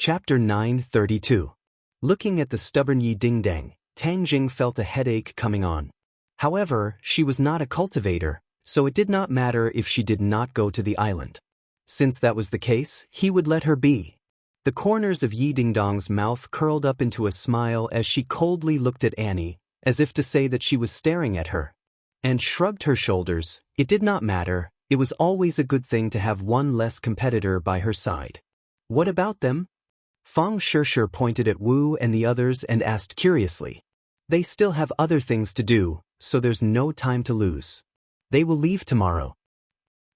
Chapter 932. Looking at the stubborn Yi Dingdang, Tang Jing felt a headache coming on. However, she was not a cultivator, so it did not matter if she did not go to the island. Since that was the case, he would let her be. The corners of Yi Dingdong's mouth curled up into a smile as she coldly looked at Annie, as if to say that she was staring at her. And shrugged her shoulders. It did not matter, it was always a good thing to have one less competitor by her side. What about them? Fang Shishir pointed at Wu and the others and asked curiously. They still have other things to do, so there's no time to lose. They will leave tomorrow.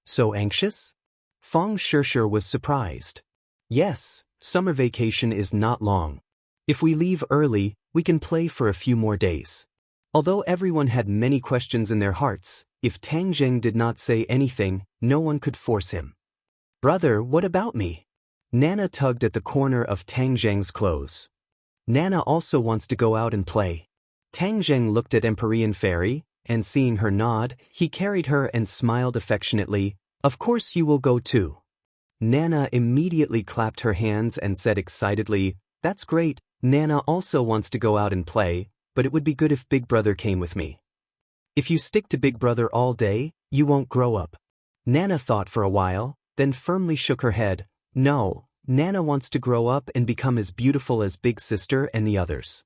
So anxious? Fang Shishir was surprised. Yes, summer vacation is not long. If we leave early, we can play for a few more days. Although everyone had many questions in their hearts, if Tang Jing did not say anything, no one could force him. Brother, what about me? Nana tugged at the corner of Tang Zheng's clothes. Nana also wants to go out and play. Tang Zheng looked at Empyrean Fairy, and seeing her nod, he carried her and smiled affectionately. Of course you will go too. Nana immediately clapped her hands and said excitedly, That's great, Nana also wants to go out and play, but it would be good if Big Brother came with me. If you stick to Big Brother all day, you won't grow up. Nana thought for a while, then firmly shook her head. No, Nana wants to grow up and become as beautiful as Big Sister and the others.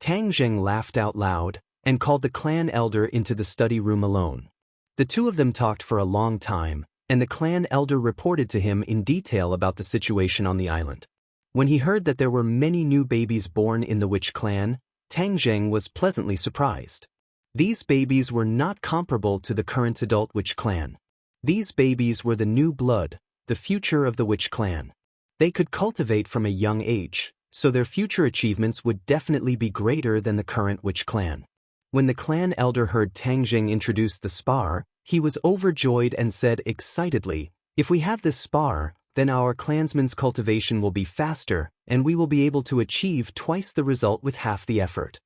Tang Zheng laughed out loud, and called the clan elder into the study room alone. The two of them talked for a long time, and the clan elder reported to him in detail about the situation on the island. When he heard that there were many new babies born in the witch clan, Tang Zheng was pleasantly surprised. These babies were not comparable to the current adult witch clan. These babies were the new blood, the future of the witch clan. They could cultivate from a young age, so their future achievements would definitely be greater than the current witch clan. When the clan elder heard Tang Jing introduce the spar, he was overjoyed and said excitedly, If we have this spar, then our clansman's cultivation will be faster, and we will be able to achieve twice the result with half the effort.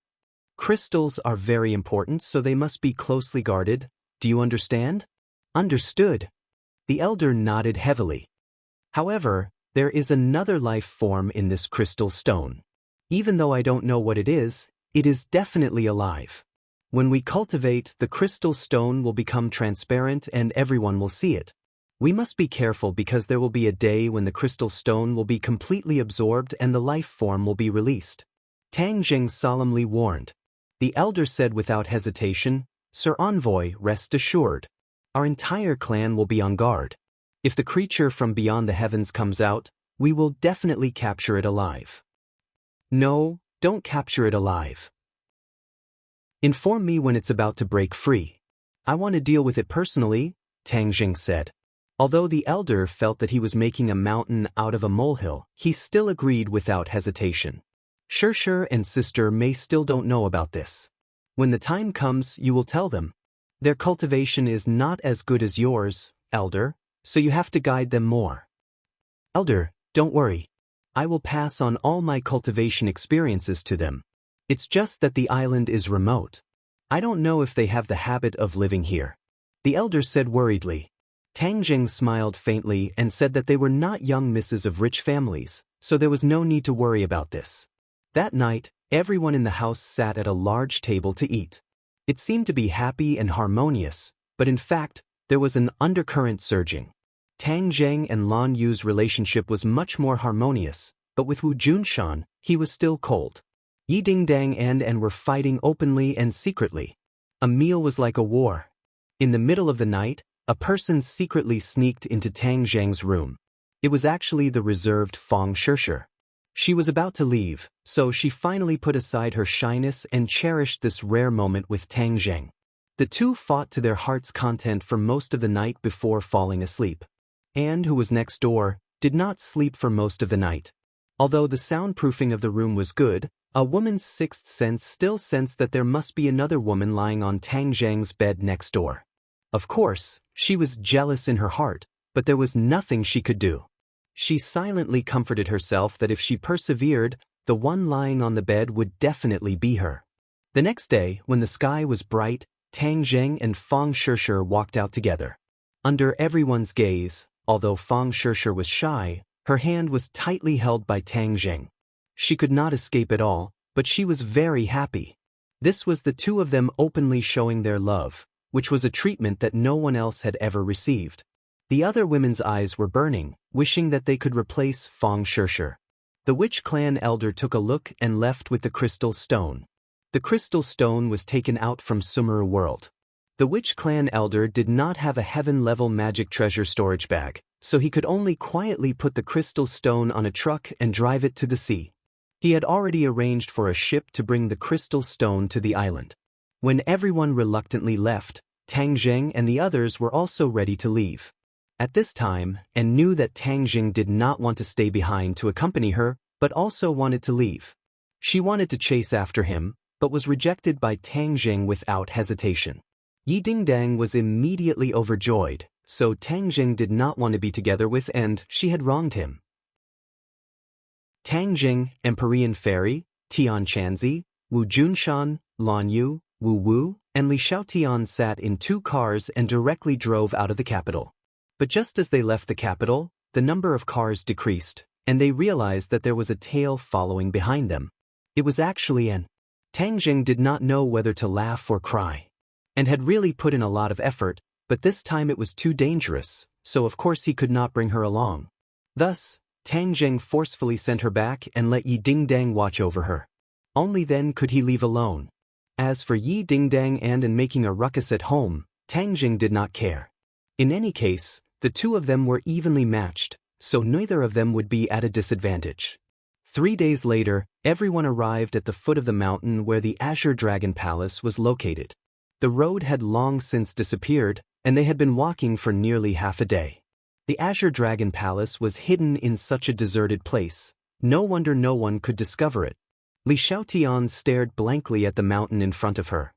Crystals are very important, so they must be closely guarded. Do you understand? Understood. The elder nodded heavily. However, there is another life form in this crystal stone. Even though I don't know what it is definitely alive. When we cultivate, the crystal stone will become transparent and everyone will see it. We must be careful because there will be a day when the crystal stone will be completely absorbed and the life form will be released. Tang Jing solemnly warned. The elder said without hesitation, Sir Envoy, rest assured. Our entire clan will be on guard. If the creature from beyond the heavens comes out, we will definitely capture it alive. No, don't capture it alive. Inform me when it's about to break free. I want to deal with it personally, Tang Jing said. Although the elder felt that he was making a mountain out of a molehill, he still agreed without hesitation. Shishir and Sister May still don't know about this. When the time comes, you will tell them. Their cultivation is not as good as yours, Elder, so you have to guide them more. Elder, don't worry. I will pass on all my cultivation experiences to them. It's just that the island is remote. I don't know if they have the habit of living here. The elder said worriedly. Tang Jing smiled faintly and said that they were not young misses of rich families, so there was no need to worry about this. That night, everyone in the house sat at a large table to eat. It seemed to be happy and harmonious, but in fact, there was an undercurrent surging. Tang Zheng and Lan Yu's relationship was much more harmonious, but with Wu Junshan, he was still cold. Yi Dingdang and were fighting openly and secretly. A meal was like a war. In the middle of the night, a person secretly sneaked into Tang Zheng's room. It was actually the reserved Fang Shishir. She was about to leave, so she finally put aside her shyness and cherished this rare moment with Tang Zheng. The two fought to their heart's content for most of the night before falling asleep. And, who was next door, did not sleep for most of the night. Although the soundproofing of the room was good, a woman's sixth sense still sensed that there must be another woman lying on Tang Zheng's bed next door. Of course, she was jealous in her heart, but there was nothing she could do. She silently comforted herself that if she persevered, the one lying on the bed would definitely be her. The next day, when the sky was bright, Tang Zheng and Fang Shishir walked out together. Under everyone's gaze, although Fang Shishir was shy, Her hand was tightly held by Tang Jing. She could not escape at all, but she was very happy. This was the two of them openly showing their love, which was a treatment that no one else had ever received. The other women's eyes were burning, wishing that they could replace Feng Shishir. The witch clan elder took a look and left with the crystal stone. The crystal stone was taken out from Sumeru world. The witch clan elder did not have a heaven-level magic treasure storage bag, so he could only quietly put the crystal stone on a truck and drive it to the sea. He had already arranged for a ship to bring the crystal stone to the island. When everyone reluctantly left, Tang Jing and the others were also ready to leave. At this time, and knew that Tang Jing did not want to stay behind to accompany her, but also wanted to leave. She wanted to chase after him, but was rejected by Tang Jing without hesitation. Yi Dingdang was immediately overjoyed, so Tang Jing did not want to be together with and she had wronged him. Tang Jing, Empyrean Fairy, Tian Chanzi, Wu Junshan, Lan Yu, Wu Wu, and Li Xiaotian sat in two cars and directly drove out of the capital. But just as they left the capital, the number of cars decreased, and they realized that there was a tail following behind them. It was actually An. Tang Jing did not know whether to laugh or cry, and had really put in a lot of effort, but this time it was too dangerous, so of course he could not bring her along. Thus, Tang Jing forcefully sent her back and let Yi Dingdang watch over her. Only then could he leave alone. As for Yi Dingdang and making a ruckus at home, Tang Jing did not care. In any case, the two of them were evenly matched, so neither of them would be at a disadvantage. 3 days later, everyone arrived at the foot of the mountain where the Azure Dragon Palace was located. The road had long since disappeared, and they had been walking for nearly half a day. The Azure Dragon Palace was hidden in such a deserted place. No wonder no one could discover it. Li Xiaotian stared blankly at the mountain in front of her.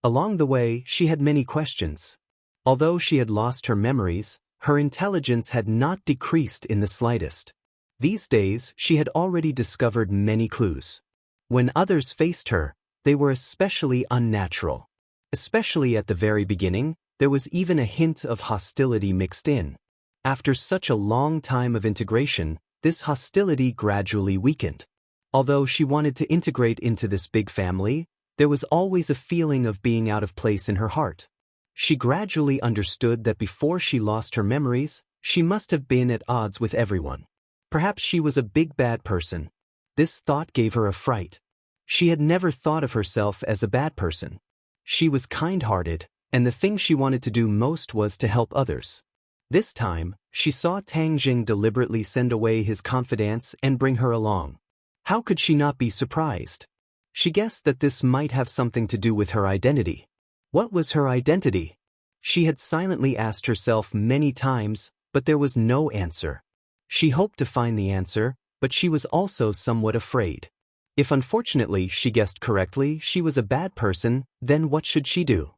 Along the way, she had many questions. Although she had lost her memories, her intelligence had not decreased in the slightest. These days, she had already discovered many clues. When others faced her, they were especially unnatural. Especially at the very beginning, there was even a hint of hostility mixed in. After such a long time of integration, this hostility gradually weakened. Although she wanted to integrate into this big family, there was always a feeling of being out of place in her heart. She gradually understood that before she lost her memories, she must have been at odds with everyone. Perhaps she was a big bad person. This thought gave her a fright. She had never thought of herself as a bad person. She was kind-hearted, and the thing she wanted to do most was to help others. This time, she saw Tang Jing deliberately send away his confidants and bring her along. How could she not be surprised? She guessed that this might have something to do with her identity. What was her identity? She had silently asked herself many times, but there was no answer. She hoped to find the answer, but she was also somewhat afraid. If unfortunately she guessed correctly she was a bad person, then what should she do?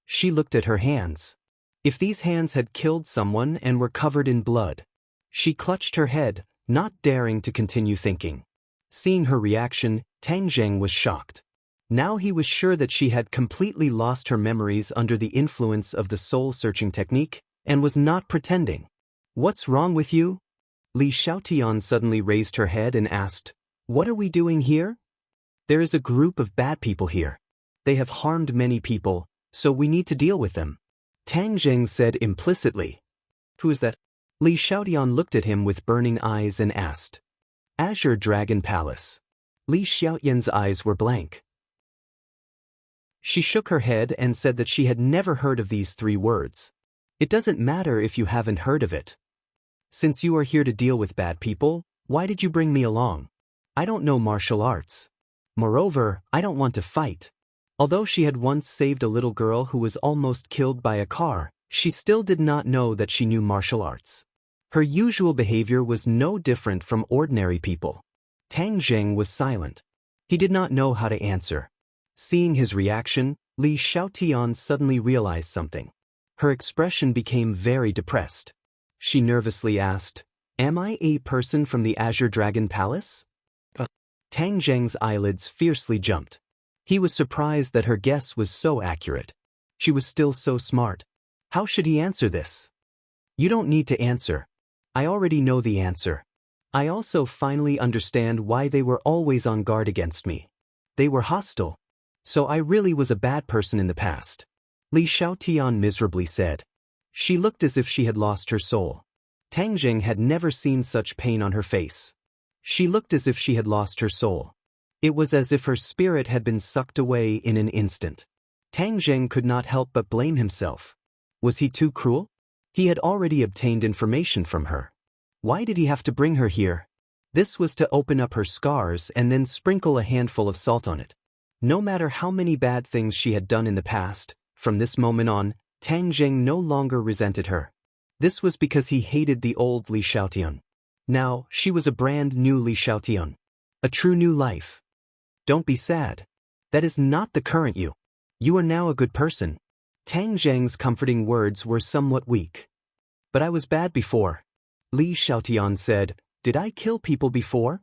She looked at her hands. If these hands had killed someone and were covered in blood. She clutched her head, not daring to continue thinking. Seeing her reaction, Tang Jing was shocked. Now he was sure that she had completely lost her memories under the influence of the soul-searching technique, and was not pretending. "What's wrong with you?" Li Xiaotian suddenly raised her head and asked, "What are we doing here?" "There is a group of bad people here. They have harmed many people, so we need to deal with them," Tang Jing said implicitly. "Who is that?" Li Xiaotian looked at him with burning eyes and asked. "Azure Dragon Palace." Li Xiaotian's eyes were blank. She shook her head and said that she had never heard of these 3 words. "It doesn't matter if you haven't heard of it. Since you are here to deal with bad people, why did you bring me along? I don't know martial arts. Moreover, I don't want to fight." Although she had once saved a little girl who was almost killed by a car, she still did not know that she knew martial arts. Her usual behavior was no different from ordinary people. Tang Jing was silent. He did not know how to answer. Seeing his reaction, Li Xiaotian suddenly realized something. Her expression became very depressed. She nervously asked, "Am I a person from the Azure Dragon Palace?" Tang Jing's eyelids fiercely jumped. He was surprised that her guess was so accurate. She was still so smart. How should he answer this? "You don't need to answer. I already know the answer." I also finally understand why they were always on guard against me. They were hostile. So I really was a bad person in the past. Li Xiaotian miserably said. She looked as if she had lost her soul. Tang Jing had never seen such pain on her face. She looked as if she had lost her soul. It was as if her spirit had been sucked away in an instant. Tang Jing could not help but blame himself. Was he too cruel? He had already obtained information from her. Why did he have to bring her here? This was to open up her scars and then sprinkle a handful of salt on it. No matter how many bad things she had done in the past, from this moment on, Tang Jing no longer resented her. This was because he hated the old Li Xiaotian. Now, she was a brand new Li Xiaotian. A true new life. Don't be sad. That is not the current you. You are now a good person. Tang Jing's comforting words were somewhat weak. But I was bad before. Li Xiaotian said, Did I kill people before?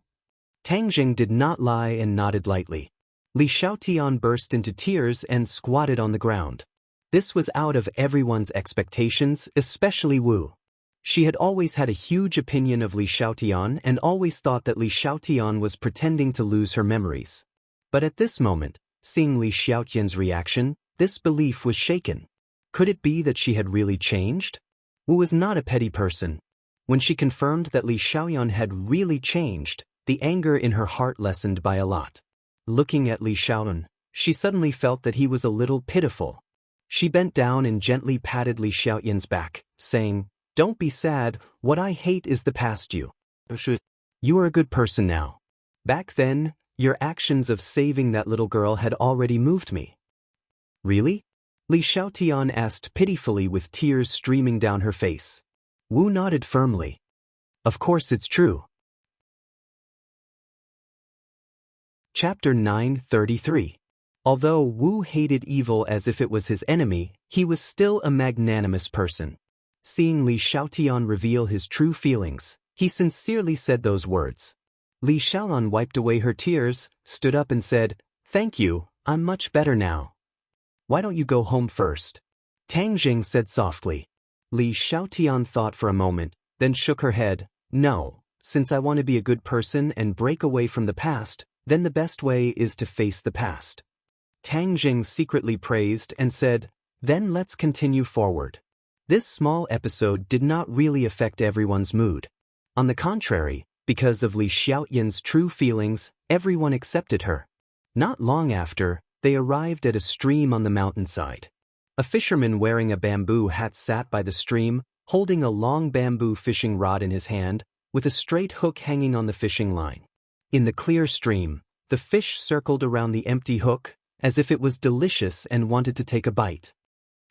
Tang Jing did not lie and nodded lightly. Li Xiaotian burst into tears and squatted on the ground. This was out of everyone's expectations, especially Wu. She had always had a huge opinion of Li Xiaotian and always thought that Li Xiaotian was pretending to lose her memories. But at this moment, seeing Li Xiaotian's reaction, this belief was shaken. Could it be that she had really changed? Wu was not a petty person. When she confirmed that Li Xiaoyan had really changed, the anger in her heart lessened by a lot. Looking at Li Xiaoyan, she suddenly felt that he was a little pitiful. She bent down and gently patted Li Xiaoyan's back, saying, Don't be sad, what I hate is the past you. You are a good person now. Back then, your actions of saving that little girl had already moved me. Really? Li Xiaotian asked pitifully with tears streaming down her face. Wu nodded firmly. Of course it's true. Chapter 933. Although Wu hated evil as if it was his enemy, he was still a magnanimous person. Seeing Li Xiaotian reveal his true feelings, he sincerely said those words. Li Xiaoyan wiped away her tears, stood up and said, Thank you, I'm much better now. Why don't you go home first? Tang Jing said softly. Li Xiaotian thought for a moment, then shook her head. No, since I want to be a good person and break away from the past, then the best way is to face the past. Tang Jing secretly praised and said, Then let's continue forward. This small episode did not really affect everyone's mood. On the contrary, because of Li Xiaoyan's true feelings, everyone accepted her. Not long after, they arrived at a stream on the mountainside. A fisherman wearing a bamboo hat sat by the stream, holding a long bamboo fishing rod in his hand, with a straight hook hanging on the fishing line. In the clear stream, the fish circled around the empty hook, as if it was delicious and wanted to take a bite.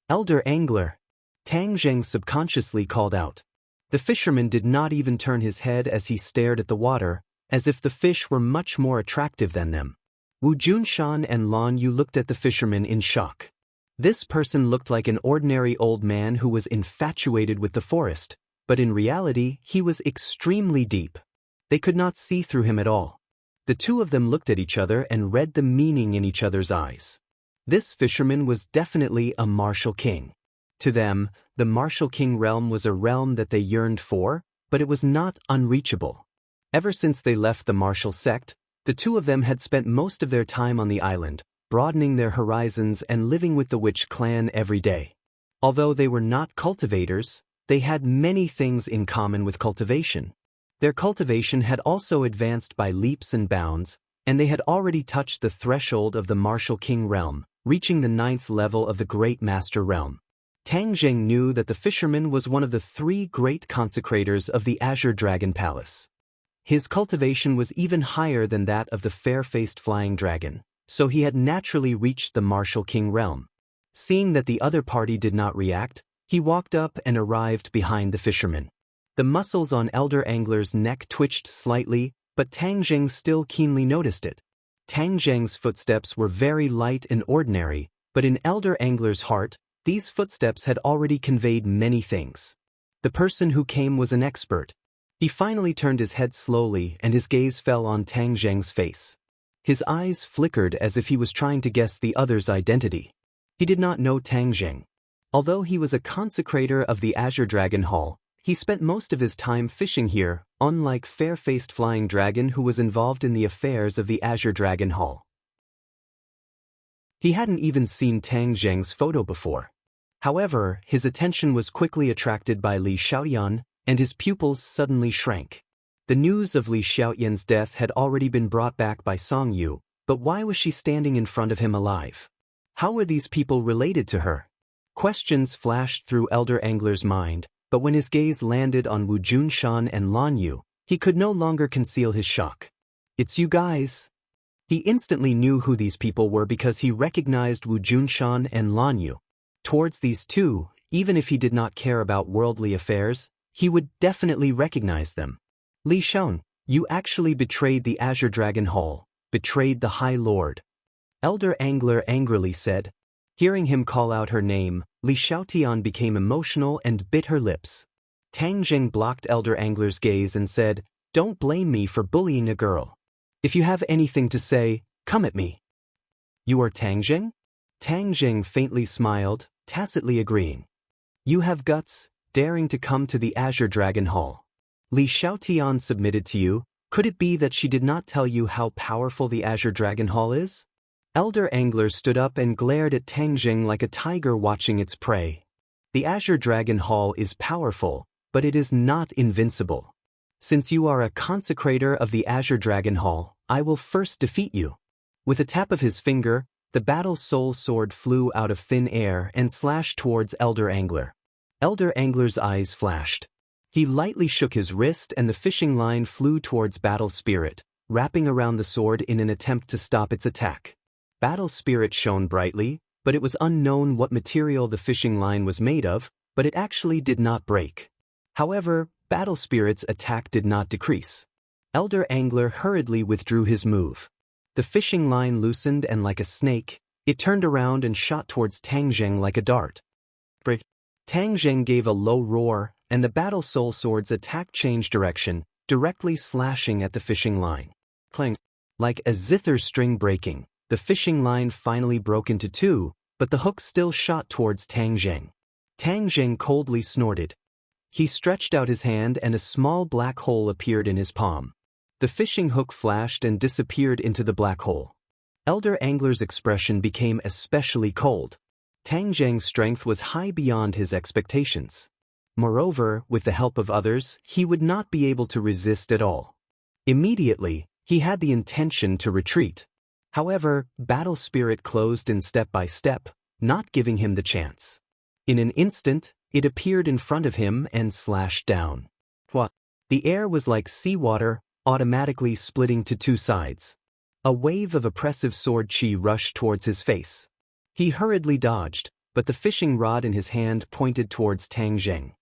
Elder Angler, Tang Jing subconsciously called out. The fisherman did not even turn his head as he stared at the water, as if the fish were much more attractive than them. Wu Junshan and Lan Yu looked at the fisherman in shock. This person looked like an ordinary old man who was infatuated with the forest, but in reality he was extremely deep. They could not see through him at all. The two of them looked at each other and read the meaning in each other's eyes. This fisherman was definitely a martial king. To them, the martial king realm was a realm that they yearned for, but it was not unreachable. Ever since they left the martial sect, the two of them had spent most of their time on the island, broadening their horizons and living with the witch clan every day. Although they were not cultivators, they had many things in common with cultivation. Their cultivation had also advanced by leaps and bounds, and they had already touched the threshold of the martial king realm, reaching the 9th level of the great master realm. Tang Jing knew that the fisherman was one of the 3 great consecrators of the Azure Dragon Palace. His cultivation was even higher than that of the fair-faced flying dragon, so he had naturally reached the martial king realm. Seeing that the other party did not react, he walked up and arrived behind the fisherman. The muscles on Elder Angler's neck twitched slightly, but Tang Jing still keenly noticed it. Tang Jing's footsteps were very light and ordinary, but in Elder Angler's heart, these footsteps had already conveyed many things. The person who came was an expert. He finally turned his head slowly and his gaze fell on Tang Jing's face. His eyes flickered as if he was trying to guess the other's identity. He did not know Tang Jing. Although he was a consecrator of the Azure Dragon Hall, he spent most of his time fishing here, unlike fair-faced flying dragon who was involved in the affairs of the Azure Dragon Hall. He hadn't even seen Tang Zheng's photo before. However, his attention was quickly attracted by Li Xiaoyan, and his pupils suddenly shrank. The news of Li Xiaoyan's death had already been brought back by Song Yu, but why was she standing in front of him alive? How were these people related to her? Questions flashed through Elder Angler's mind, but when his gaze landed on Wu Junshan and Lan Yu, he could no longer conceal his shock. "It's you guys." He instantly knew who these people were because he recognized Wu Junshan and Lan Yu. Towards these two, even if he did not care about worldly affairs, he would definitely recognize them. "Li Xiaoyan, you actually betrayed the Azure Dragon Hall, betrayed the High Lord," Elder Angler angrily said. Hearing him call out her name, Li Xiaotian became emotional and bit her lips. Tang Zheng blocked Elder Angler's gaze and said, "Don't blame me for bullying a girl. If you have anything to say, come at me." "You are Tang Zheng?" Tang Zheng faintly smiled, tacitly agreeing. "You have guts, daring to come to the Azure Dragon Hall. Li Xiaotian submitted to you. Could it be that she did not tell you how powerful the Azure Dragon Hall is?" Elder Angler stood up and glared at Tang Zheng like a tiger watching its prey. "The Azure Dragon Hall is powerful, but it is not invincible. Since you are a consecrator of the Azure Dragon Hall, I will first defeat you." With a tap of his finger, the Battle Soul Sword flew out of thin air and slashed towards Elder Angler. Elder Angler's eyes flashed. He lightly shook his wrist and the fishing line flew towards Battle Spirit, wrapping around the sword in an attempt to stop its attack. Battle Spirit shone brightly, but it was unknown what material the fishing line was made of, but it actually did not break. However, Battle Spirit's attack did not decrease. Elder Angler hurriedly withdrew his move. The fishing line loosened and like a snake, it turned around and shot towards Tang Zheng like a dart. Tang Zheng gave a low roar, and the Battle Soul Sword's attack changed direction, directly slashing at the fishing line. Clang! Like a zither string breaking, the fishing line finally broke into two, but the hook still shot towards Tang Zheng. Tang Zheng coldly snorted. He stretched out his hand and a small black hole appeared in his palm. The fishing hook flashed and disappeared into the black hole. Elder Angler's expression became especially cold. Tang Zheng's strength was high beyond his expectations. Moreover, with the help of others, he would not be able to resist at all. Immediately, he had the intention to retreat. However, Battle Spirit closed in step by step, not giving him the chance. In an instant, it appeared in front of him and slashed down. What? The air was like seawater, automatically splitting to two sides. A wave of oppressive sword chi rushed towards his face. He hurriedly dodged, but the fishing rod in his hand pointed towards Tang Zheng.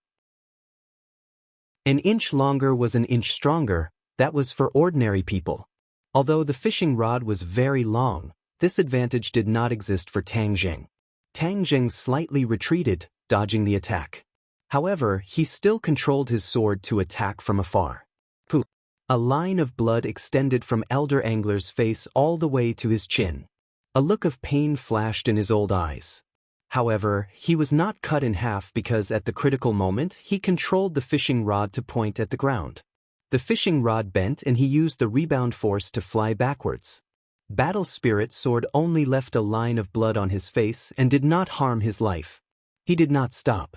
An inch longer was an inch stronger, that was for ordinary people. Although the fishing rod was very long, this advantage did not exist for Tang Zheng. Tang Zheng slightly retreated, dodging the attack. However, he still controlled his sword to attack from afar. Pooh! A line of blood extended from Elder Angler's face all the way to his chin. A look of pain flashed in his old eyes. However, he was not cut in half because at the critical moment he controlled the fishing rod to point at the ground. The fishing rod bent and he used the rebound force to fly backwards. Battle Spirit's sword only left a line of blood on his face and did not harm his life. He did not stop.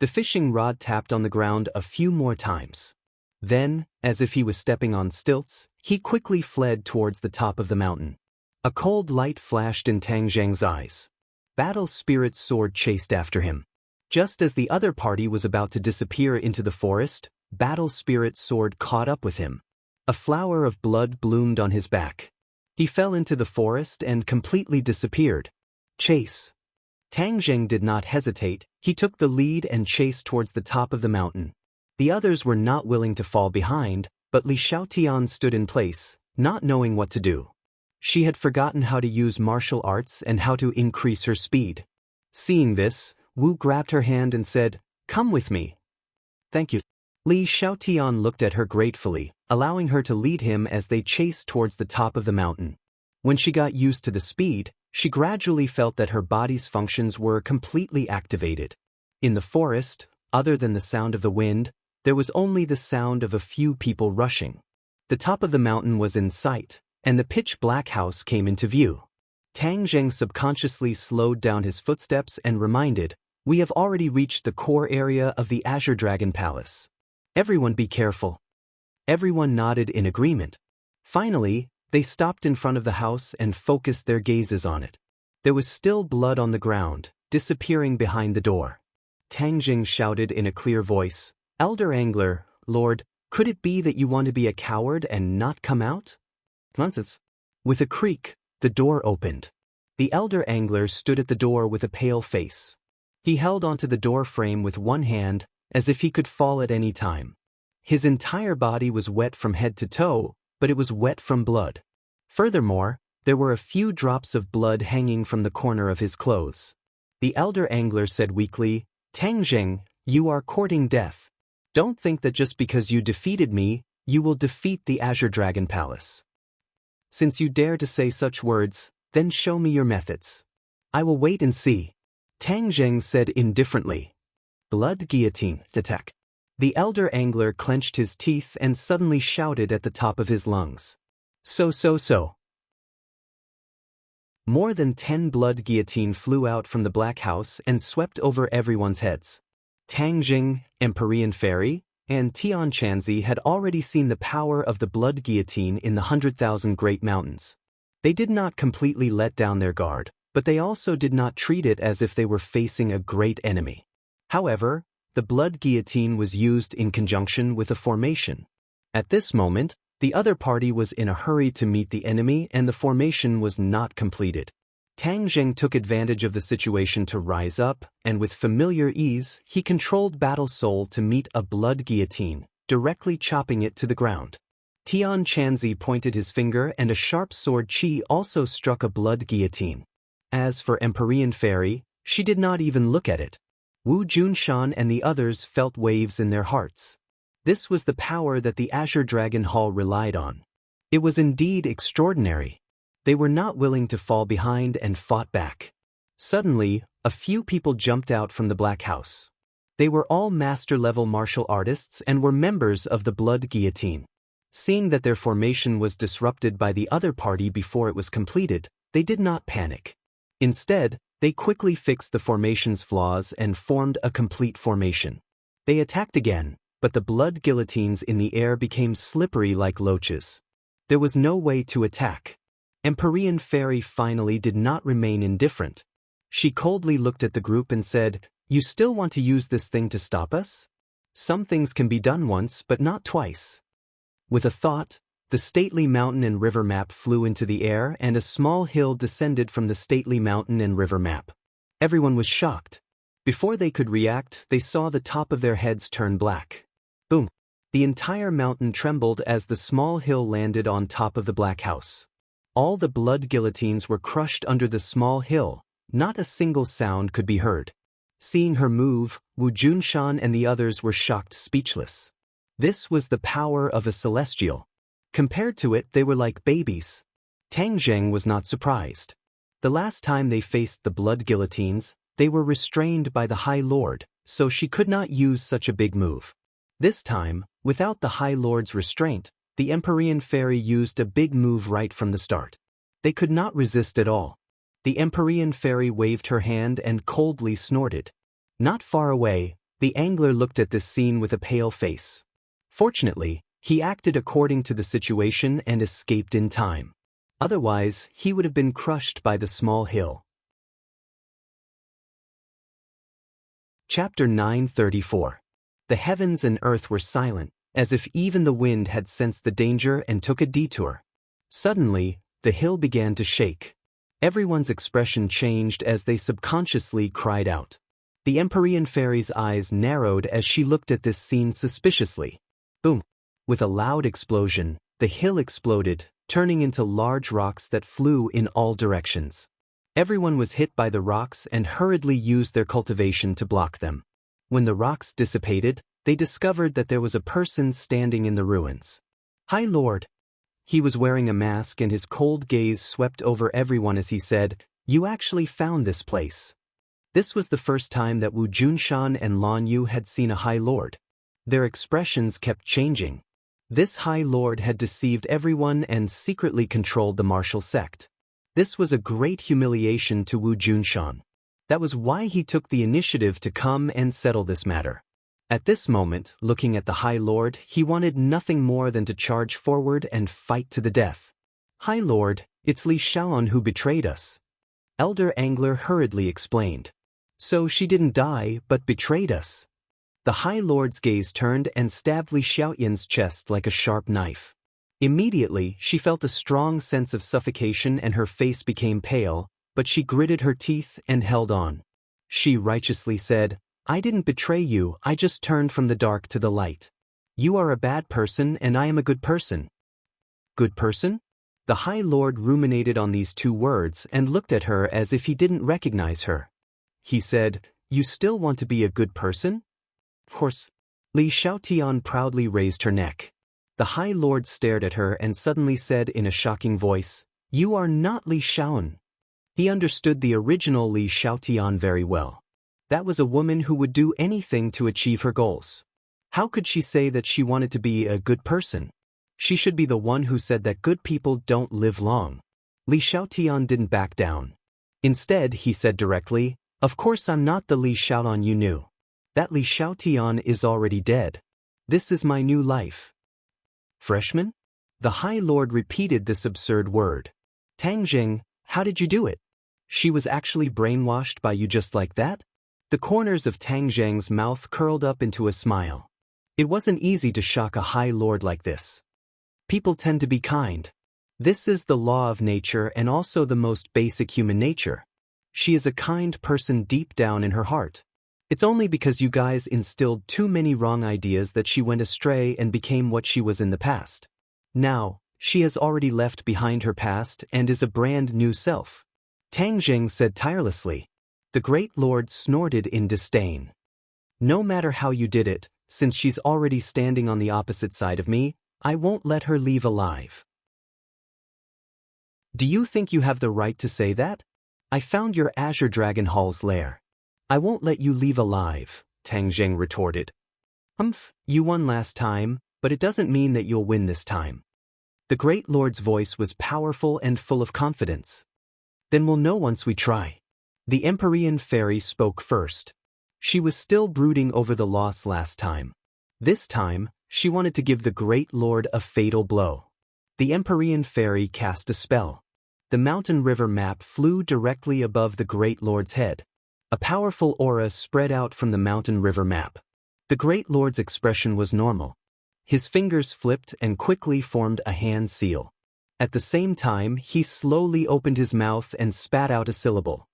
The fishing rod tapped on the ground a few more times. Then, as if he was stepping on stilts, he quickly fled towards the top of the mountain. A cold light flashed in Tang Zheng's eyes. Battle Spirit's sword chased after him. Just as the other party was about to disappear into the forest, Battle Spirit's sword caught up with him. A flower of blood bloomed on his back. He fell into the forest and completely disappeared. Chase! Tang Zheng did not hesitate, he took the lead and chased towards the top of the mountain. The others were not willing to fall behind, but Li Xiaotian stood in place, not knowing what to do. She had forgotten how to use martial arts and how to increase her speed. Seeing this, Wu grabbed her hand and said, "Come with me." "Thank you." Li Xiaotian looked at her gratefully, allowing her to lead him as they chased towards the top of the mountain. When she got used to the speed, she gradually felt that her body's functions were completely activated. In the forest, other than the sound of the wind, there was only the sound of a few people rushing. The top of the mountain was in sight, and the pitch-black house came into view. Tang Zheng subconsciously slowed down his footsteps and reminded, "We have already reached the core area of the Azure Dragon Palace. Everyone be careful." Everyone nodded in agreement. Finally, they stopped in front of the house and focused their gazes on it. There was still blood on the ground, disappearing behind the door. Tang Zheng shouted in a clear voice, "Elder Angler, Lord, could it be that you want to be a coward and not come out?" Nonsense. With a creak, the door opened. The elder angler stood at the door with a pale face. He held onto the door frame with one hand, as if he could fall at any time. His entire body was wet from head to toe, but it was wet from blood. Furthermore, there were a few drops of blood hanging from the corner of his clothes. The elder angler said weakly, "Tang Zheng, you are courting death. Don't think that just because you defeated me, you will defeat the Azure Dragon Palace. Since you dare to say such words, then show me your methods. I will wait and see." Tang Zheng said indifferently. "Blood guillotine attack." The elder angler clenched his teeth and suddenly shouted at the top of his lungs. So. More than 10 blood guillotine flew out from the black house and swept over everyone's heads. Tang Zheng, Empyrean Fairy, and Tian Chanzi had already seen the power of the blood guillotine in the 100,000 Great Mountains. They did not completely let down their guard, but they also did not treat it as if they were facing a great enemy. However, the blood guillotine was used in conjunction with a formation. At this moment, the other party was in a hurry to meet the enemy and the formation was not completed. Tang Zheng took advantage of the situation to rise up, and with familiar ease, he controlled Battle Soul to meet a blood guillotine, directly chopping it to the ground. Tian Chanzi pointed his finger and a sharp sword Qi also struck a blood guillotine. As for Empyrean Fairy, she did not even look at it. Wu Junshan and the others felt waves in their hearts. This was the power that the Azure Dragon Hall relied on. It was indeed extraordinary. They were not willing to fall behind and fought back. Suddenly, a few people jumped out from the Black House. They were all master-level martial artists and were members of the Blood Guillotine. Seeing that their formation was disrupted by the other party before it was completed, they did not panic. Instead, they quickly fixed the formation's flaws and formed a complete formation. They attacked again, but the blood guillotines in the air became slippery like loaches. There was no way to attack. Empyrean Fairy finally did not remain indifferent. She coldly looked at the group and said, "You still want to use this thing to stop us? Some things can be done once, but not twice." With a thought, the stately mountain and river map flew into the air and a small hill descended from the stately mountain and river map. Everyone was shocked. Before they could react, they saw the top of their heads turn black. Boom! The entire mountain trembled as the small hill landed on top of the Black House. All the blood guillotines were crushed under the small hill. Not a single sound could be heard. Seeing her move, Wu Junshan and the others were shocked speechless. This was the power of a celestial. Compared to it, they were like babies. Tang Zheng was not surprised. The last time they faced the blood guillotines, they were restrained by the High Lord, so she could not use such a big move. This time, without the High Lord's restraint, the Empyrean Fairy used a big move right from the start. They could not resist at all. The Empyrean Fairy waved her hand and coldly snorted. Not far away, the angler looked at this scene with a pale face. Fortunately, he acted according to the situation and escaped in time. Otherwise, he would have been crushed by the small hill. Chapter 934. The heavens and earth were silent, as if even the wind had sensed the danger and took a detour. Suddenly, the hill began to shake. Everyone's expression changed as they subconsciously cried out. The Empyrean Fairy's eyes narrowed as she looked at this scene suspiciously. Boom! With a loud explosion, the hill exploded, turning into large rocks that flew in all directions. Everyone was hit by the rocks and hurriedly used their cultivation to block them. When the rocks dissipated, they discovered that there was a person standing in the ruins. High Lord! He was wearing a mask and his cold gaze swept over everyone as he said, "You actually found this place." This was the first time that Wu Junshan and Lan Yu had seen a High Lord. Their expressions kept changing. This High Lord had deceived everyone and secretly controlled the martial sect. This was a great humiliation to Wu Junshan. That was why he took the initiative to come and settle this matter. At this moment, looking at the High Lord, he wanted nothing more than to charge forward and fight to the death. "High Lord, it's Li Shaolin who betrayed us," Elder Angler hurriedly explained. "So she didn't die, but betrayed us." The High Lord's gaze turned and stabbed Li Xiaoyan's chest like a sharp knife. Immediately, she felt a strong sense of suffocation and her face became pale, but she gritted her teeth and held on. She righteously said, "I didn't betray you, I just turned from the dark to the light. You are a bad person and I am a good person." "Good person?" The High Lord ruminated on these two words and looked at her as if he didn't recognize her. He said, "You still want to be a good person?" "Of course." Li Xiaotian proudly raised her neck. The High Lord stared at her and suddenly said in a shocking voice, "You are not Li Shaoyan." He understood the original Li Xiaotian very well. That was a woman who would do anything to achieve her goals. How could she say that she wanted to be a good person? She should be the one who said that good people don't live long. Li Xiaotian didn't back down. Instead, he said directly, "Of course I'm not the Li Shaolan you knew. That Li Xiaotian is already dead. This is my new life." "Freshman?" The High Lord repeated this absurd word. "Tang Jing, how did you do it? She was actually brainwashed by you just like that?" The corners of Tang Zheng's mouth curled up into a smile. It wasn't easy to shock a High Lord like this. People tend to be kind. This is the law of nature and also the most basic human nature. She is a kind person deep down in her heart. It's only because you guys instilled too many wrong ideas that she went astray and became what she was in the past. Now, she has already left behind her past and is a brand new self. Tang Jing said tirelessly. The Great Lord snorted in disdain. "No matter how you did it, since she's already standing on the opposite side of me, I won't let her leave alive." "Do you think you have the right to say that? I found your Azure Dragon Hall's lair. I won't let you leave alive," Tang Zheng retorted. You won last time, but it doesn't mean that you'll win this time." The Great Lord's voice was powerful and full of confidence. "Then we'll know once we try." The Empyrean Fairy spoke first. She was still brooding over the loss last time. This time, she wanted to give the Great Lord a fatal blow. The Empyrean Fairy cast a spell. The mountain river map flew directly above the Great Lord's head. A powerful aura spread out from the mountain river map. The Great Lord's expression was normal. His fingers flipped and quickly formed a hand seal. At the same time, he slowly opened his mouth and spat out a syllable.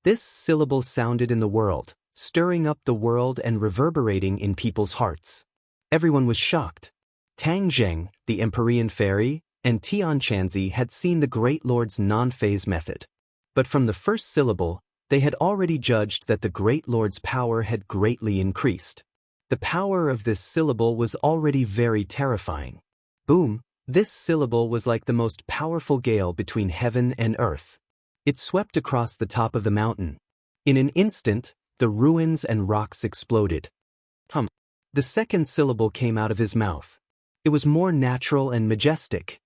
This syllable sounded in the world, stirring up the world and reverberating in people's hearts. Everyone was shocked. Tang Zheng, the Empyrean Fairy, and Tian Chanzi had seen the Great Lord's non-phase method. But from the first syllable, they had already judged that the Great Lord's power had greatly increased. The power of this syllable was already very terrifying. Boom! This syllable was like the most powerful gale between heaven and earth. It swept across the top of the mountain. In an instant, the ruins and rocks exploded. The second syllable came out of his mouth. It was more natural and majestic.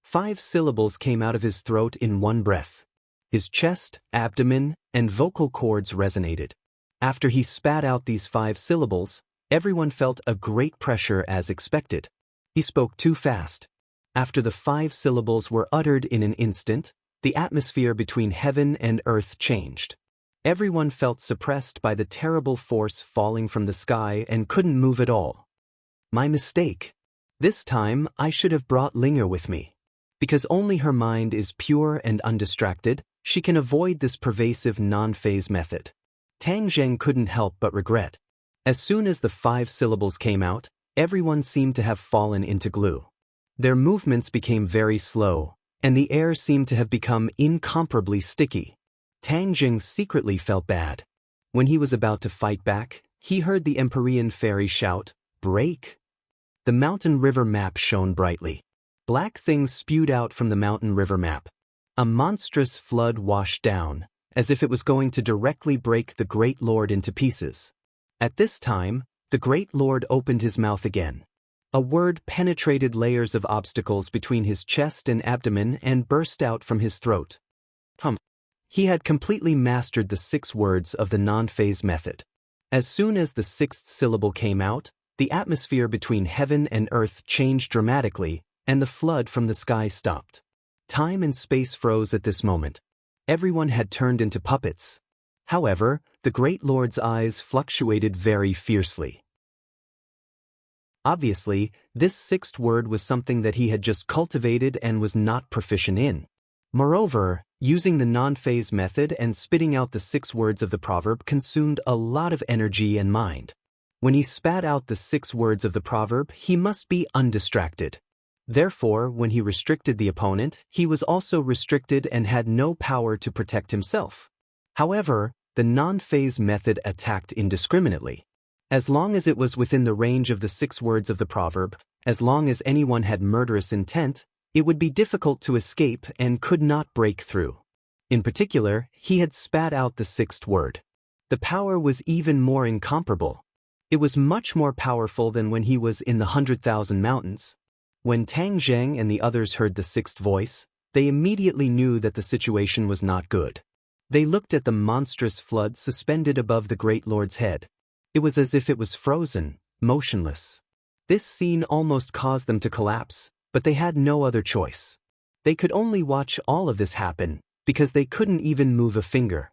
5 syllables came out of his throat in one breath. His chest, abdomen, and vocal cords resonated. After he spat out these 5 syllables, everyone felt a great pressure as expected. He spoke too fast. After the 5 syllables were uttered in an instant, the atmosphere between heaven and earth changed. Everyone felt suppressed by the terrible force falling from the sky and couldn't move at all. My mistake. This time, I should have brought Linger with me. Because only her mind is pure and undistracted, she can avoid this pervasive non-phase method. Tang Zheng couldn't help but regret. As soon as the 5 syllables came out, everyone seemed to have fallen into glue. Their movements became very slow, and the air seemed to have become incomparably sticky. Tang Jing secretly felt bad. When he was about to fight back, he heard the Empyrean Fairy shout, "Break!" The mountain river map shone brightly. Black things spewed out from the mountain river map. A monstrous flood washed down, as if it was going to directly break the Great Lord into pieces. At this time, the Great Lord opened his mouth again. A word penetrated layers of obstacles between his chest and abdomen and burst out from his throat. He had completely mastered the 6 words of the non-phase method. As soon as the 6th syllable came out, the atmosphere between heaven and earth changed dramatically, and the flood from the sky stopped. Time and space froze at this moment. Everyone had turned into puppets. However, the Great Lord's eyes fluctuated very fiercely. Obviously, this 6th word was something that he had just cultivated and was not proficient in. Moreover, using the non-phase method and spitting out the 6 words of the proverb consumed a lot of energy and mind. When he spat out the 6 words of the proverb, he must be undistracted. Therefore, when he restricted the opponent, he was also restricted and had no power to protect himself. However, the non-phase method attacked indiscriminately. As long as it was within the range of the 6 words of the proverb, as long as anyone had murderous intent, it would be difficult to escape and could not break through. In particular, he had spat out the 6th word. The power was even more incomparable. It was much more powerful than when he was in the 100,000 mountains. When Tang Zheng and the others heard the 6th voice, they immediately knew that the situation was not good. They looked at the monstrous flood suspended above the Great Lord's head. It was as if it was frozen, motionless. This scene almost caused them to collapse, but they had no other choice. They could only watch all of this happen, because they couldn't even move a finger.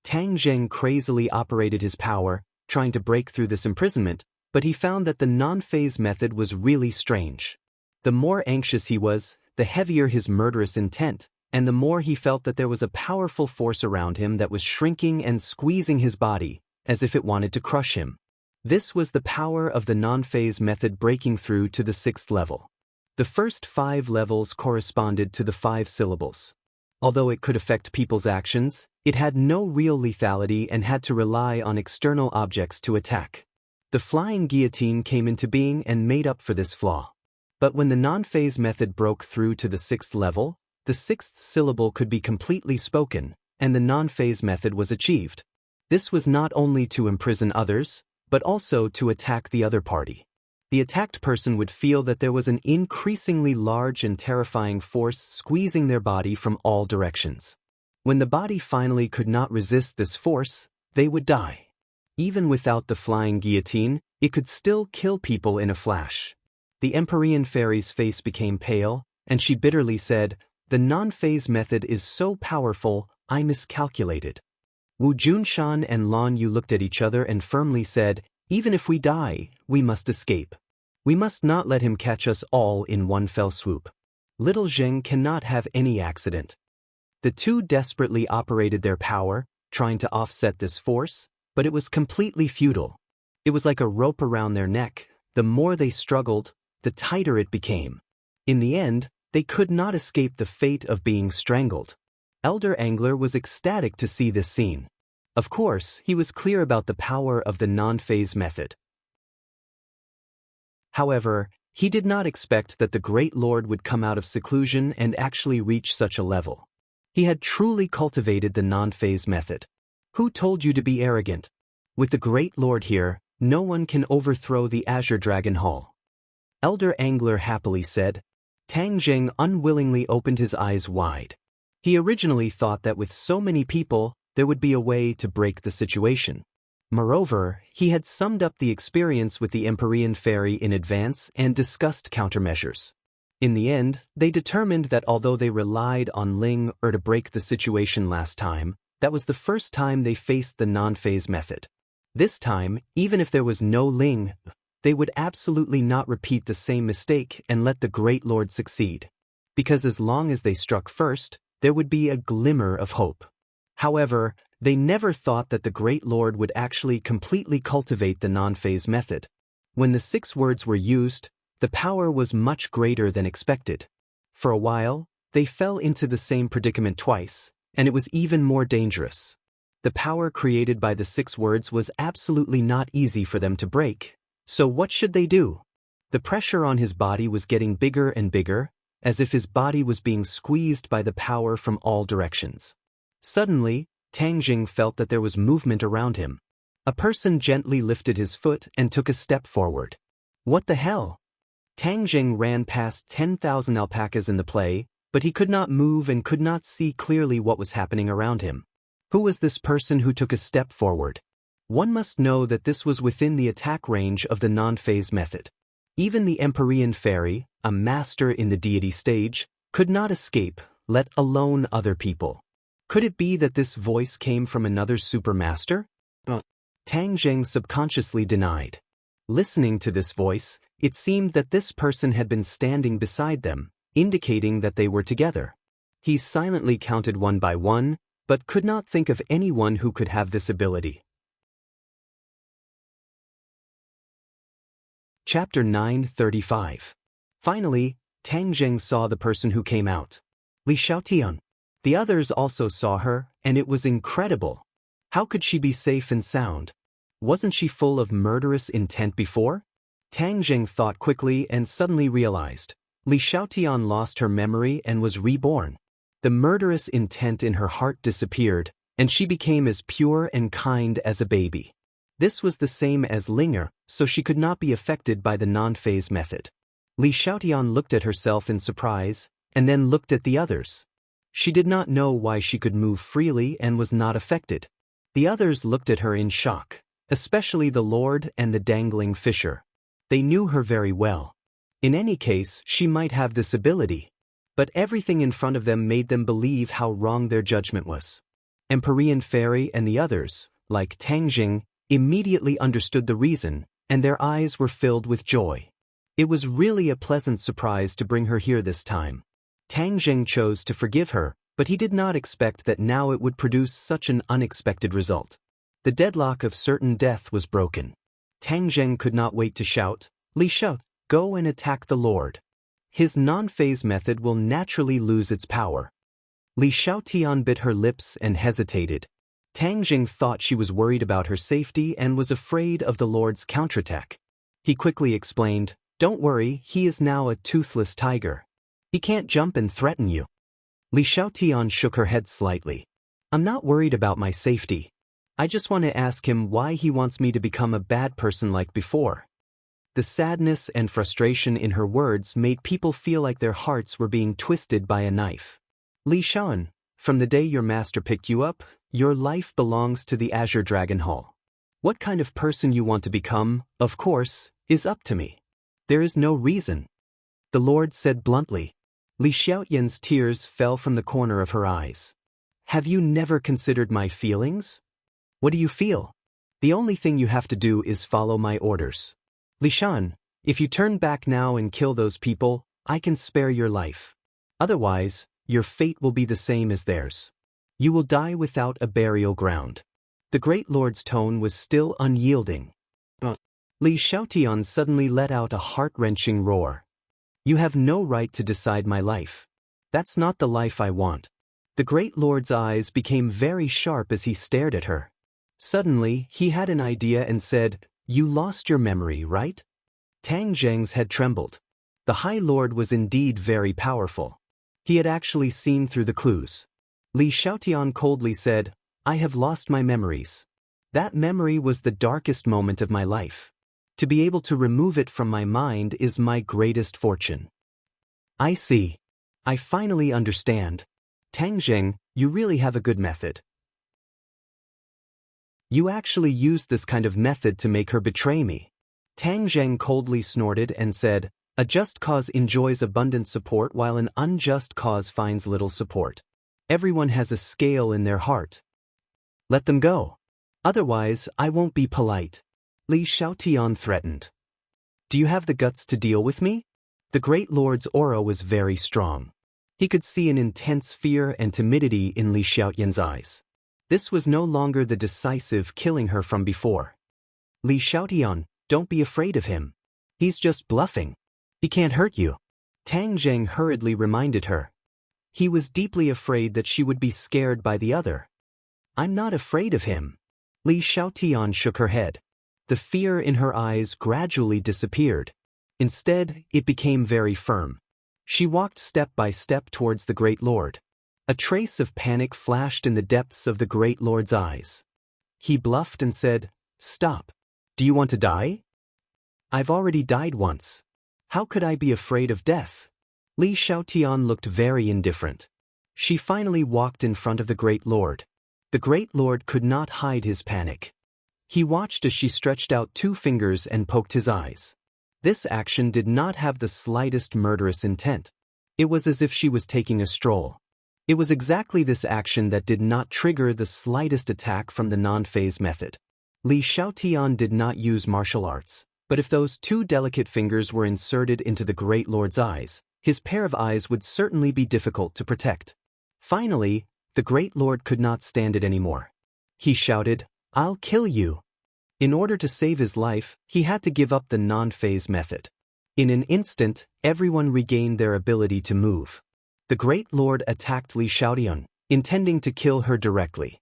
Tang Zheng crazily operated his power, trying to break through this imprisonment, but he found that the non-phase method was really strange. The more anxious he was, the heavier his murderous intent, and the more he felt that there was a powerful force around him that was shrinking and squeezing his body, as if it wanted to crush him. This was the power of the non-phase method breaking through to the 6th level. The first 5 levels corresponded to the 5 syllables. Although it could affect people's actions, it had no real lethality and had to rely on external objects to attack. The flying guillotine came into being and made up for this flaw. But when the non-phase method broke through to the 6th level, the 6th syllable could be completely spoken, and the non-phase method was achieved. This was not only to imprison others, but also to attack the other party. The attacked person would feel that there was an increasingly large and terrifying force squeezing their body from all directions. When the body finally could not resist this force, they would die. Even without the flying guillotine, it could still kill people in a flash. The Empyrean fairy's face became pale, and she bitterly said, "The non-phase method is so powerful, I miscalculated." Wu Junshan and Lan Yu looked at each other and firmly said, "Even if we die, we must escape. We must not let him catch us all in one fell swoop. Little Zheng cannot have any accident." The two desperately operated their power, trying to offset this force, but it was completely futile. It was like a rope around their neck. The more they struggled, the tighter it became. In the end, they could not escape the fate of being strangled. Elder Angler was ecstatic to see this scene. Of course, he was clear about the power of the non-phase method. However, he did not expect that the Great Lord would come out of seclusion and actually reach such a level. He had truly cultivated the non-phase method. Who told you to be arrogant? With the Great Lord here, no one can overthrow the Azure Dragon Hall. Elder Angler happily said. Tang Zheng unwillingly opened his eyes wide. He originally thought that with so many people, there would be a way to break the situation. Moreover, he had summed up the experience with the Empyrean fairy in advance and discussed countermeasures. In the end, they determined that although they relied on Ling to break the situation last time, that was the first time they faced the non-phase method. This time, even if there was no Ling, they would absolutely not repeat the same mistake and let the Great Lord succeed. Because as long as they struck first, there would be a glimmer of hope. However, they never thought that the Great Lord would actually completely cultivate the non-phase method. When the 6 words were used, the power was much greater than expected. For a while, they fell into the same predicament twice, and it was even more dangerous. The power created by the 6 words was absolutely not easy for them to break. So what should they do? The pressure on his body was getting bigger and bigger, as if his body was being squeezed by the power from all directions. Suddenly, Tang Jing felt that there was movement around him. A person gently lifted his foot and took a step forward. What the hell? Tang Jing ran past 10,000 alpacas in the play, but he could not move and could not see clearly what was happening around him. Who was this person who took a step forward? One must know that this was within the attack range of the non-phase method. Even the Empyrean fairy, a master in the deity stage, could not escape, let alone other people. Could it be that this voice came from another supermaster? Tang Jing subconsciously denied. Listening to this voice, it seemed that this person had been standing beside them, indicating that they were together. He silently counted one by one, but could not think of anyone who could have this ability. Chapter 9:35. Finally, Tang Jing saw the person who came out. Li Xiaotian. The others also saw her, and it was incredible. How could she be safe and sound? Wasn't she full of murderous intent before? Tang Jing thought quickly and suddenly realized. Li Xiaotian lost her memory and was reborn. The murderous intent in her heart disappeared, and she became as pure and kind as a baby. This was the same as Linger, so she could not be affected by the non-phase method. Li Xiaotian looked at herself in surprise, and then looked at the others. She did not know why she could move freely and was not affected. The others looked at her in shock, especially the Lord and the dangling fisher. They knew her very well. In any case, she might have this ability. But everything in front of them made them believe how wrong their judgment was. Empyrean Fairy and the others, like Tang Jing, immediately understood the reason, and their eyes were filled with joy. It was really a pleasant surprise to bring her here this time. Tang Jing chose to forgive her, but he did not expect that now it would produce such an unexpected result. The deadlock of certain death was broken. Tang Jing could not wait to shout, "Li Xiao, go and attack the Lord." His non-phase method will naturally lose its power. Li Xiaotian bit her lips and hesitated. Tang Jing thought she was worried about her safety and was afraid of the Lord's counterattack. He quickly explained, "Don't worry, he is now a toothless tiger. He can't jump and threaten you." Li Xiaotian shook her head slightly. "I'm not worried about my safety. I just want to ask him why he wants me to become a bad person like before." The sadness and frustration in her words made people feel like their hearts were being twisted by a knife. "Li Xiaoan, from the day your master picked you up, your life belongs to the Azure Dragon Hall. What kind of person you want to become, of course, is up to me. There is no reason," the Lord said bluntly. Li Xiaoyan's tears fell from the corner of her eyes. "Have you never considered my feelings? What do you feel? The only thing you have to do is follow my orders. Li Xiaoan, if you turn back now and kill those people, I can spare your life. Otherwise, your fate will be the same as theirs. You will die without a burial ground." The Great Lord's tone was still unyielding. Li Xiaotian suddenly let out a heart-wrenching roar. "You have no right to decide my life. That's not the life I want." The Great Lord's eyes became very sharp as he stared at her. Suddenly, he had an idea and said, "You lost your memory, right?" Tang Jing's head trembled. The High Lord was indeed very powerful. He had actually seen through the clues. Li Xiaotian coldly said, "I have lost my memories. That memory was the darkest moment of my life. To be able to remove it from my mind is my greatest fortune." "I see. I finally understand. Tang Jing, you really have a good method. You actually used this kind of method to make her betray me." Tang Jing coldly snorted and said, "A just cause enjoys abundant support while an unjust cause finds little support. Everyone has a scale in their heart. Let them go. Otherwise, I won't be polite." Li Xiaotian threatened. "Do you have the guts to deal with me?" The Great Lord's aura was very strong. He could see an intense fear and timidity in Li Xiaotian's eyes. This was no longer the decisive killing her from before. "Li Xiaotian, don't be afraid of him. He's just bluffing. He can't hurt you." Tang Jing hurriedly reminded her. He was deeply afraid that she would be scared by the other. "I'm not afraid of him." Li Xiaotian shook her head. The fear in her eyes gradually disappeared. Instead, it became very firm. She walked step by step towards the Great Lord. A trace of panic flashed in the depths of the Great Lord's eyes. He bluffed and said, "Stop. Do you want to die? I've already died once. How could I be afraid of death?" Li Xiaotian looked very indifferent. She finally walked in front of the Great Lord. The Great Lord could not hide his panic. He watched as she stretched out 2 fingers and poked his eyes. This action did not have the slightest murderous intent. It was as if she was taking a stroll. It was exactly this action that did not trigger the slightest attack from the non-phase method. Li Xiaotian did not use martial arts, but if those 2 delicate fingers were inserted into the Great Lord's eyes, his pair of eyes would certainly be difficult to protect. Finally, the Great Lord could not stand it anymore. He shouted, "I'll kill you." In order to save his life, he had to give up the non-phase method. In an instant, everyone regained their ability to move. The Great Lord attacked Li Xiaotian, intending to kill her directly.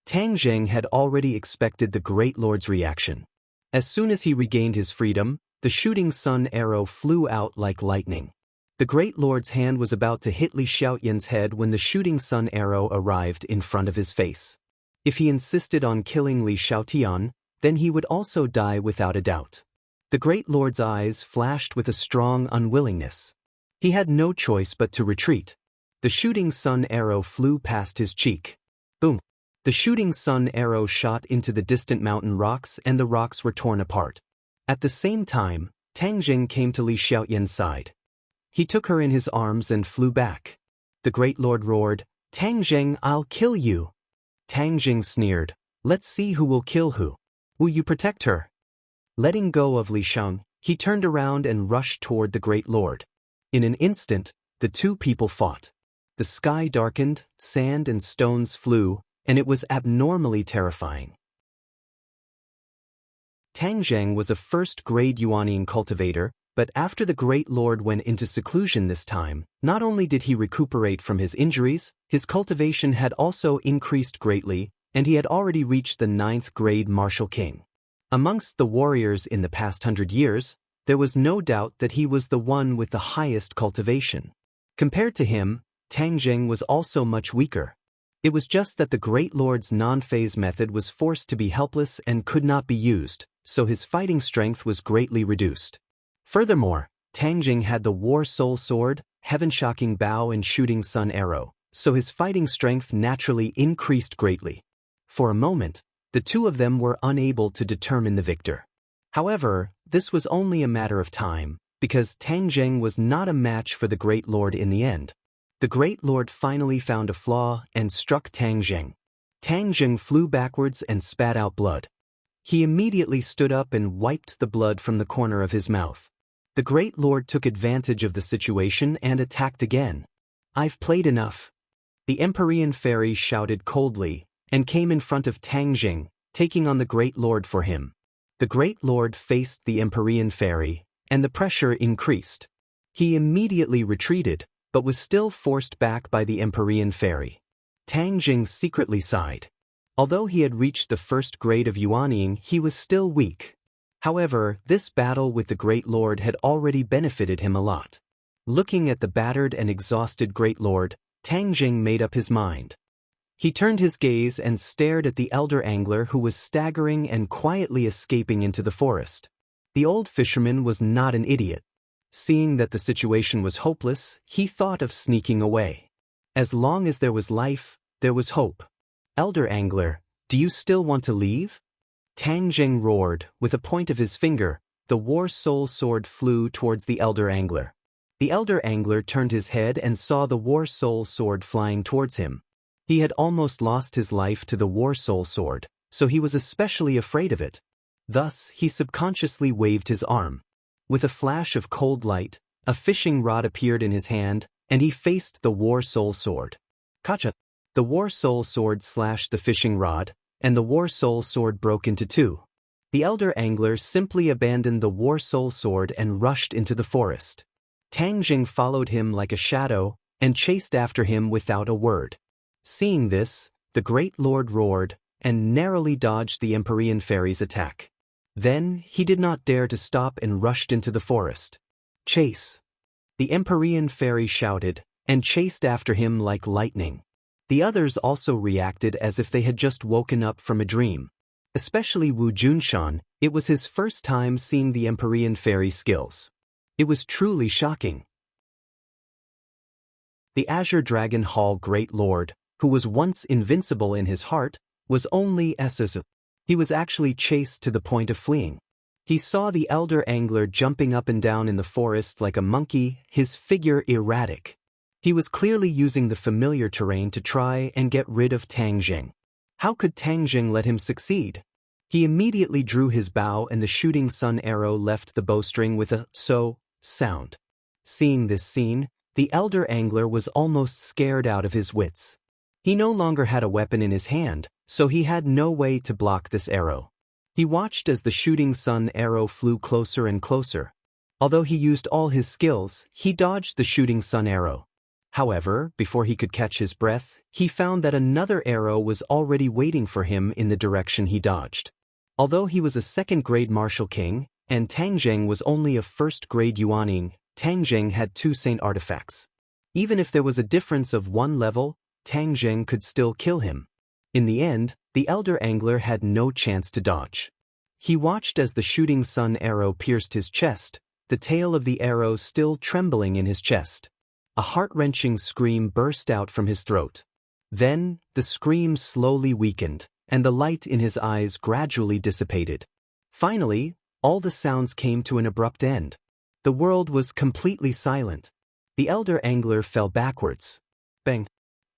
Tang Zheng had already expected the Great Lord's reaction. As soon as he regained his freedom, the shooting sun arrow flew out like lightning. The Great Lord's hand was about to hit Li Xiaotian's head when the shooting sun arrow arrived in front of his face. If he insisted on killing Li Xiaotian, then he would also die without a doubt. The Great Lord's eyes flashed with a strong unwillingness. He had no choice but to retreat. The shooting sun arrow flew past his cheek. Boom! The shooting sun arrow shot into the distant mountain rocks and the rocks were torn apart. At the same time, Tang Zheng came to Li Xiaotian's side. He took her in his arms and flew back. The Great Lord roared, "Tang Zheng, I'll kill you." Tang Zheng sneered, "Let's see who will kill who. Will you protect her?" Letting go of Li Xiang, he turned around and rushed toward the Great Lord. In an instant, the 2 people fought. The sky darkened, sand and stones flew, and it was abnormally terrifying. Tang Zheng was a first-grade Yuanian cultivator, but after the Great Lord went into seclusion this time, not only did he recuperate from his injuries, his cultivation had also increased greatly, and he had already reached the 9th-grade martial king. Amongst the warriors in the past 100 years, there was no doubt that he was the one with the highest cultivation. Compared to him, Tang Zheng was also much weaker. It was just that the Great Lord's non-phase method was forced to be helpless and could not be used, so his fighting strength was greatly reduced. Furthermore, Tang Zheng had the War Soul Sword, Heaven-Shocking Bow and Shooting Sun Arrow, so his fighting strength naturally increased greatly. For a moment, the 2 of them were unable to determine the victor. However, this was only a matter of time, because Tang Zheng was not a match for the Great Lord in the end. The Great Lord finally found a flaw and struck Tang Zheng. Tang Zheng flew backwards and spat out blood. He immediately stood up and wiped the blood from the corner of his mouth. The Great Lord took advantage of the situation and attacked again. "I've played enough." The Empyrean Fairy shouted coldly, and came in front of Tang Zheng, taking on the Great Lord for him. The Great Lord faced the Empyrean Fairy, and the pressure increased. He immediately retreated, but was still forced back by the Empyrean Fairy. Tang Zheng secretly sighed. Although he had reached the 1st grade of Yuanying, he was still weak. However, this battle with the Great Lord had already benefited him a lot. Looking at the battered and exhausted Great Lord, Tang Zheng made up his mind. He turned his gaze and stared at the elder angler who was staggering and quietly escaping into the forest. The old fisherman was not an idiot. Seeing that the situation was hopeless, he thought of sneaking away. As long as there was life, there was hope. "Elder angler, do you still want to leave?" Tang Zheng roared. With a point of his finger, the War Soul Sword flew towards the elder angler. The elder angler turned his head and saw the War Soul Sword flying towards him. He had almost lost his life to the War Soul Sword, so he was especially afraid of it. Thus, he subconsciously waved his arm. With a flash of cold light, a fishing rod appeared in his hand, and he faced the War Soul Sword. Kacha! The War Soul Sword slashed the fishing rod, and the War Soul Sword broke into 2. The elder angler simply abandoned the War Soul Sword and rushed into the forest. Tang Zheng followed him like a shadow, and chased after him without a word. Seeing this, the Great Lord roared, and narrowly dodged the Empyrean Fairy's attack. Then, he did not dare to stop and rushed into the forest. "Chase!" The Empyrean Fairy shouted, and chased after him like lightning. The others also reacted as if they had just woken up from a dream. Especially Wu Junshan, it was his first time seeing the Empyrean fairy skills. It was truly shocking. The Azure Dragon Hall Great Lord, who was once invincible in his heart, was only Ssu. He was actually chased to the point of fleeing. He saw the elder angler jumping up and down in the forest like a monkey, his figure erratic. He was clearly using the familiar terrain to try and get rid of Tang Jing. How could Tang Jing let him succeed? He immediately drew his bow and the shooting sun arrow left the bowstring with a "so" sound. Seeing this scene, the elder angler was almost scared out of his wits. He no longer had a weapon in his hand, so he had no way to block this arrow. He watched as the shooting sun arrow flew closer and closer. Although he used all his skills, he dodged the shooting sun arrow. However, before he could catch his breath, he found that another arrow was already waiting for him in the direction he dodged. Although he was a second-grade martial king, and Tang Jing was only a first-grade yuaning, Tang Jing had 2 saint artifacts. Even if there was a difference of 1 level, Tang Jing could still kill him. In the end, the elder angler had no chance to dodge. He watched as the shooting sun arrow pierced his chest, the tail of the arrow still trembling in his chest. A heart-wrenching scream burst out from his throat. Then, the scream slowly weakened, and the light in his eyes gradually dissipated. Finally, all the sounds came to an abrupt end. The world was completely silent. The elder angler fell backwards. Bang!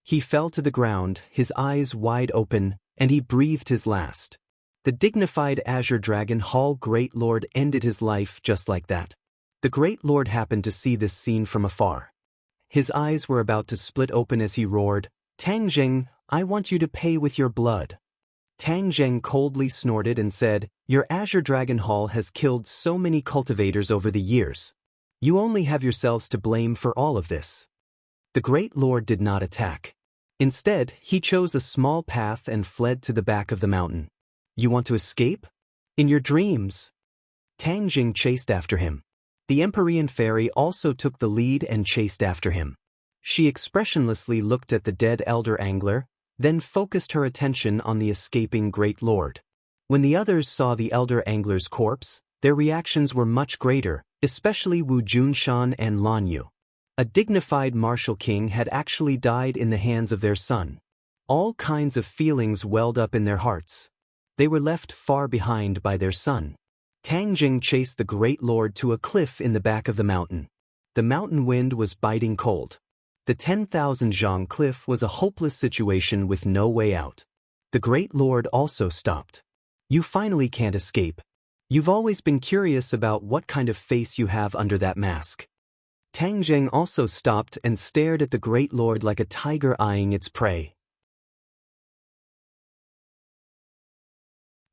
He fell to the ground, his eyes wide open, and he breathed his last. The dignified Azure Dragon Hall Great Lord ended his life just like that. The Great Lord happened to see this scene from afar. His eyes were about to split open as he roared, "Tang Jing, I want you to pay with your blood." Tang Jing coldly snorted and said, "Your Azure Dragon Hall has killed so many cultivators over the years. You only have yourselves to blame for all of this." The Great Lord did not attack. Instead, he chose a small path and fled to the back of the mountain. "You want to escape? In your dreams." Tang Jing chased after him. The Empyrean fairy also took the lead and chased after him. She expressionlessly looked at the dead elder angler, then focused her attention on the escaping Great Lord. When the others saw the elder angler's corpse, their reactions were much greater, especially Wu Junshan and Lan Yu. A dignified martial king had actually died in the hands of their son. All kinds of feelings welled up in their hearts. They were left far behind by their son. Tang Jing chased the Great Lord to a cliff in the back of the mountain. The mountain wind was biting cold. The 10,000 zhang cliff was a hopeless situation with no way out. The Great Lord also stopped. "You finally can't escape. You've always been curious about what kind of face you have under that mask." Tang Jing also stopped and stared at the Great Lord like a tiger eyeing its prey.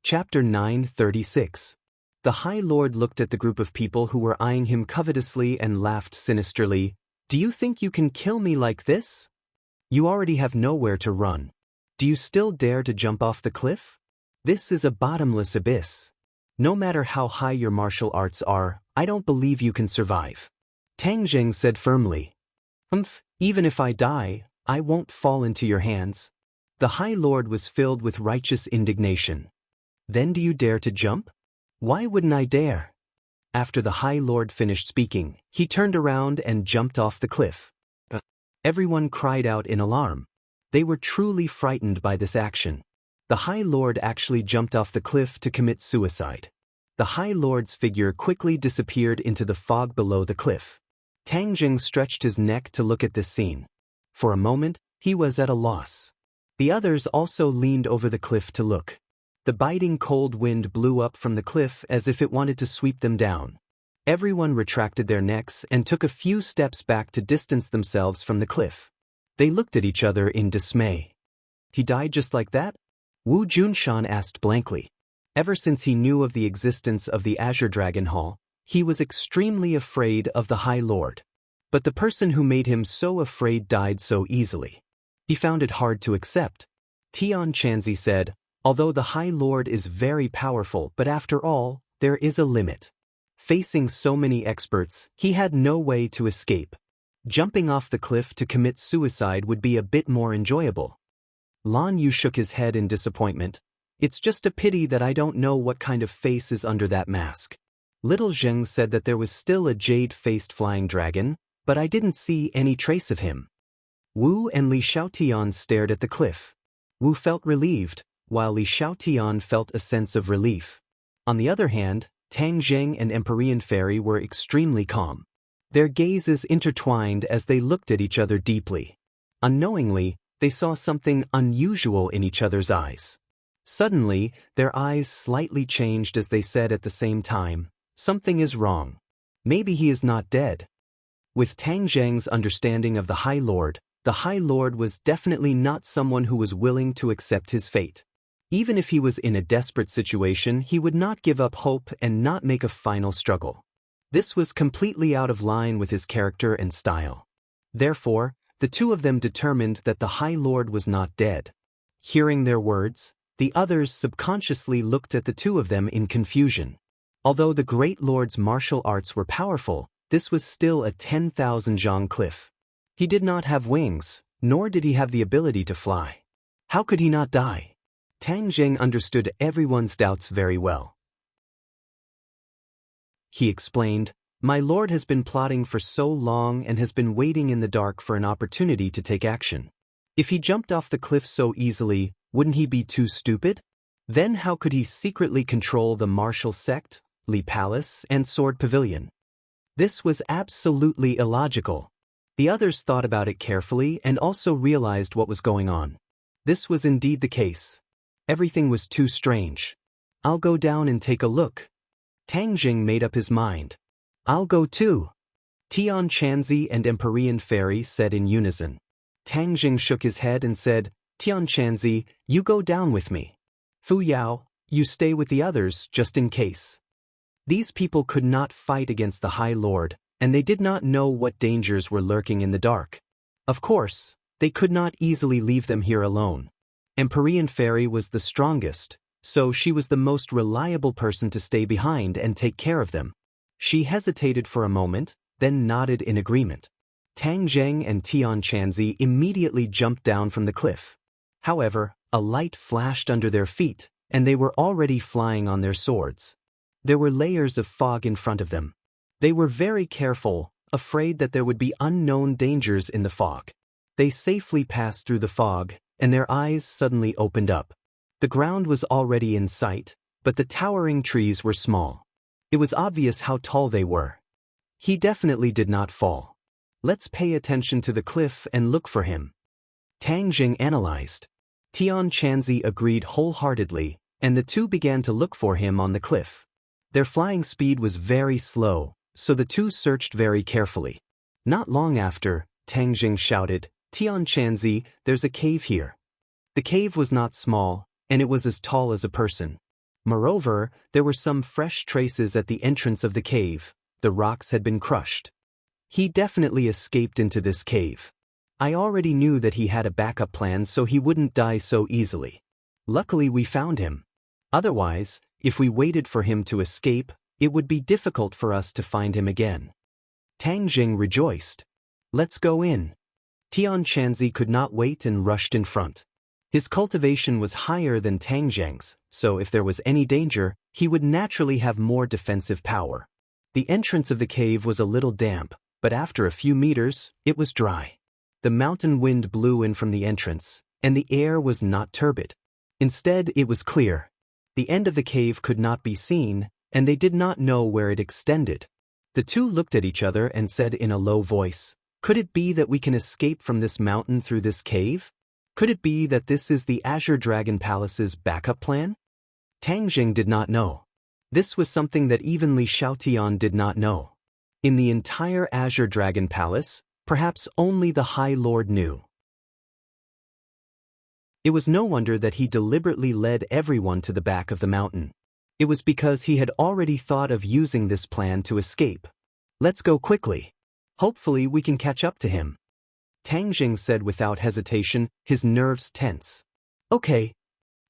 Chapter 936. The High Lord looked at the group of people who were eyeing him covetously and laughed sinisterly. "Do you think you can kill me like this? You already have nowhere to run. Do you still dare to jump off the cliff? This is a bottomless abyss. No matter how high your martial arts are, I don't believe you can survive." Tang Jing said firmly. Even if I die, I won't fall into your hands." The High Lord was filled with righteous indignation. "Then do you dare to jump?" "Why wouldn't I dare?" After the High Lord finished speaking, he turned around and jumped off the cliff. Everyone cried out in alarm. They were truly frightened by this action. The High Lord actually jumped off the cliff to commit suicide. The High Lord's figure quickly disappeared into the fog below the cliff. Tang Jing stretched his neck to look at this scene. For a moment, he was at a loss. The others also leaned over the cliff to look. The biting cold wind blew up from the cliff as if it wanted to sweep them down. Everyone retracted their necks and took a few steps back to distance themselves from the cliff. They looked at each other in dismay. "He died just like that?" Wu Junshan asked blankly. Ever since he knew of the existence of the Azure Dragon Hall, he was extremely afraid of the High Lord. But the person who made him so afraid died so easily. He found it hard to accept. Tian Chanzi said, "Although the High Lord is very powerful, but after all, there is a limit." Facing so many experts, he had no way to escape. Jumping off the cliff to commit suicide would be a bit more enjoyable. Lan Yu shook his head in disappointment. It's just a pity that I don't know what kind of face is under that mask. Little Zheng said that there was still a jade-faced flying dragon, but I didn't see any trace of him. Wu and Li Xiaotian stared at the cliff. Wu felt relieved, while Li Xiaotian felt a sense of relief. On the other hand, Tang Zheng and Empyrean Fairy were extremely calm. Their gazes intertwined as they looked at each other deeply. Unknowingly, they saw something unusual in each other's eyes. Suddenly, their eyes slightly changed as they said at the same time, "Something is wrong. Maybe he is not dead." With Tang Zheng's understanding of the High Lord was definitely not someone who was willing to accept his fate. Even if he was in a desperate situation, he would not give up hope and not make a final struggle. This was completely out of line with his character and style. Therefore, the two of them determined that the High Lord was not dead. Hearing their words, the others subconsciously looked at the two of them in confusion. Although the Great Lord's martial arts were powerful, this was still a 10,000 zhang cliff. He did not have wings, nor did he have the ability to fly. How could he not die? Tang Zheng understood everyone's doubts very well. He explained, "My lord has been plotting for so long and has been waiting in the dark for an opportunity to take action. If he jumped off the cliff so easily, wouldn't he be too stupid? Then how could he secretly control the martial sect, Li Palace, and Sword Pavilion?" This was absolutely illogical. The others thought about it carefully and also realized what was going on. This was indeed the case. Everything was too strange. "I'll go down and take a look." Tang Zheng made up his mind. "I'll go too." Tian Chanzi and Empyrean Fairy said in unison. Tang Zheng shook his head and said, "Tian Chanzi, you go down with me. Fu Yao, you stay with the others just in case." These people could not fight against the High Lord, and they did not know what dangers were lurking in the dark. Of course, they could not easily leave them here alone. Empyrean Fairy was the strongest, so she was the most reliable person to stay behind and take care of them. She hesitated for a moment, then nodded in agreement. Tang Zheng and Tian Chanzi immediately jumped down from the cliff. However, a light flashed under their feet, and they were already flying on their swords. There were layers of fog in front of them. They were very careful, afraid that there would be unknown dangers in the fog. They safely passed through the fog, and their eyes suddenly opened up. The ground was already in sight, but the towering trees were small. It was obvious how tall they were. He definitely did not fall. "Let's pay attention to the cliff and look for him," Tang Zheng analyzed. Tian Chanzi agreed wholeheartedly, and the two began to look for him on the cliff. Their flying speed was very slow, so the two searched very carefully. Not long after, Tang Zheng shouted, "Tian Chanzi, there's a cave here." The cave was not small, and it was as tall as a person. Moreover, there were some fresh traces at the entrance of the cave. The rocks had been crushed. He definitely escaped into this cave. I already knew that he had a backup plan so he wouldn't die so easily. Luckily we found him. Otherwise, if we waited for him to escape, it would be difficult for us to find him again. Tang Zheng rejoiced. "Let's go in." Tian Chanzi could not wait and rushed in front. His cultivation was higher than Tang Zheng's, so if there was any danger, he would naturally have more defensive power. The entrance of the cave was a little damp, but after a few meters, it was dry. The mountain wind blew in from the entrance, and the air was not turbid. Instead, it was clear. The end of the cave could not be seen, and they did not know where it extended. The two looked at each other and said in a low voice, "Could it be that we can escape from this mountain through this cave? Could it be that this is the Azure Dragon Palace's backup plan?" Tang Zheng did not know. This was something that even Li Xiaotian did not know. In the entire Azure Dragon Palace, perhaps only the High Lord knew. It was no wonder that he deliberately led everyone to the back of the mountain. It was because he had already thought of using this plan to escape. "Let's go quickly. Hopefully we can catch up to him," Tang Zheng said without hesitation, his nerves tense. "Okay."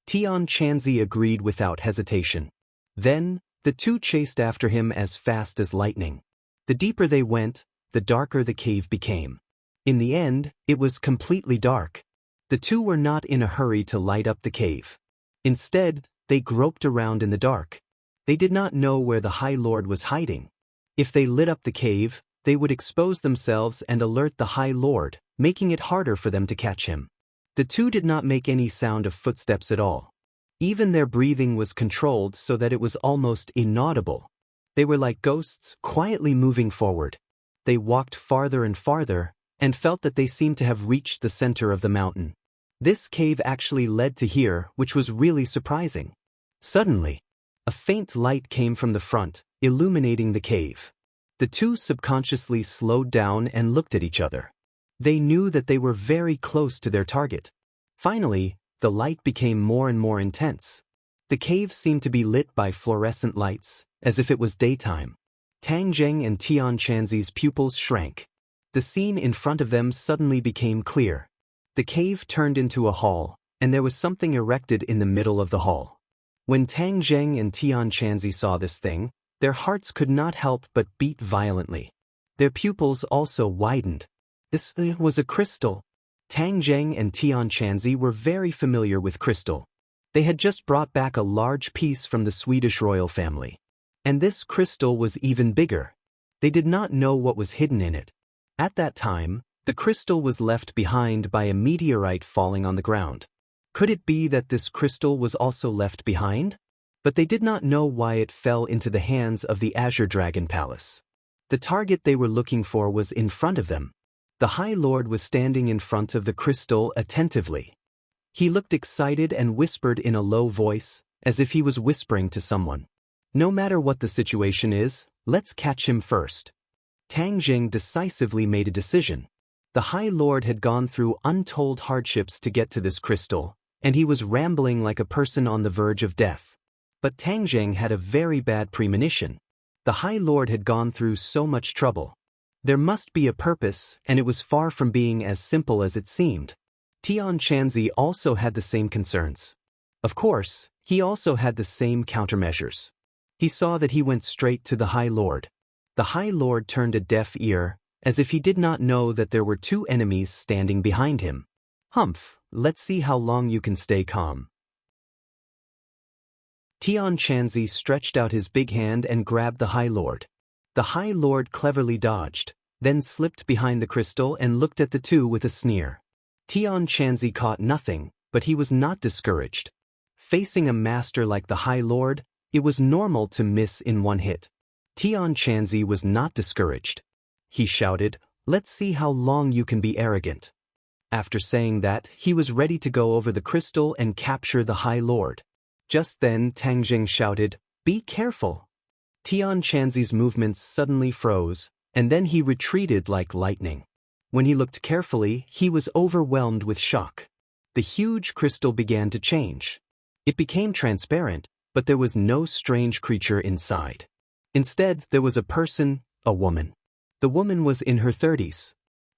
Tian Chanzi agreed without hesitation. Then, the two chased after him as fast as lightning. The deeper they went, the darker the cave became. In the end, it was completely dark. The two were not in a hurry to light up the cave. Instead, they groped around in the dark. They did not know where the High Lord was hiding. If they lit up the cave, they would expose themselves and alert the High Lord, making it harder for them to catch him. The two did not make any sound of footsteps at all. Even their breathing was controlled so that it was almost inaudible. They were like ghosts, quietly moving forward. They walked farther and farther, and felt that they seemed to have reached the center of the mountain. This cave actually led to here, which was really surprising. Suddenly, a faint light came from the front, illuminating the cave. The two subconsciously slowed down and looked at each other. They knew that they were very close to their target. Finally, the light became more and more intense. The cave seemed to be lit by fluorescent lights, as if it was daytime. Tang Zheng and Tian Chanzi's pupils shrank. The scene in front of them suddenly became clear. The cave turned into a hall, and there was something erected in the middle of the hall. When Tang Zheng and Tian Chanzi saw this thing, their hearts could not help but beat violently. Their pupils also widened. This was a crystal. Tang Zheng and Tian Chanzi were very familiar with crystal. They had just brought back a large piece from the Swedish royal family. And this crystal was even bigger. They did not know what was hidden in it. At that time, the crystal was left behind by a meteorite falling on the ground. Could it be that this crystal was also left behind? But they did not know why it fell into the hands of the Azure Dragon Palace. The target they were looking for was in front of them. The High Lord was standing in front of the crystal attentively. He looked excited and whispered in a low voice, as if he was whispering to someone. No matter what the situation is, let's catch him first. Tang Zheng decisively made a decision. The High Lord had gone through untold hardships to get to this crystal, and he was rambling like a person on the verge of death. But Tang Zheng had a very bad premonition. The High Lord had gone through so much trouble. There must be a purpose, and it was far from being as simple as it seemed. Tian Chanzi also had the same concerns. Of course, he also had the same countermeasures. He saw that he went straight to the High Lord. The High Lord turned a deaf ear, as if he did not know that there were two enemies standing behind him. Humph, let's see how long you can stay calm. Tian Chanzi stretched out his big hand and grabbed the High Lord. The High Lord cleverly dodged, then slipped behind the crystal and looked at the two with a sneer. Tian Chanzi caught nothing, but he was not discouraged. Facing a master like the High Lord, it was normal to miss in one hit. Tian Chanzi was not discouraged. He shouted, "Let's see how long you can be arrogant." After saying that, he was ready to go over the crystal and capture the High Lord. Just then Tang Zheng shouted, "Be careful." Tian Chanzi's movements suddenly froze, and then he retreated like lightning. When he looked carefully, he was overwhelmed with shock. The huge crystal began to change. It became transparent, but there was no strange creature inside. Instead, there was a person, a woman. The woman was in her 30s.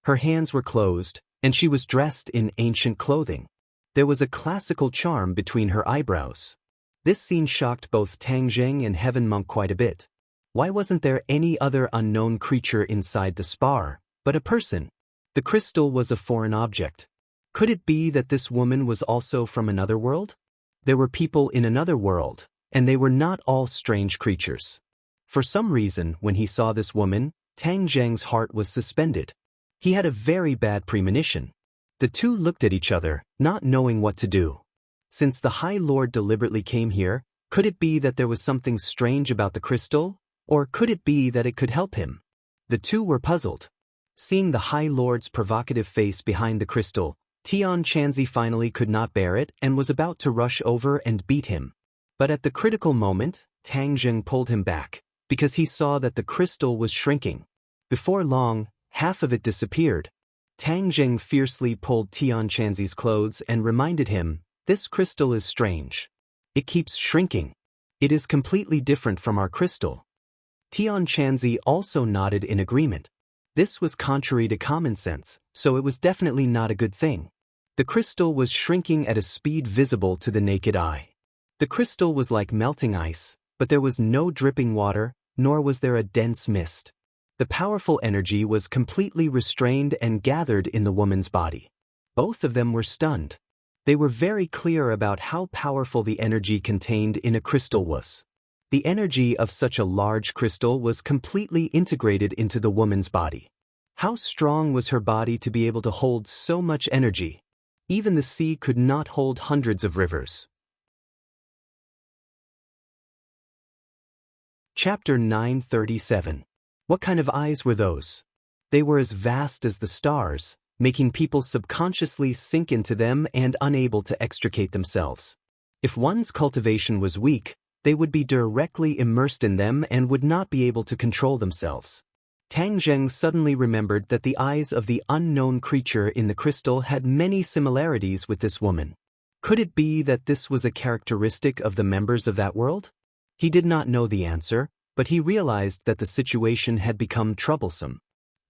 Her hands were closed, and she was dressed in ancient clothing. There was a classical charm between her eyebrows. This scene shocked both Tang Zheng and Heaven Monk quite a bit. Why wasn't there any other unknown creature inside the spar, but a person? The crystal was a foreign object. Could it be that this woman was also from another world? There were people in another world, and they were not all strange creatures. For some reason, when he saw this woman, Tang Zheng's heart was suspended. He had a very bad premonition. The two looked at each other, not knowing what to do. Since the High Lord deliberately came here, could it be that there was something strange about the crystal, or could it be that it could help him? The two were puzzled. Seeing the High Lord's provocative face behind the crystal, Tian Chanzi finally could not bear it and was about to rush over and beat him. But at the critical moment, Tang Zheng pulled him back, because he saw that the crystal was shrinking. Before long, half of it disappeared. Tang Zheng fiercely pulled Tian Chanzi's clothes and reminded him, "This crystal is strange. It keeps shrinking. It is completely different from our crystal." Tian Chanzi also nodded in agreement. This was contrary to common sense, so it was definitely not a good thing. The crystal was shrinking at a speed visible to the naked eye. The crystal was like melting ice, but there was no dripping water, nor was there a dense mist. The powerful energy was completely restrained and gathered in the woman's body. Both of them were stunned. They were very clear about how powerful the energy contained in a crystal was. The energy of such a large crystal was completely integrated into the woman's body. How strong was her body to be able to hold so much energy? Even the sea could not hold hundreds of rivers. Chapter 937. What kind of eyes were those? They were as vast as the stars, making people subconsciously sink into them and unable to extricate themselves. If one's cultivation was weak, they would be directly immersed in them and would not be able to control themselves. Tang Zheng suddenly remembered that the eyes of the unknown creature in the crystal had many similarities with this woman. Could it be that this was a characteristic of the members of that world? He did not know the answer, but he realized that the situation had become troublesome.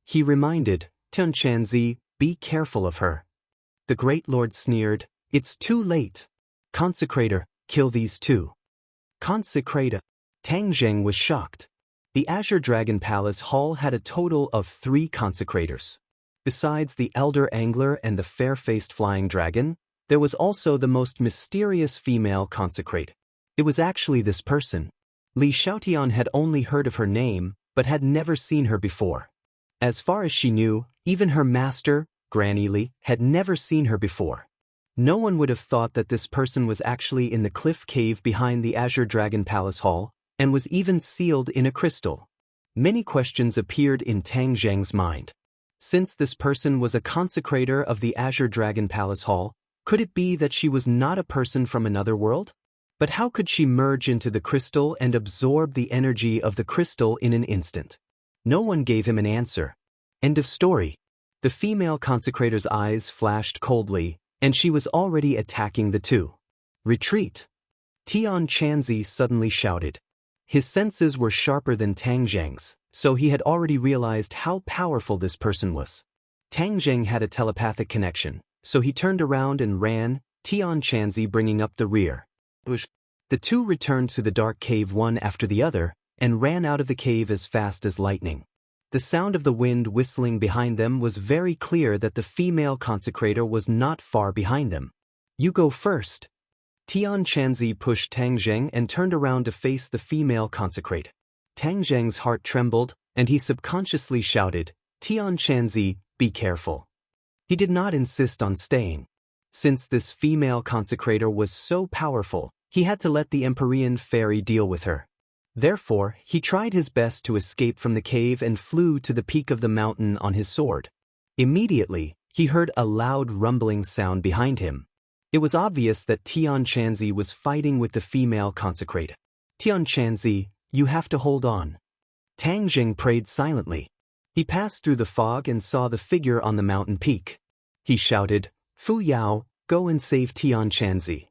He reminded Tian Chanzi, "Be careful of her." The Great Lord sneered, "It's too late. Consecrator, kill these two." Consecrator. Tang Zheng was shocked. The Azure Dragon Palace Hall had a total of 3 consecrators. Besides the Elder Angler and the fair-faced Flying Dragon, there was also the most mysterious female consecrator. It was actually this person. Li Xiaotian had only heard of her name, but had never seen her before. As far as she knew, even her master, Granny Li, had never seen her before. No one would have thought that this person was actually in the cliff cave behind the Azure Dragon Palace Hall, and was even sealed in a crystal. Many questions appeared in Tang Zheng's mind. Since this person was a consecrator of the Azure Dragon Palace Hall, could it be that she was not a person from another world? But how could she merge into the crystal and absorb the energy of the crystal in an instant? No one gave him an answer. End of story. The female consecrator's eyes flashed coldly, and she was already attacking the two. Retreat! Tian Chanzi suddenly shouted. His senses were sharper than Tang Zheng's, so he had already realized how powerful this person was. Tang Zheng had a telepathic connection, so he turned around and ran, Tian Chanzi bringing up the rear. The two returned to the dark cave one after the other, and ran out of the cave as fast as lightning. The sound of the wind whistling behind them was very clear that the female consecrator was not far behind them. "You go first." Tian Chanzi pushed Tang Zheng and turned around to face the female consecrator. Tang Zheng's heart trembled, and he subconsciously shouted, "Tian Chanzi, be careful." He did not insist on staying. Since this female consecrator was so powerful, he had to let the Empyrean fairy deal with her. Therefore, he tried his best to escape from the cave and flew to the peak of the mountain on his sword. Immediately, he heard a loud rumbling sound behind him. It was obvious that Tian Chanzi was fighting with the female consecrator. "Tian Chanzi, you have to hold on." Tang Zheng prayed silently. He passed through the fog and saw the figure on the mountain peak. He shouted, "Fu Yao, go and save Tian Chanzi."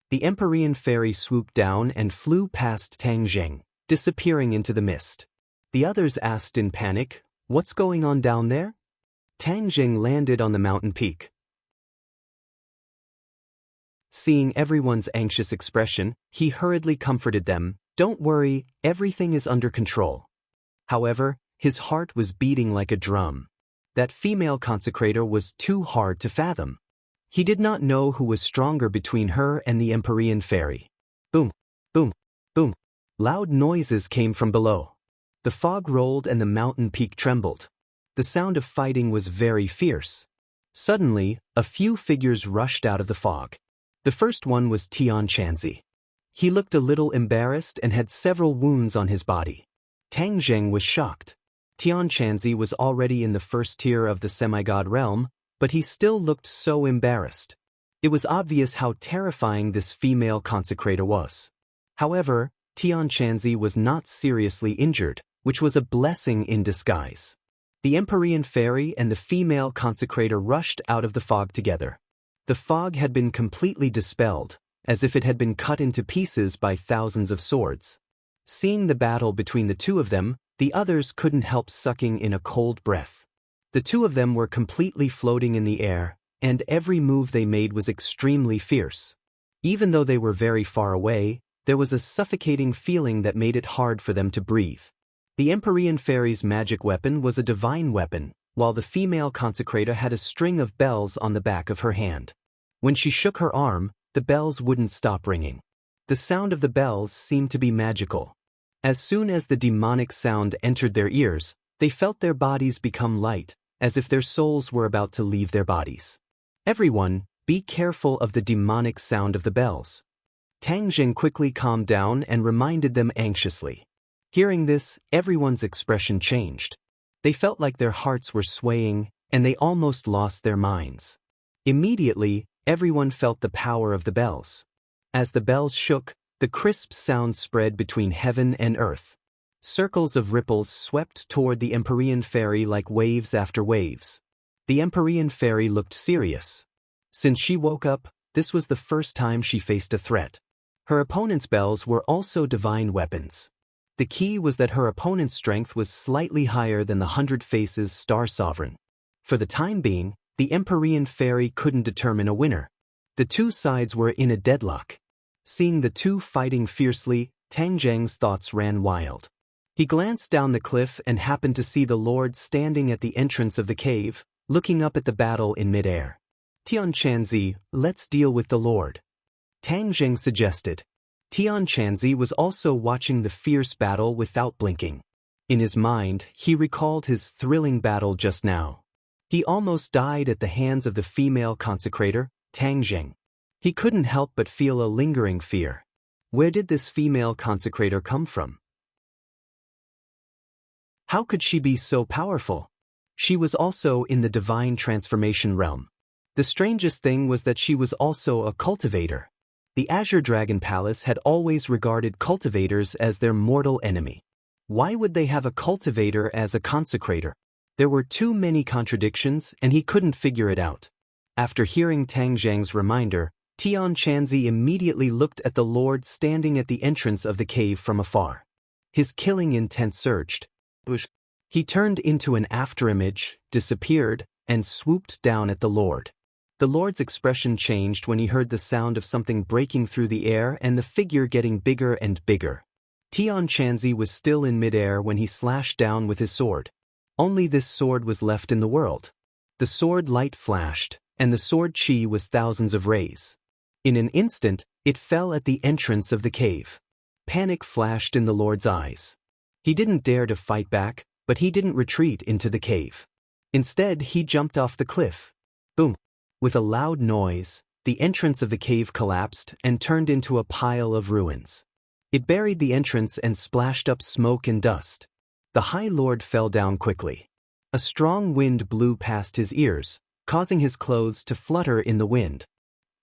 The Empyrean fairy swooped down and flew past Tang Zheng, disappearing into the mist. The others asked in panic, "What's going on down there?" Tang Zheng landed on the mountain peak. Seeing everyone's anxious expression, he hurriedly comforted them, "Don't worry, everything is under control." However, his heart was beating like a drum. That female consecrator was too hard to fathom. He did not know who was stronger between her and the Empyrean fairy. Boom, boom, boom. Loud noises came from below. The fog rolled and the mountain peak trembled. The sound of fighting was very fierce. Suddenly, a few figures rushed out of the fog. The first one was Tian Chanzi. He looked a little embarrassed and had several wounds on his body. Tang Zheng was shocked. Tian Chanzi was already in the first tier of the semi-god realm, but he still looked so embarrassed. It was obvious how terrifying this female consecrator was. However, Tian Chanzi was not seriously injured, which was a blessing in disguise. The Empyrean fairy and the female consecrator rushed out of the fog together. The fog had been completely dispelled, as if it had been cut into pieces by thousands of swords. Seeing the battle between the two of them, the others couldn't help sucking in a cold breath. The two of them were completely floating in the air, and every move they made was extremely fierce. Even though they were very far away, there was a suffocating feeling that made it hard for them to breathe. The Empyrean fairy's magic weapon was a divine weapon, while the female consecrator had a string of bells on the back of her hand. When she shook her arm, the bells wouldn't stop ringing. The sound of the bells seemed to be magical. As soon as the demonic sound entered their ears, they felt their bodies become light, as if their souls were about to leave their bodies. Everyone, be careful of the demonic sound of the bells. Tang Jing quickly calmed down and reminded them anxiously. Hearing this, everyone's expression changed. They felt like their hearts were swaying, and they almost lost their minds. Immediately, everyone felt the power of the bells. As the bells shook, the crisp sound spread between heaven and earth. Circles of ripples swept toward the Empyrean fairy like waves after waves. The Empyrean fairy looked serious. Since she woke up, this was the first time she faced a threat. Her opponent's bells were also divine weapons. The key was that her opponent's strength was slightly higher than the 100 Faces Star Sovereign. For the time being, the Empyrean fairy couldn't determine a winner. The two sides were in a deadlock. Seeing the two fighting fiercely, Tang Jing's thoughts ran wild. He glanced down the cliff and happened to see the Lord standing at the entrance of the cave, looking up at the battle in midair. Tian Chanzi, let's deal with the Lord. Tang Jing suggested. Tian Chanzi was also watching the fierce battle without blinking. In his mind, he recalled his thrilling battle just now. He almost died at the hands of the female consecrator, Tang Jing. He couldn't help but feel a lingering fear. Where did this female consecrator come from? How could she be so powerful? She was also in the divine transformation realm. The strangest thing was that she was also a cultivator. The Azure Dragon Palace had always regarded cultivators as their mortal enemy. Why would they have a cultivator as a consecrator? There were too many contradictions, and he couldn't figure it out. After hearing Tang Jing's reminder, Tian Chanzi immediately looked at the Lord standing at the entrance of the cave from afar. His killing intent surged. He turned into an afterimage, disappeared, and swooped down at the Lord. The Lord's expression changed when he heard the sound of something breaking through the air and the figure getting bigger and bigger. Tian Chanzi was still in midair when he slashed down with his sword. Only this sword was left in the world. The sword light flashed, and the sword chi was thousands of rays. In an instant, it fell at the entrance of the cave. Panic flashed in the Lord's eyes. He didn't dare to fight back, but he didn't retreat into the cave. Instead, he jumped off the cliff. Boom! With a loud noise, the entrance of the cave collapsed and turned into a pile of ruins. It buried the entrance and splashed up smoke and dust. The High Lord fell down quickly. A strong wind blew past his ears, causing his clothes to flutter in the wind.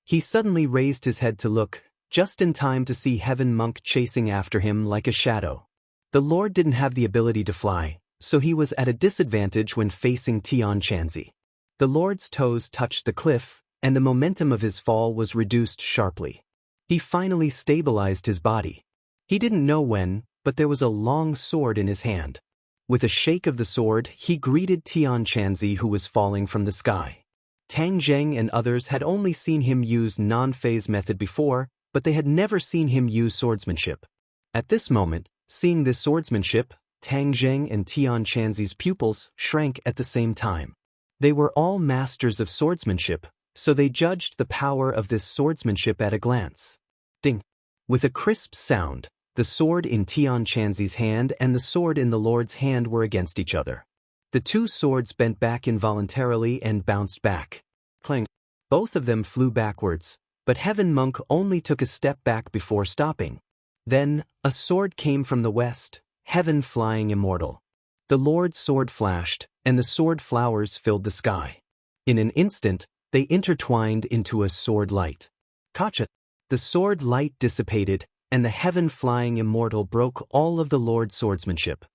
He suddenly raised his head to look, just in time to see Heaven Monk chasing after him like a shadow. The Lord didn't have the ability to fly, so he was at a disadvantage when facing Tian Chanzi. The Lord's toes touched the cliff, and the momentum of his fall was reduced sharply. He finally stabilized his body. He didn't know when, but there was a long sword in his hand. With a shake of the sword, he greeted Tian Chanzi, who was falling from the sky. Tang Jing and others had only seen him use non-phase method before, but they had never seen him use swordsmanship. At this moment, seeing this swordsmanship, Tang Jing and Tian Chanzi's pupils shrank at the same time. They were all masters of swordsmanship, so they judged the power of this swordsmanship at a glance. Ding! With a crisp sound, the sword in Tian Chanzi's hand and the sword in the Lord's hand were against each other. The two swords bent back involuntarily and bounced back. Clang! Both of them flew backwards, but Heaven Monk only took a step back before stopping. Then, a sword came from the west, Heaven flying immortal. The Lord's sword flashed, and the sword flowers filled the sky. In an instant, they intertwined into a sword light. Kacha! The sword light dissipated, and the Heaven flying immortal broke all of the Lord's swordsmanship.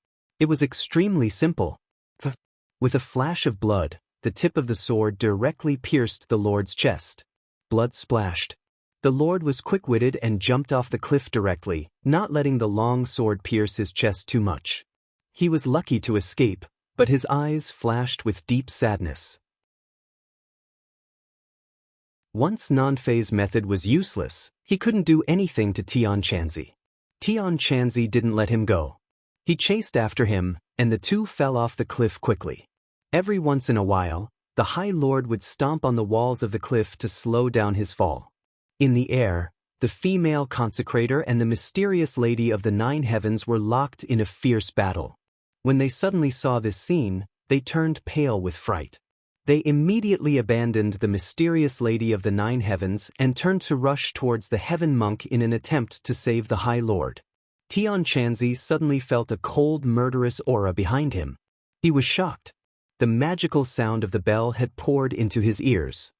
It was extremely simple. With a flash of blood, the tip of the sword directly pierced the Lord's chest. Blood splashed. The Lord was quick-witted and jumped off the cliff directly, not letting the long sword pierce his chest too much. He was lucky to escape, but his eyes flashed with deep sadness. Once non-phase method was useless, he couldn't do anything to Tian Chanzi. Tian Chanzi didn't let him go. He chased after him, and the two fell off the cliff quickly. Every once in a while, the High Lord would stomp on the walls of the cliff to slow down his fall. In the air, the female consecrator and the mysterious Lady of the Nine Heavens were locked in a fierce battle. When they suddenly saw this scene, they turned pale with fright. They immediately abandoned the mysterious Lady of the Nine Heavens and turned to rush towards the Heaven Monk in an attempt to save the High Lord. Tian Chanzi suddenly felt a cold, murderous aura behind him. He was shocked. The magical sound of the bell had poured into his ears.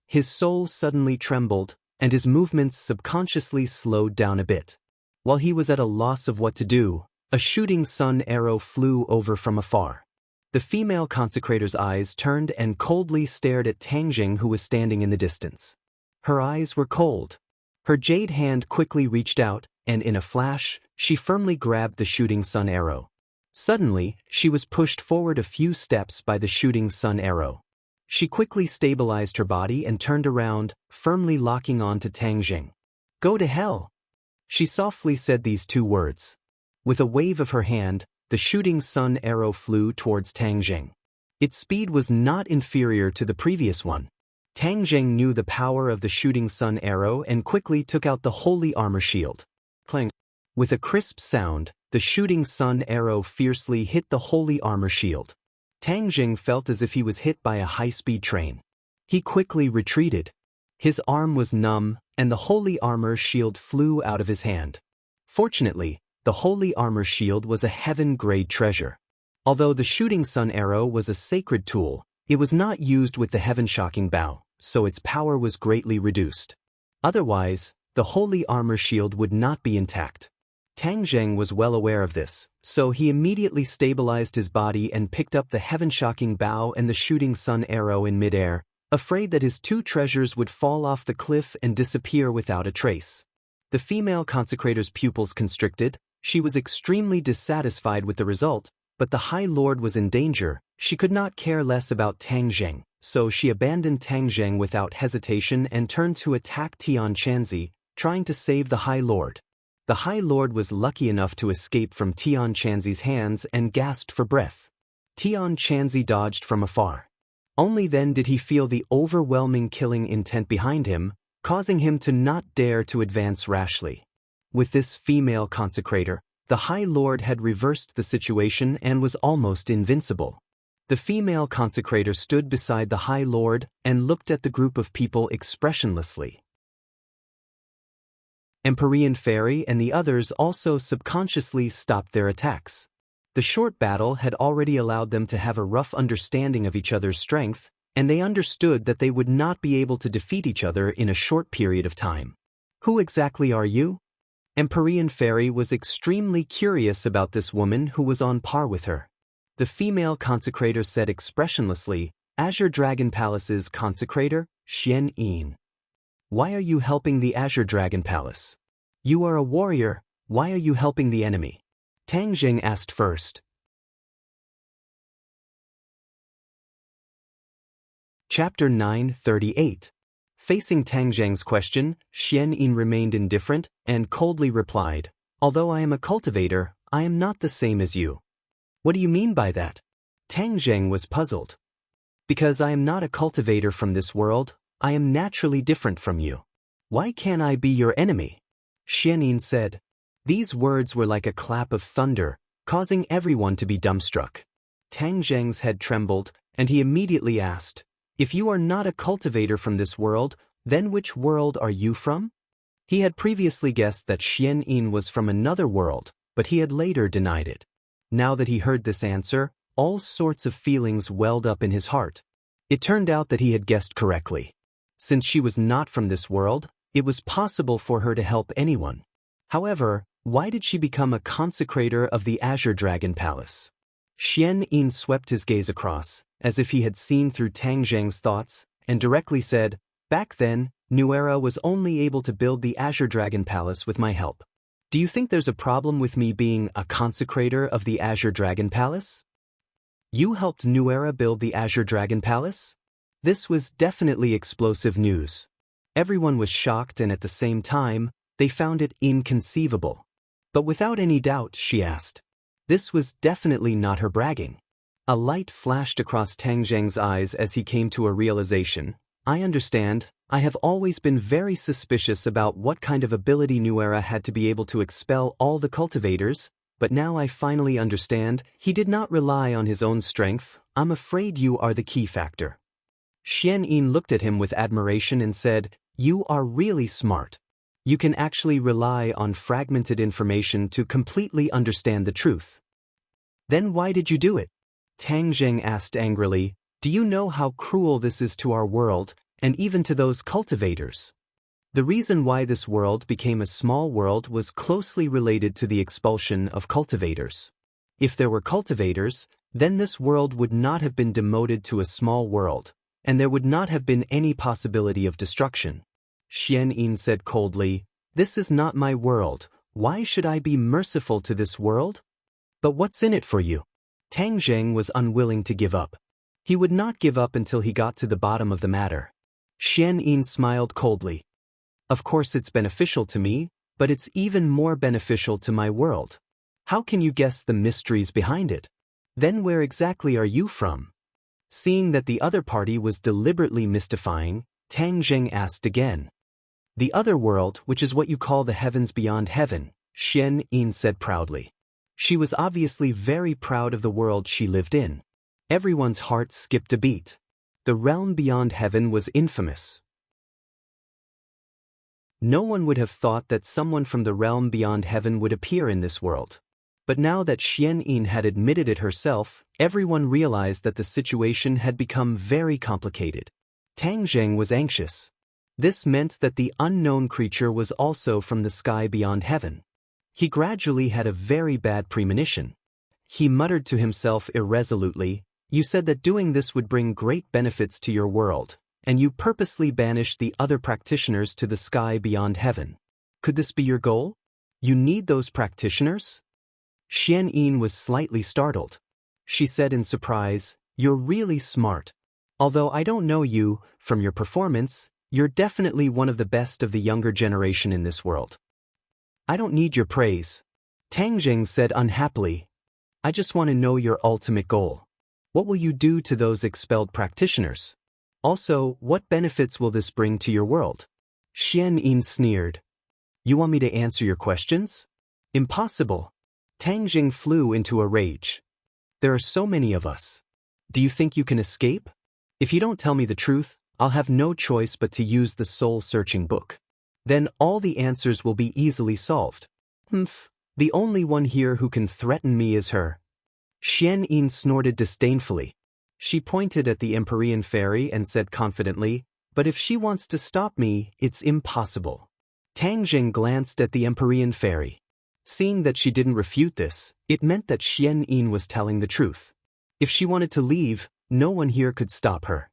His soul suddenly trembled, and his movements subconsciously slowed down a bit. While he was at a loss of what to do, a shooting sun arrow flew over from afar. The female consecrator's eyes turned and coldly stared at Tang Jing, who was standing in the distance. Her eyes were cold. Her jade hand quickly reached out, and in a flash, she firmly grabbed the shooting sun arrow. Suddenly, she was pushed forward a few steps by the shooting sun arrow. She quickly stabilized her body and turned around, firmly locking on to Tang Jing. "Go to hell!" She softly said these two words. With a wave of her hand, the shooting sun arrow flew towards Tang Jing. Its speed was not inferior to the previous one. Tang Jing knew the power of the shooting sun arrow and quickly took out the holy armor shield. Clang! With a crisp sound, the shooting sun arrow fiercely hit the holy armor shield. Tang Jing felt as if he was hit by a high-speed train. He quickly retreated. His arm was numb, and the holy armor shield flew out of his hand. Fortunately, the holy armor shield was a heaven-grade treasure. Although the shooting sun arrow was a sacred tool, it was not used with the heaven-shocking bow, so its power was greatly reduced. Otherwise, the holy armor shield would not be intact. Tang Jing was well aware of this, so he immediately stabilized his body and picked up the heaven-shocking bow and the shooting sun arrow in midair, afraid that his two treasures would fall off the cliff and disappear without a trace. The female consecrator's pupils constricted. She was extremely dissatisfied with the result, but the High Lord was in danger. She could not care less about Tang Jing, so she abandoned Tang Jing without hesitation and turned to attack Tian Chanzi, trying to save the High Lord. The High Lord was lucky enough to escape from Tian Chanzi's hands and gasped for breath. Tian Chanzi dodged from afar. Only then did he feel the overwhelming killing intent behind him, causing him to not dare to advance rashly. With this female consecrator, the High Lord had reversed the situation and was almost invincible. The female consecrator stood beside the High Lord and looked at the group of people expressionlessly. Empyrean Fairy and the others also subconsciously stopped their attacks. The short battle had already allowed them to have a rough understanding of each other's strength, and they understood that they would not be able to defeat each other in a short period of time. "Who exactly are you?" Empyrean Fairy was extremely curious about this woman who was on par with her. The female consecrator said expressionlessly, "Azure Dragon Palace's consecrator, Xian Yin. Why are you helping the Azure Dragon Palace? You are a warrior, why are you helping the enemy?" Tang Jing asked first. Chapter 938. Facing Tang Jing's question, Xian Yin remained indifferent and coldly replied, "Although I am a cultivator, I am not the same as you." "What do you mean by that?" Tang Jing was puzzled. "Because I am not a cultivator from this world, I am naturally different from you. Why can't I be your enemy?" Xian Yin said. These words were like a clap of thunder, causing everyone to be dumbstruck. Tang Jing's head trembled, and he immediately asked, "If you are not a cultivator from this world, then which world are you from?" He had previously guessed that Xian Yin was from another world, but he had later denied it. Now that he heard this answer, all sorts of feelings welled up in his heart. It turned out that he had guessed correctly. Since she was not from this world, it was possible for her to help anyone. However, why did she become a consecrator of the Azure Dragon Palace? Xian Yin swept his gaze across, as if he had seen through Tang Jing's thoughts, and directly said, "Back then, Nuera was only able to build the Azure Dragon Palace with my help. Do you think there's a problem with me being a consecrator of the Azure Dragon Palace?" "You helped Nuera build the Azure Dragon Palace?" This was definitely explosive news. Everyone was shocked, and at the same time, they found it inconceivable. But without any doubt, she asked, This was definitely not her bragging. A light flashed across Tang Zheng's eyes as he came to a realization. I understand. I have always been very suspicious about what kind of ability Nuera had to be able to expel all the cultivators, but now I finally understand. He did not rely on his own strength. I'm afraid you are the key factor. Xian Yin looked at him with admiration and said, "You are really smart. You can actually rely on fragmented information to completely understand the truth." "Then why did you do it?" Tang Zheng asked angrily. "Do you know how cruel this is to our world, and even to those cultivators?" The reason why this world became a small world was closely related to the expulsion of cultivators. If there were cultivators, then this world would not have been demoted to a small world, and there would not have been any possibility of destruction. Xian Yin said coldly, "This is not my world. Why should I be merciful to this world? But what's in it for you?" Tang Zheng was unwilling to give up. He would not give up until he got to the bottom of the matter. Xian Yin smiled coldly. "Of course it's beneficial to me, but it's even more beneficial to my world. How can you guess the mysteries behind it? Then where exactly are you from?" Seeing that the other party was deliberately mystifying, Tang Zheng asked again. "The other world, which is what you call the heavens beyond heaven," Xian Yin said proudly. She was obviously very proud of the world she lived in. Everyone's heart skipped a beat. The realm beyond heaven was infamous. No one would have thought that someone from the realm beyond heaven would appear in this world. But now that Xian Yin had admitted it herself, everyone realized that the situation had become very complicated. Tang Zheng was anxious. This meant that the unknown creature was also from the sky beyond heaven. He gradually had a very bad premonition. He muttered to himself irresolutely, "You said that doing this would bring great benefits to your world, and you purposely banished the other practitioners to the sky beyond heaven. Could this be your goal? You need those practitioners?" Xian Yin was slightly startled. She said in surprise, "You're really smart. Although I don't know you, from your performance, you're definitely one of the best of the younger generation in this world." "I don't need your praise," Tang Zheng said unhappily. "I just want to know your ultimate goal. What will you do to those expelled practitioners? Also, what benefits will this bring to your world?" Xian Yin sneered. "You want me to answer your questions? Impossible." Tang Zheng flew into a rage. "There are so many of us. Do you think you can escape? If you don't tell me the truth, I'll have no choice but to use the soul-searching book. Then all the answers will be easily solved. The only one here who can threaten me is her." Xian Yin snorted disdainfully. She pointed at the Empyrean fairy and said confidently, "But if she wants to stop me, it's impossible." Tang Zheng glanced at the Empyrean fairy. Seeing that she didn't refute this, it meant that Xian Yin was telling the truth. If she wanted to leave, no one here could stop her.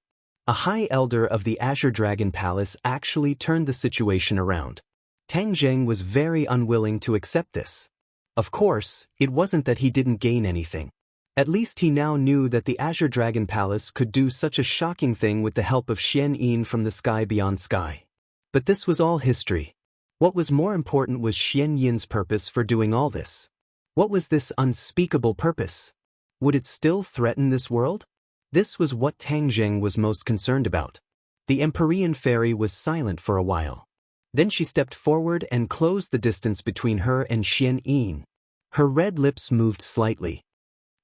A high elder of the Azure Dragon Palace actually turned the situation around. Tang Zheng was very unwilling to accept this. Of course, it wasn't that he didn't gain anything. At least he now knew that the Azure Dragon Palace could do such a shocking thing with the help of Xian Yin from the sky beyond sky. But this was all history. What was more important was Xian Yin's purpose for doing all this. What was this unspeakable purpose? Would it still threaten this world? This was what Tang Zheng was most concerned about. The Empyrean fairy was silent for a while. Then she stepped forward and closed the distance between her and Xian Yin. Her red lips moved slightly.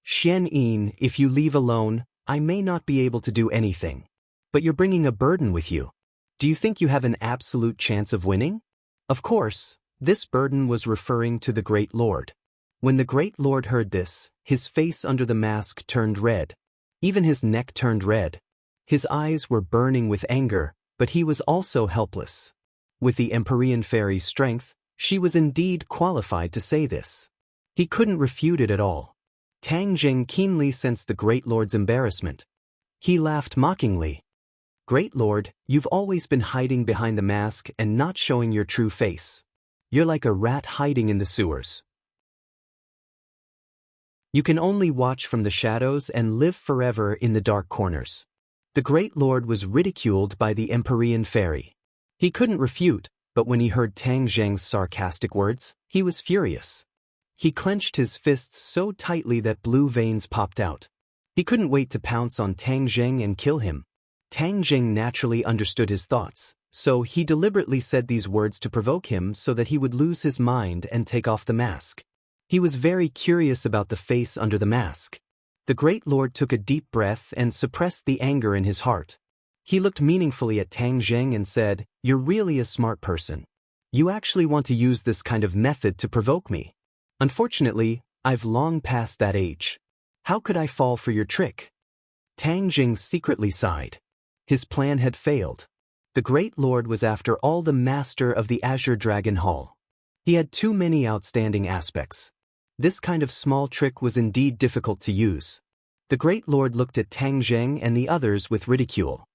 "Xian Yin, if you leave alone, I may not be able to do anything. But you're bringing a burden with you. Do you think you have an absolute chance of winning?" Of course, this burden was referring to the Great Lord. When the Great Lord heard this, his face under the mask turned red. Even his neck turned red. His eyes were burning with anger, but he was also helpless. With the Empyrean fairy's strength, she was indeed qualified to say this. He couldn't refute it at all. Tang Zheng keenly sensed the Great Lord's embarrassment. He laughed mockingly. "Great Lord, you've always been hiding behind the mask and not showing your true face. You're like a rat hiding in the sewers. You can only watch from the shadows and live forever in the dark corners." The Great Lord was ridiculed by the Empyrean fairy. He couldn't refute, but when he heard Tang Zheng's sarcastic words, he was furious. He clenched his fists so tightly that blue veins popped out. He couldn't wait to pounce on Tang Zheng and kill him. Tang Zheng naturally understood his thoughts, so he deliberately said these words to provoke him so that he would lose his mind and take off the mask. He was very curious about the face under the mask. The Great Lord took a deep breath and suppressed the anger in his heart. He looked meaningfully at Tang Zheng and said, "You're really a smart person. You actually want to use this kind of method to provoke me. Unfortunately, I've long passed that age. How could I fall for your trick?" Tang Zheng secretly sighed. His plan had failed. The Great Lord was after all the master of the Azure Dragon Hall. He had too many outstanding aspects. This kind of small trick was indeed difficult to use. The Great Lord looked at Tang Zheng and the others with ridicule.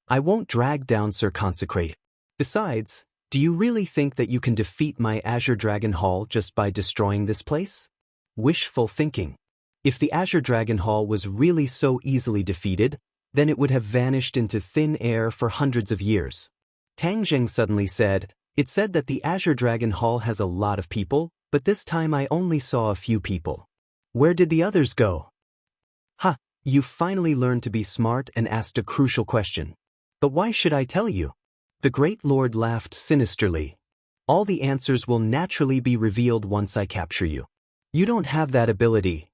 "I won't drag down Sir Consecrate. Besides, do you really think that you can defeat my Azure Dragon Hall just by destroying this place? Wishful thinking. If the Azure Dragon Hall was really so easily defeated, then it would have vanished into thin air for hundreds of years." Tang Zheng suddenly said, "It said that the Azure Dragon Hall has a lot of people, but this time I only saw a few people. Where did the others go?" "Ha, you finally learned to be smart and asked a crucial question. But why should I tell you?" The Great Lord laughed sinisterly. "All the answers will naturally be revealed once I capture you. You don't have that ability."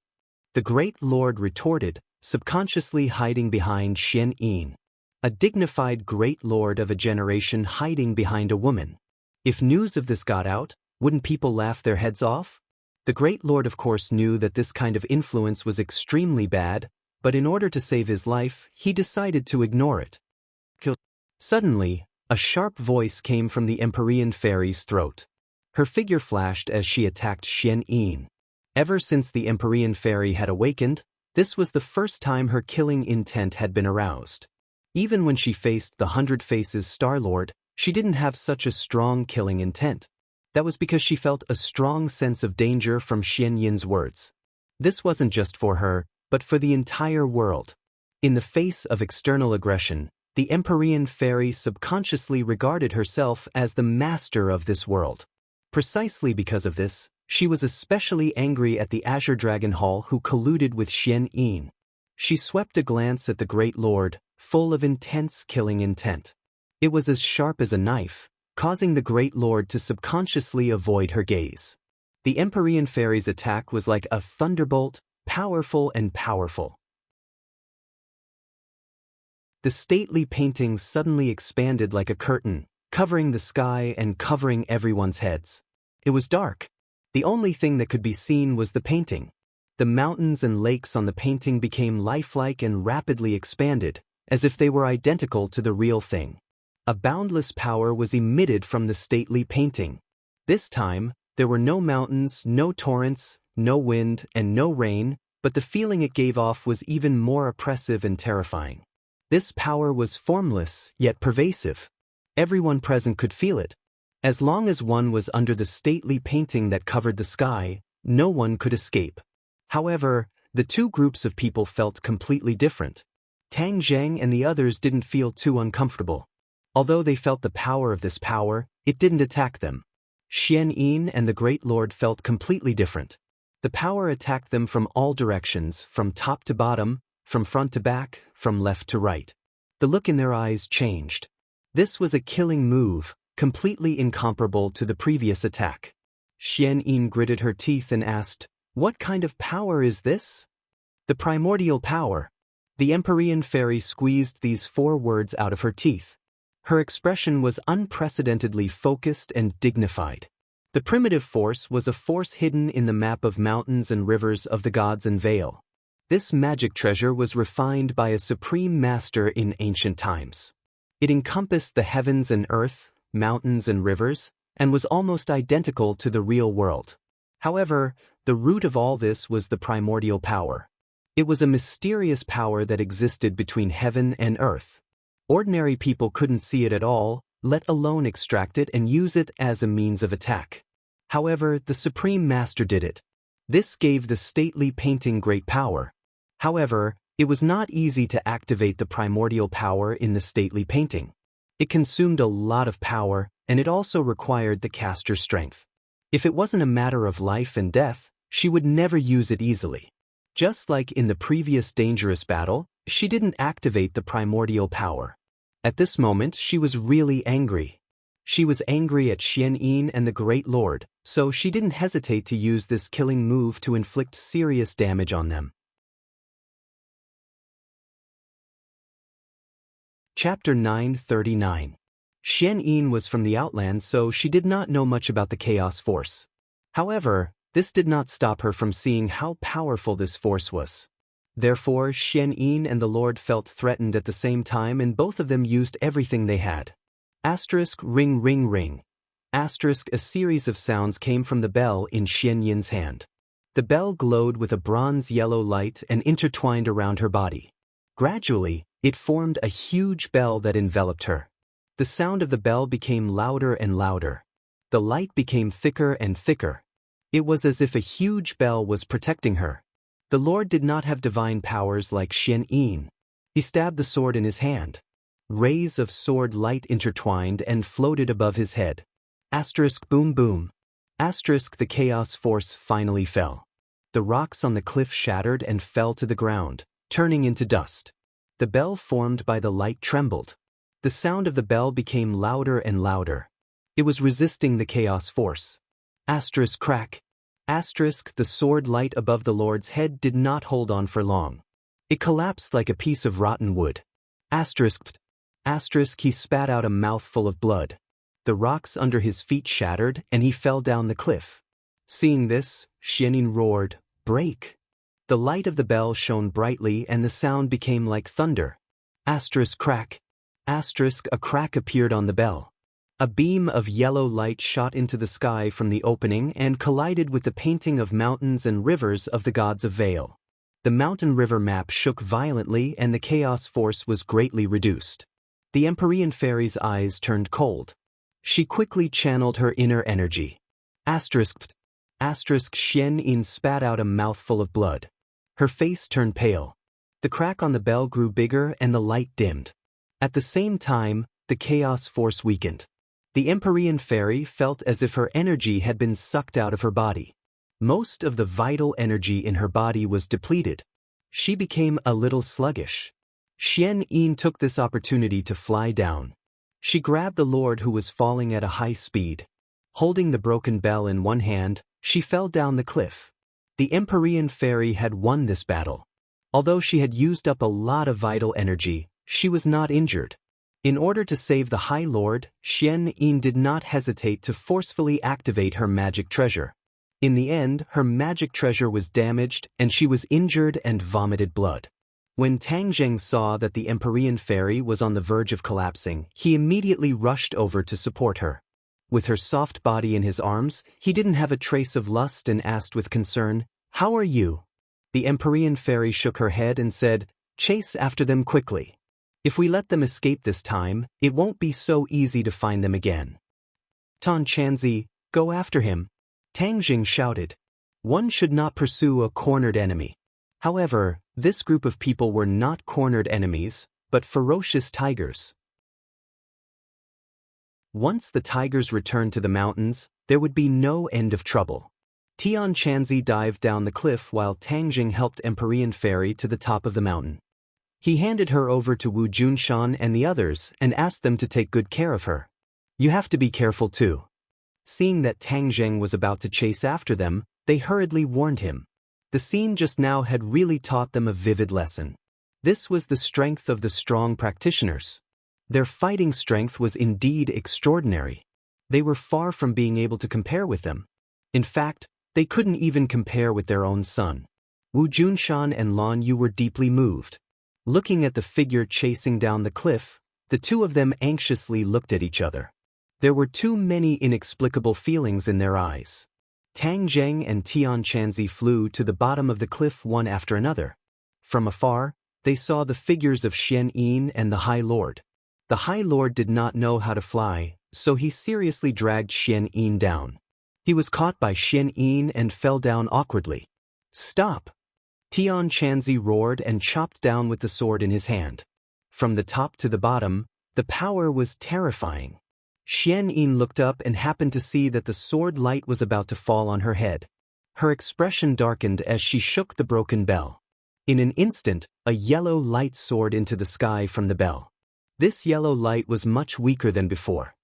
The Great Lord retorted, subconsciously hiding behind Xian Yin. A dignified Great Lord of a generation hiding behind a woman. If news of this got out, wouldn't people laugh their heads off? The Great Lord of course knew that this kind of influence was extremely bad, but in order to save his life, he decided to ignore it. Suddenly, a sharp voice came from the Empyrean Fairy's throat. Her figure flashed as she attacked Xian Yin. Ever since the Empyrean Fairy had awakened, this was the first time her killing intent had been aroused. Even when she faced the Hundred Faces Star-Lord, she didn't have such a strong killing intent. That was because she felt a strong sense of danger from Xian Yin's words. This wasn't just for her, but for the entire world. In the face of external aggression, the Empyrean Fairy subconsciously regarded herself as the master of this world. Precisely because of this, she was especially angry at the Azure Dragon Hall who colluded with Xian Yin. She swept a glance at the Great Lord, full of intense killing intent. It was as sharp as a knife, causing the Great Lord to subconsciously avoid her gaze. The Empyrean Fairy's attack was like a thunderbolt, powerful and powerful. The stately painting suddenly expanded like a curtain, covering the sky and covering everyone's heads. It was dark. The only thing that could be seen was the painting. The mountains and lakes on the painting became lifelike and rapidly expanded, as if they were identical to the real thing. A boundless power was emitted from the stately painting. This time, there were no mountains, no torrents, no wind, and no rain, but the feeling it gave off was even more oppressive and terrifying. This power was formless, yet pervasive. Everyone present could feel it. As long as one was under the stately painting that covered the sky, no one could escape. However, the two groups of people felt completely different. Tang Zheng and the others didn't feel too uncomfortable. Although they felt the power of this power, it didn't attack them. Xian Yin and the Great Lord felt completely different. The power attacked them from all directions, from top to bottom, from front to back, from left to right. The look in their eyes changed. This was a killing move, completely incomparable to the previous attack. Xian Yin gritted her teeth and asked, "What kind of power is this?" "The primordial power." The Empyrean Fairy squeezed these 4 words out of her teeth. Her expression was unprecedentedly focused and dignified. The primitive force was a force hidden in the map of mountains and rivers of the gods and Vale. This magic treasure was refined by a supreme master in ancient times. It encompassed the heavens and earth, mountains and rivers, and was almost identical to the real world. However, the root of all this was the primordial power. It was a mysterious power that existed between heaven and earth. Ordinary people couldn't see it at all, let alone extract it and use it as a means of attack. However, the Supreme Master did it. This gave the stately painting great power. However, it was not easy to activate the primordial power in the stately painting. It consumed a lot of power, and it also required the caster's strength. If it wasn't a matter of life and death, she would never use it easily. Just like in the previous dangerous battle, she didn't activate the primordial power. At this moment, she was really angry. She was angry at Xian Yin and the Great Lord, so she didn't hesitate to use this killing move to inflict serious damage on them. Chapter 939. Xian Yin was from the outlands, so she did not know much about the Chaos Force. However, this did not stop her from seeing how powerful this force was. Therefore, Xian Yin and the Lord felt threatened at the same time, and both of them used everything they had. Asterisk ring ring ring. Asterisk a series of sounds came from the bell in Xian Yin's hand. The bell glowed with a bronze-yellow light and intertwined around her body. Gradually, it formed a huge bell that enveloped her. The sound of the bell became louder and louder. The light became thicker and thicker. It was as if a huge bell was protecting her. The Lord did not have divine powers like Xian Yin. He stabbed the sword in his hand. Rays of sword light intertwined and floated above his head. Asterisk boom boom. Asterisk the Chaos Force finally fell. The rocks on the cliff shattered and fell to the ground, turning into dust. The bell formed by the light trembled. The sound of the bell became louder and louder. It was resisting the Chaos Force. Asterisk crack. Asterisk the sword light above the Lord's head did not hold on for long. It collapsed like a piece of rotten wood. Asterisk. Asterisk he spat out a mouthful of blood. The rocks under his feet shattered and he fell down the cliff. Seeing this, Xian Yin roared, "Break!" The light of the bell shone brightly and the sound became like thunder. Asterisk crack. Asterisk a crack appeared on the bell. A beam of yellow light shot into the sky from the opening and collided with the painting of mountains and rivers of the gods of Vale. The mountain river map shook violently and the Chaos Force was greatly reduced. The Empyrean Fairy's eyes turned cold. She quickly channeled her inner energy. Asterisk. Asterisk Xian Yin spat out a mouthful of blood. Her face turned pale. The crack on the bell grew bigger and the light dimmed. At the same time, the Chaos Force weakened. The Empyrean Fairy felt as if her energy had been sucked out of her body. Most of the vital energy in her body was depleted. She became a little sluggish. Xian Yin took this opportunity to fly down. She grabbed the Lord who was falling at a high speed. Holding the broken bell in one hand, she fell down the cliff. The Empyrean Fairy had won this battle. Although she had used up a lot of vital energy, she was not injured. In order to save the High Lord, Xian Yin did not hesitate to forcefully activate her magic treasure. In the end, her magic treasure was damaged and she was injured and vomited blood. When Tang Zheng saw that the Empyrean Fairy was on the verge of collapsing, he immediately rushed over to support her. With her soft body in his arms, he didn't have a trace of lust and asked with concern, "How are you?" The Empyrean Fairy shook her head and said, "Chase after them quickly. If we let them escape this time, it won't be so easy to find them again." "Tan Chanzi, go after him," Tang Jing shouted. One should not pursue a cornered enemy. However, this group of people were not cornered enemies, but ferocious tigers. Once the tigers returned to the mountains, there would be no end of trouble. Tian Chanzi dived down the cliff while Tang Jing helped Empyrean Fairy to the top of the mountain. He handed her over to Wu Junshan and the others and asked them to take good care of her. "You have to be careful too." Seeing that Tang Zheng was about to chase after them, they hurriedly warned him. The scene just now had really taught them a vivid lesson. This was the strength of the strong practitioners. Their fighting strength was indeed extraordinary. They were far from being able to compare with them. In fact, they couldn't even compare with their own son. Wu Junshan and Lan Yu were deeply moved. Looking at the figure chasing down the cliff, the two of them anxiously looked at each other. There were too many inexplicable feelings in their eyes. Tang Zheng and Tian Chanzi flew to the bottom of the cliff one after another. From afar, they saw the figures of Xian Yin and the High Lord. The High Lord did not know how to fly, so he seriously dragged Xian Yin down. He was caught by Xian Yin and fell down awkwardly. "Stop!" Tian Chanzi roared and chopped down with the sword in his hand. From the top to the bottom, the power was terrifying. Xian Yin looked up and happened to see that the sword light was about to fall on her head. Her expression darkened as she shook the broken bell. In an instant, a yellow light soared into the sky from the bell. This yellow light was much weaker than before.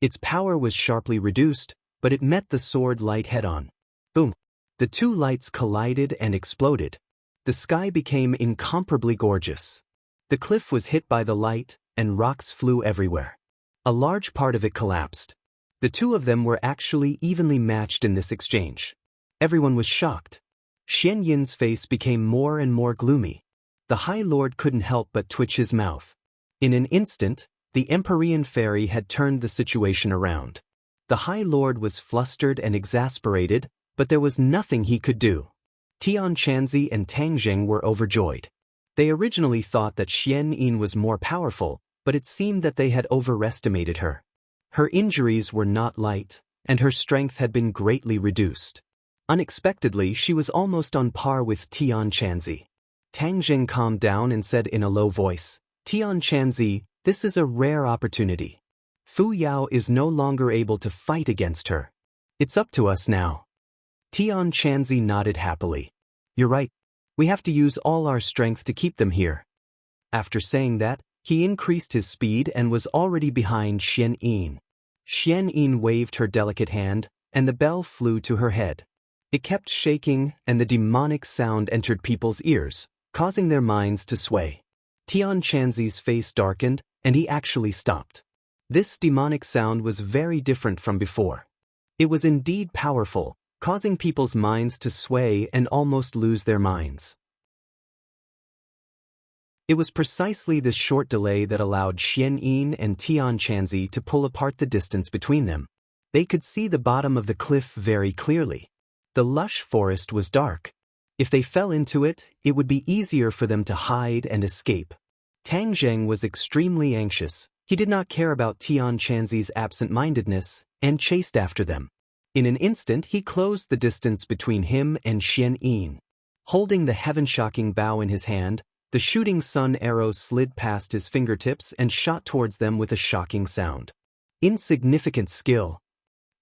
Its power was sharply reduced, but it met the sword light head-on. Boom! The two lights collided and exploded. The sky became incomparably gorgeous. The cliff was hit by the light, and rocks flew everywhere. A large part of it collapsed. The two of them were actually evenly matched in this exchange. Everyone was shocked. Xian Yin's face became more and more gloomy. The High Lord couldn't help but twitch his mouth. In an instant, the Empyrean fairy had turned the situation around. The High Lord was flustered and exasperated, but there was nothing he could do. Tian Chanzi and Tang Jing were overjoyed. They originally thought that Xian Yin was more powerful, but it seemed that they had overestimated her. Her injuries were not light, and her strength had been greatly reduced. Unexpectedly, she was almost on par with Tian Chanzi. Tang Jing calmed down and said in a low voice, "Tian Chanzi, this is a rare opportunity. Fu Yao is no longer able to fight against her. It's up to us now." Tian Chanzi nodded happily. "You're right. We have to use all our strength to keep them here." After saying that, he increased his speed and was already behind Xian Yin. Xian Yin waved her delicate hand, and the bell flew to her head. It kept shaking, and the demonic sound entered people's ears, causing their minds to sway. Tian Chanzi's face darkened, and he actually stopped. This demonic sound was very different from before. It was indeed powerful, causing people's minds to sway and almost lose their minds. It was precisely this short delay that allowed Xian Yin and Tian Chanzi to pull apart the distance between them. They could see the bottom of the cliff very clearly. The lush forest was dark. If they fell into it, it would be easier for them to hide and escape. Tang Zheng was extremely anxious. He did not care about Tian Chanzi's absent-mindedness and chased after them. In an instant, he closed the distance between him and Xian Yin. Holding the heaven-shocking bow in his hand, the shooting sun arrow slid past his fingertips and shot towards them with a shocking sound. Insignificant skill.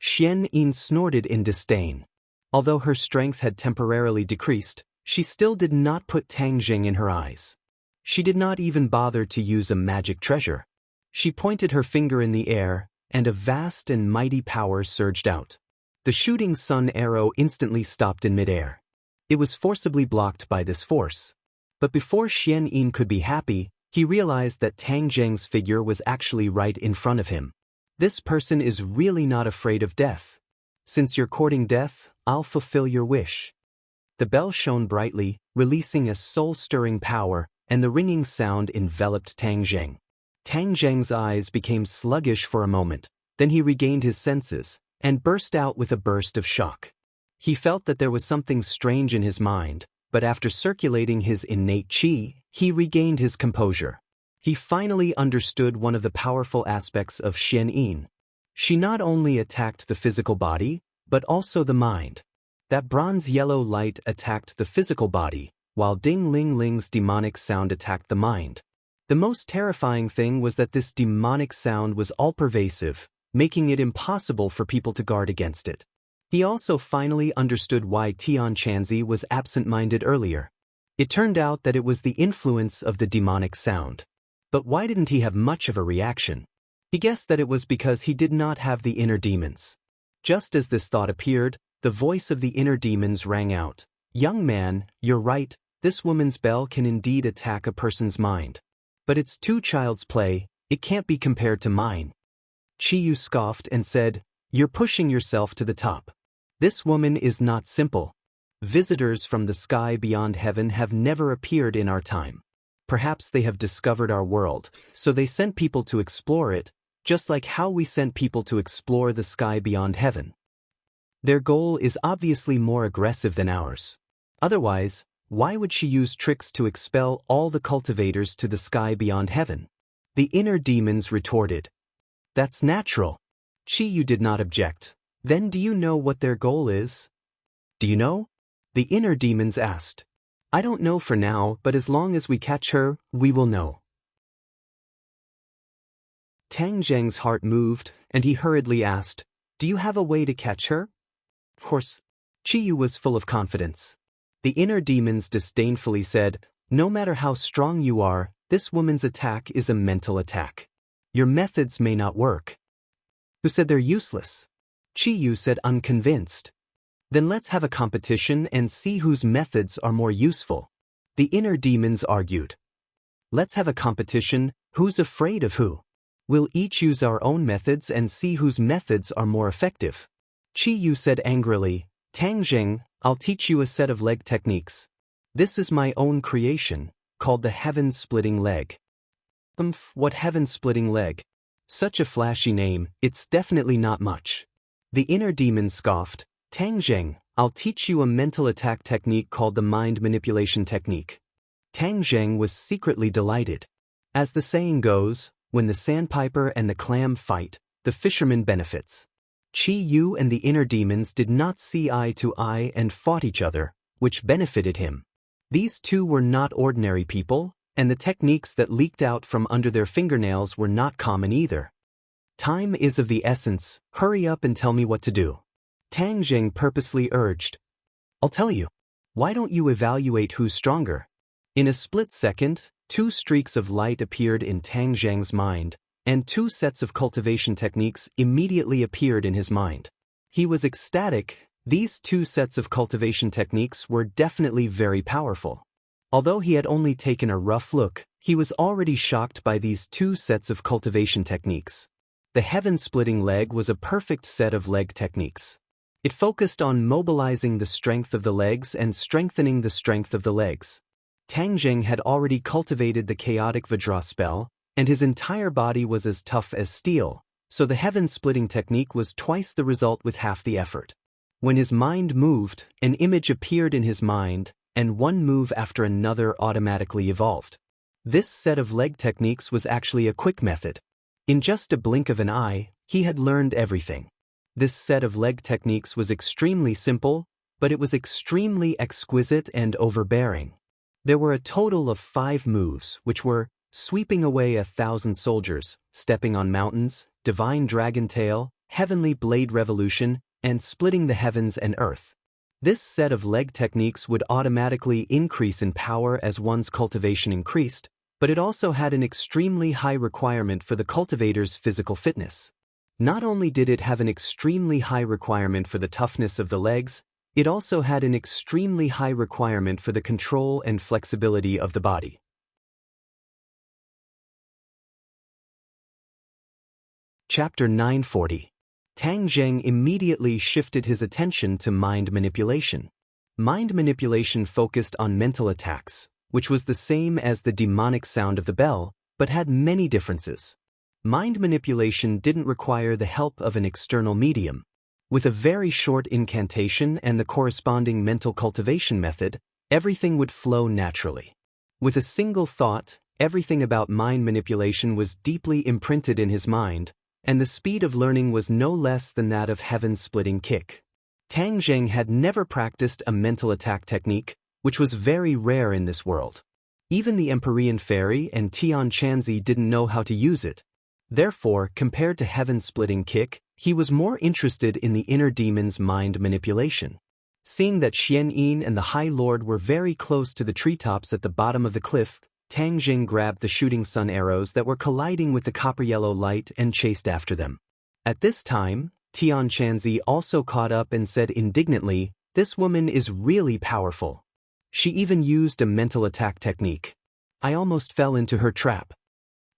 Xian Yin snorted in disdain. Although her strength had temporarily decreased, she still did not put Tang Jing in her eyes. She did not even bother to use a magic treasure. She pointed her finger in the air, and a vast and mighty power surged out. The shooting sun arrow instantly stopped in midair. It was forcibly blocked by this force. But before Xian Yin could be happy, he realized that Tang Jing's figure was actually right in front of him. This person is really not afraid of death. Since you're courting death, I'll fulfill your wish. The bell shone brightly, releasing a soul-stirring power, and the ringing sound enveloped Tang Jing. Tang Jing's eyes became sluggish for a moment, then he regained his senses, and burst out with a burst of shock. He felt that there was something strange in his mind, but after circulating his innate qi, he regained his composure. He finally understood one of the powerful aspects of Xian Yin. She not only attacked the physical body, but also the mind. That bronze-yellow light attacked the physical body, while Ding Ling Ling's demonic sound attacked the mind. The most terrifying thing was that this demonic sound was all-pervasive, making it impossible for people to guard against it. He also finally understood why Tian Chanzi was absent-minded earlier. It turned out that it was the influence of the demonic sound. But why didn't he have much of a reaction? He guessed that it was because he did not have the inner demons. Just as this thought appeared, the voice of the inner demons rang out. "Young man, you're right, this woman's bell can indeed attack a person's mind. But it's too child's play, it can't be compared to mine." Chiyu scoffed and said, "You're pushing yourself to the top. This woman is not simple. Visitors from the sky beyond heaven have never appeared in our time. Perhaps they have discovered our world, so they sent people to explore it, just like how we sent people to explore the sky beyond heaven. Their goal is obviously more aggressive than ours. Otherwise, why would she use tricks to expel all the cultivators to the sky beyond heaven?" The inner demons retorted. "That's natural." Chiyu did not object. "Then do you know what their goal is?" "Do you know?" the inner demons asked. "I don't know for now, but as long as we catch her, we will know." Tang Zheng's heart moved, and he hurriedly asked, "Do you have a way to catch her?" "Of course." Qiyu was full of confidence. The inner demons disdainfully said, "No matter how strong you are, this woman's attack is a mental attack. Your methods may not work." "Who said they're useless?" Qiyu said, unconvinced. "Then let's have a competition and see whose methods are more useful." The inner demons argued. "Let's have a competition, who's afraid of who? We'll each use our own methods and see whose methods are more effective." Qiyu said angrily, "Tang Zheng, I'll teach you a set of leg techniques. This is my own creation, called the heaven-splitting leg." What heaven-splitting leg? Such a flashy name, it's definitely not much. The inner demon scoffed, "Tang Zheng, I'll teach you a mental attack technique called the mind manipulation technique." Tang Zheng was secretly delighted. As the saying goes, when the sandpiper and the clam fight, the fisherman benefits. Qiyu and the inner demons did not see eye to eye and fought each other, which benefited him. These two were not ordinary people, and the techniques that leaked out from under their fingernails were not common either. "Time is of the essence, hurry up and tell me what to do." Tang Zheng purposely urged. "I'll tell you. Why don't you evaluate who's stronger?" In a split second, 2 streaks of light appeared in Tang Zheng's mind, and 2 sets of cultivation techniques immediately appeared in his mind. He was ecstatic. These 2 sets of cultivation techniques were definitely very powerful. Although he had only taken a rough look, he was already shocked by these 2 sets of cultivation techniques. The heaven-splitting leg was a perfect set of leg techniques. It focused on mobilizing the strength of the legs and strengthening the strength of the legs. Tang Zheng had already cultivated the chaotic Vajra spell, and his entire body was as tough as steel, so the heaven-splitting technique was twice the result with half the effort. When his mind moved, an image appeared in his mind, and one move after another automatically evolved. This set of leg techniques was actually a quick method. In just a blink of an eye, he had learned everything. This set of leg techniques was extremely simple, but it was extremely exquisite and overbearing. There were a total of 5 moves, which were sweeping away 1,000 soldiers, stepping on mountains, divine dragon tail, heavenly blade revolution, and splitting the heavens and earth. This set of leg techniques would automatically increase in power as one's cultivation increased, but it also had an extremely high requirement for the cultivator's physical fitness. Not only did it have an extremely high requirement for the toughness of the legs, it also had an extremely high requirement for the control and flexibility of the body. Chapter 940. Tang Zheng immediately shifted his attention to mind manipulation. Mind manipulation focused on mental attacks, which was the same as the demonic sound of the bell, but had many differences. Mind manipulation didn't require the help of an external medium. With a very short incantation and the corresponding mental cultivation method, everything would flow naturally. With a single thought, everything about mind manipulation was deeply imprinted in his mind, and the speed of learning was no less than that of heaven-splitting kick. Tang Zheng had never practiced a mental attack technique, which was very rare in this world. Even the Empyrean Fairy and Tian Chanzi didn't know how to use it. Therefore, compared to heaven-splitting kick, he was more interested in the inner demon's mind manipulation. Seeing that Xian Yin and the High Lord were very close to the treetops at the bottom of the cliff, Tang Zheng grabbed the shooting sun arrows that were colliding with the copper-yellow light and chased after them. At this time, Tian Chanzi also caught up and said indignantly, "This woman is really powerful. She even used a mental attack technique. I almost fell into her trap."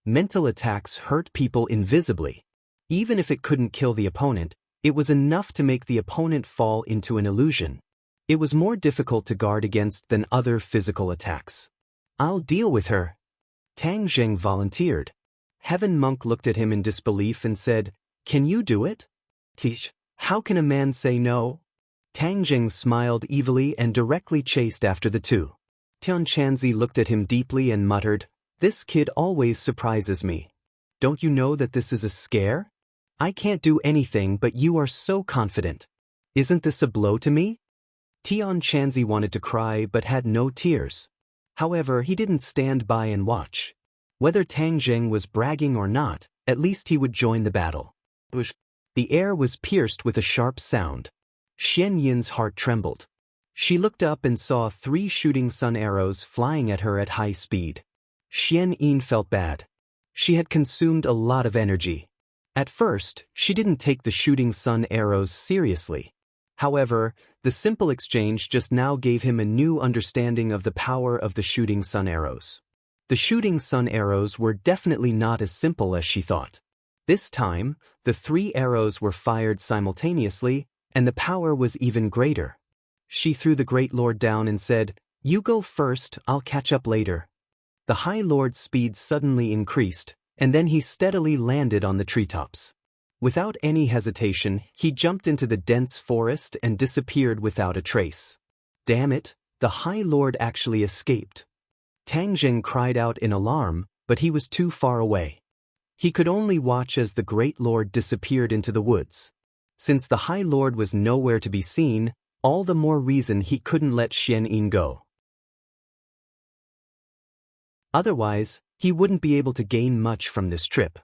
Mental attacks hurt people invisibly. Even if it couldn't kill the opponent, it was enough to make the opponent fall into an illusion. It was more difficult to guard against than other physical attacks. "I'll deal with her." Tang Zheng volunteered. Heaven Monk looked at him in disbelief and said, "Can you do it?" "Tish, how can a man say no?" Tang Zheng smiled evilly and directly chased after the two. Tian Chanzi looked at him deeply and muttered, "This kid always surprises me. Don't you know that this is a scare? I can't do anything but you are so confident. Isn't this a blow to me?" Tian Chanzi wanted to cry but had no tears. However, he didn't stand by and watch. Whether Tang Zheng was bragging or not, At least he would join the battle. The air was pierced with a sharp sound. Xian Yin's heart trembled. She looked up and saw 3 shooting sun arrows flying at her at high speed. Xian Yin felt bad. She had consumed a lot of energy. At first, she didn't take the shooting sun arrows seriously. However, the simple exchange just now gave him a new understanding of the power of the shooting sun arrows. The shooting sun arrows were definitely not as simple as she thought. This time, the 3 arrows were fired simultaneously, and the power was even greater. She threw the Great Lord down and said, "You go first, I'll catch up later." The High Lord's speed suddenly increased, and then he steadily landed on the treetops. Without any hesitation, he jumped into the dense forest and disappeared without a trace. Damn it, the High Lord actually escaped. Tang Zheng cried out in alarm, but he was too far away. He could only watch as the Great Lord disappeared into the woods. Since the High Lord was nowhere to be seen, all the more reason he couldn't let Xian Yin go. Otherwise, he wouldn't be able to gain much from this trip.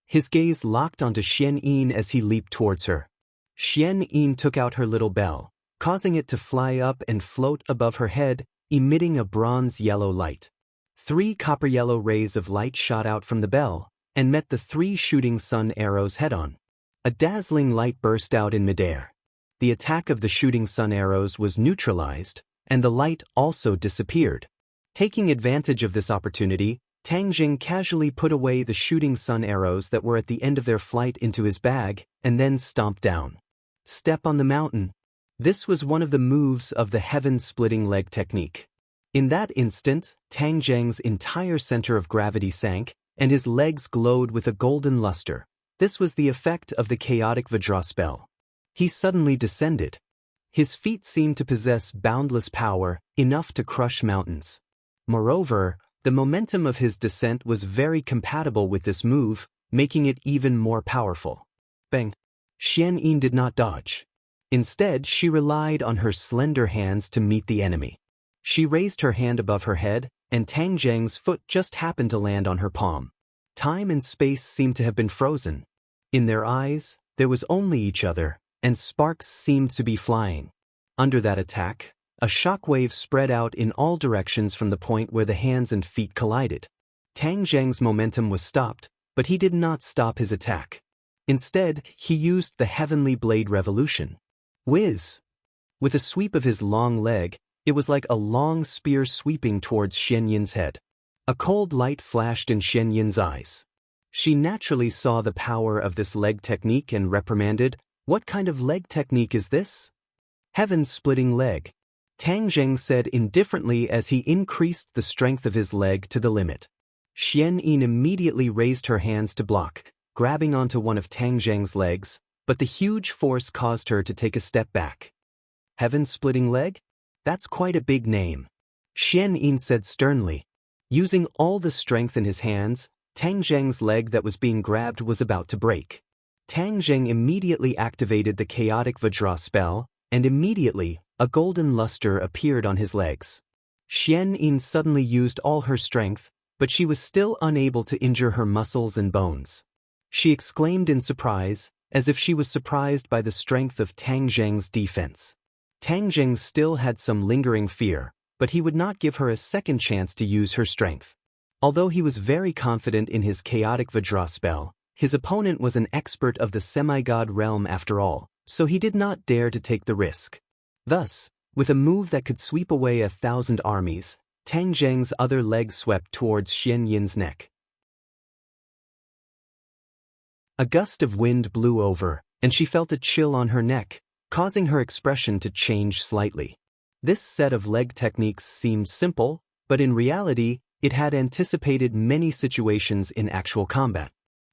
His gaze locked onto Xian Yin as he leaped towards her. Xian Yin took out her little bell, causing it to fly up and float above her head, emitting a bronze-yellow light. 3 copper-yellow rays of light shot out from the bell, and met the 3 shooting sun arrows head-on. A dazzling light burst out in midair. The attack of the shooting sun arrows was neutralized, and the light also disappeared. Taking advantage of this opportunity, Tang Jing casually put away the shooting sun arrows that were at the end of their flight into his bag, and then stomped down. Step on the mountain. This was one of the moves of the heaven-splitting leg technique. In that instant, Tang Zheng's entire center of gravity sank, and his legs glowed with a golden luster. This was the effect of the chaotic Vajra spell. He suddenly descended. His feet seemed to possess boundless power, enough to crush mountains. Moreover, the momentum of his descent was very compatible with this move, making it even more powerful. Bang! Xian Yin did not dodge. Instead, she relied on her slender hands to meet the enemy. She raised her hand above her head, and Tang Zheng's foot just happened to land on her palm. Time and space seemed to have been frozen. In their eyes, there was only each other, and sparks seemed to be flying. Under that attack, a shockwave spread out in all directions from the point where the hands and feet collided. Tang Zheng's momentum was stopped, but he did not stop his attack. Instead, he used the Heavenly Blade Revolution. Whiz! With a sweep of his long leg, it was like a long spear sweeping towards Xian Yin's head. A cold light flashed in Xian Yin's eyes. She naturally saw the power of this leg technique and reprimanded, "What kind of leg technique is this?" "Heaven-splitting leg," Tang Zheng said indifferently as he increased the strength of his leg to the limit. Xian Yin immediately raised her hands to block, grabbing onto one of Tang Zheng's legs, but the huge force caused her to take a step back. "Heaven-splitting leg? That's quite a big name," Xian Yin said sternly. Using all the strength in his hands, Tang Zheng's leg that was being grabbed was about to break. Tang Zheng immediately activated the chaotic Vajra spell, and immediately, a golden luster appeared on his legs. Xian Yin suddenly used all her strength, but she was still unable to injure her muscles and bones. She exclaimed in surprise, as if she was surprised by the strength of Tang Zheng's defense. Tang Zheng still had some lingering fear, but he would not give her a second chance to use her strength. Although he was very confident in his chaotic Vajra spell, his opponent was an expert of the semi-god realm after all, so he did not dare to take the risk. Thus, with a move that could sweep away 1,000 armies, Tang Zheng's other leg swept towards Xian Yin's neck. A gust of wind blew over, and she felt a chill on her neck, causing her expression to change slightly. This set of leg techniques seemed simple, but in reality, it had anticipated many situations in actual combat.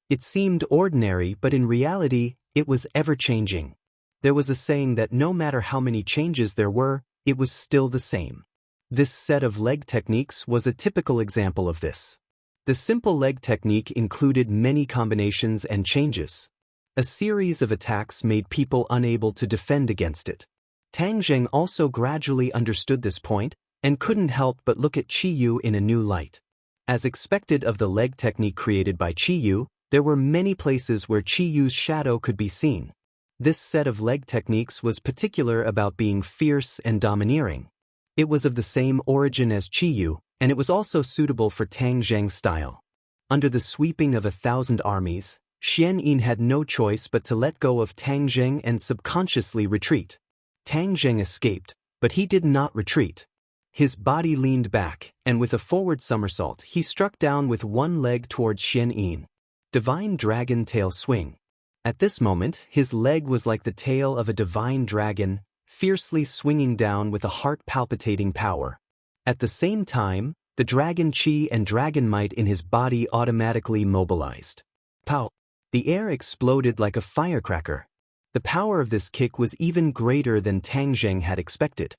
It seemed ordinary, but in reality, it was ever-changing. There was a saying that no matter how many changes there were, it was still the same. This set of leg techniques was a typical example of this. The simple leg technique included many combinations and changes. A series of attacks made people unable to defend against it. Tang Zheng also gradually understood this point, and couldn't help but look at Qiyu in a new light. As expected of the leg technique created by Qiyu, There were many places where Qi Yu's shadow could be seen. This set of leg techniques was particular about being fierce and domineering. It was of the same origin as Qi Yu, and it was also suitable for Tang Zheng's style. Under the sweeping of 1,000 armies, Xian Yin had no choice but to let go of Tang Zheng and subconsciously retreat. Tang Zheng escaped, but he did not retreat. His body leaned back, and with a forward somersault he struck down with one leg towards Xian Yin. Divine Dragon Tail Swing. At this moment, his leg was like the tail of a divine dragon, fiercely swinging down with a heart-palpitating power. At the same time, the dragon Qi and dragon might in his body automatically mobilized. Pow! The air exploded like a firecracker. The power of this kick was even greater than Tang Zheng had expected.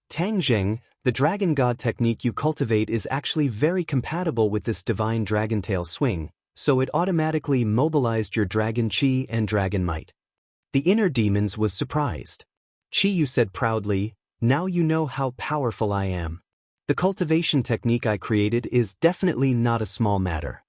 Tang Zheng, the dragon god technique you cultivate is actually very compatible with this divine dragon tail swing, so it automatically mobilized your dragon Qi and dragon might. The inner demons was surprised. Qi Yu said proudly, "Now you know how powerful I am. The cultivation technique I created is definitely not a small matter."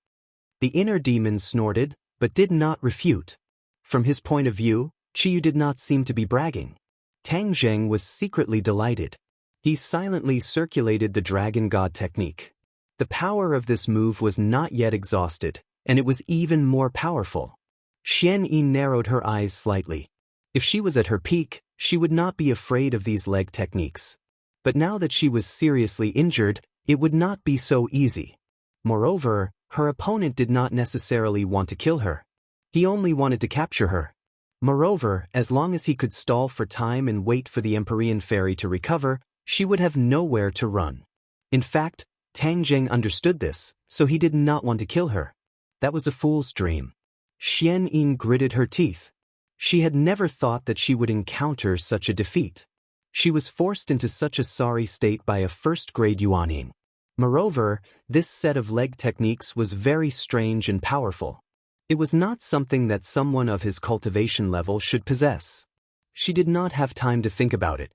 The inner demons snorted, but did not refute. From his point of view, Qi Yu did not seem to be bragging. Tang Zheng was secretly delighted. He silently circulated the dragon god technique. The power of this move was not yet exhausted, and it was even more powerful. Xian Yin narrowed her eyes slightly. If she was at her peak, she would not be afraid of these leg techniques. But now that she was seriously injured, it would not be so easy. Moreover, her opponent did not necessarily want to kill her. He only wanted to capture her. Moreover, as long as he could stall for time and wait for the Empyrean fairy to recover, she would have nowhere to run. In fact, Tang Zheng understood this, so he did not want to kill her. That was a fool's dream. Xian Yin gritted her teeth. She had never thought that she would encounter such a defeat. She was forced into such a sorry state by a first-grade Yuaning. Moreover, this set of leg techniques was very strange and powerful. It was not something that someone of his cultivation level should possess. She did not have time to think about it.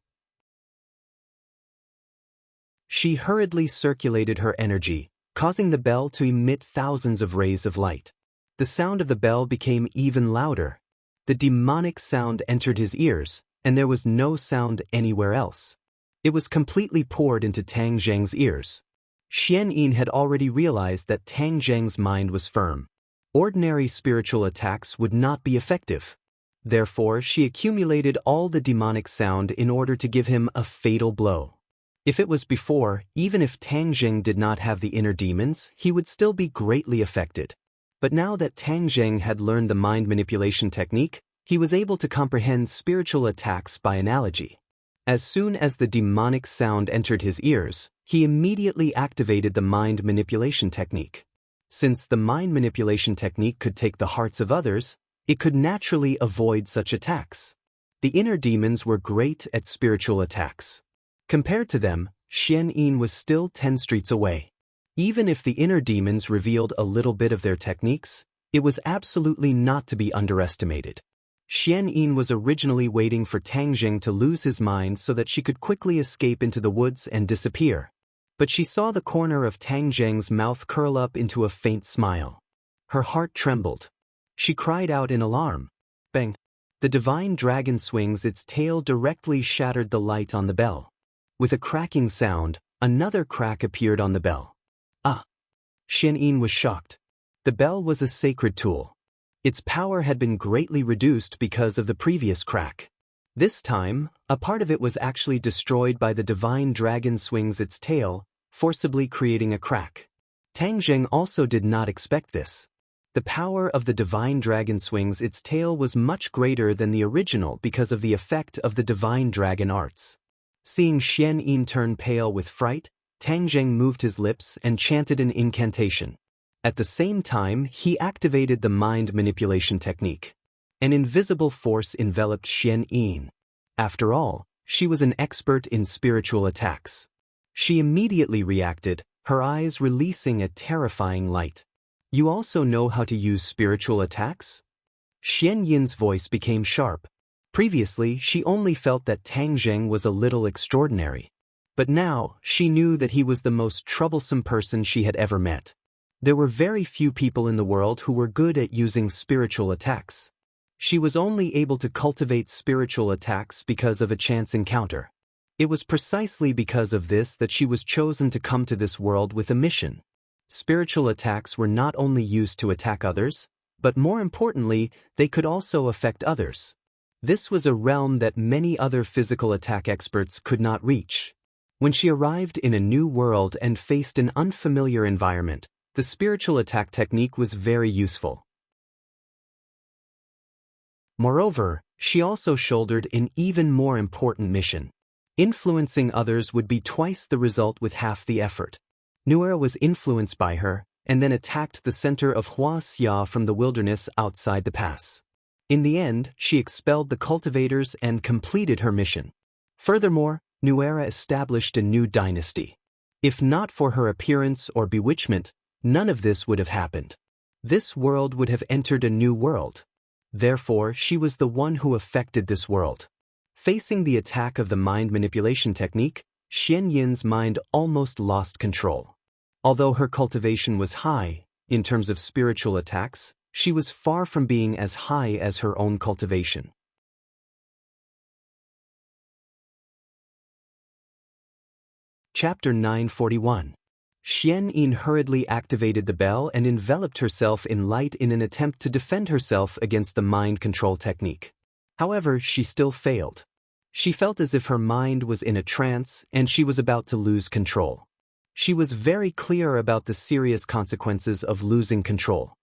She hurriedly circulated her energy, causing the bell to emit thousands of rays of light. The sound of the bell became even louder. The demonic sound entered his ears, and there was no sound anywhere else. It was completely poured into Tang Zheng's ears. Xian Yin had already realized that Tang Zheng's mind was firm. Ordinary spiritual attacks would not be effective. Therefore, she accumulated all the demonic sound in order to give him a fatal blow. If it was before, even if Tang Zheng did not have the inner demons, he would still be greatly affected. But now that Tang Zheng had learned the mind manipulation technique, he was able to comprehend spiritual attacks by analogy. As soon as the demonic sound entered his ears, he immediately activated the mind manipulation technique. Since the mind manipulation technique could take the hearts of others, it could naturally avoid such attacks. The inner demons were great at spiritual attacks. Compared to them, Xian Yin was still 10 streets away. Even if the inner demons revealed a little bit of their techniques, it was absolutely not to be underestimated. Xian Yin was originally waiting for Tang Zheng to lose his mind so that she could quickly escape into the woods and disappear. But she saw the corner of Tang Zheng's mouth curl up into a faint smile. Her heart trembled. She cried out in alarm. Bang! The divine dragon swings its tail directly shattered the light on the bell. With a cracking sound, another crack appeared on the bell. Ah! Xian Yin was shocked. The bell was a sacred tool. Its power had been greatly reduced because of the previous crack. This time, a part of it was actually destroyed by the divine dragon swings its tail, forcibly creating a crack. Tang Zheng also did not expect this. The power of the divine dragon swings its tail was much greater than the original because of the effect of the divine dragon arts. Seeing Xian Yin turn pale with fright, Tang Zheng moved his lips and chanted an incantation. At the same time, he activated the mind manipulation technique. An invisible force enveloped Xian Yin. After all, she was an expert in spiritual attacks. She immediately reacted, her eyes releasing a terrifying light. "You also know how to use spiritual attacks?" Xian Yin's voice became sharp. Previously, she only felt that Tang Zheng was a little extraordinary. But now, she knew that he was the most troublesome person she had ever met. There were very few people in the world who were good at using spiritual attacks. She was only able to cultivate spiritual attacks because of a chance encounter. It was precisely because of this that she was chosen to come to this world with a mission. Spiritual attacks were not only used to attack others, but more importantly, they could also affect others. This was a realm that many other physical attack experts could not reach. When she arrived in a new world and faced an unfamiliar environment, the spiritual attack technique was very useful. Moreover, she also shouldered an even more important mission. Influencing others would be twice the result with half the effort. Nuera was influenced by her, and then attacked the center of Hua Xia from the wilderness outside the pass. In the end, she expelled the cultivators and completed her mission. Furthermore, Nuera established a new dynasty. If not for her appearance or bewitchment, none of this would have happened. This world would have entered a new world. Therefore, she was the one who affected this world. Facing the attack of the mind manipulation technique, Xian Yin's mind almost lost control. Although her cultivation was high, in terms of spiritual attacks, she was far from being as high as her own cultivation. Chapter 941. Xian Yin hurriedly activated the bell and enveloped herself in light in an attempt to defend herself against the mind control technique. However, she still failed. She felt as if her mind was in a trance and she was about to lose control. She was very clear about the serious consequences of losing control.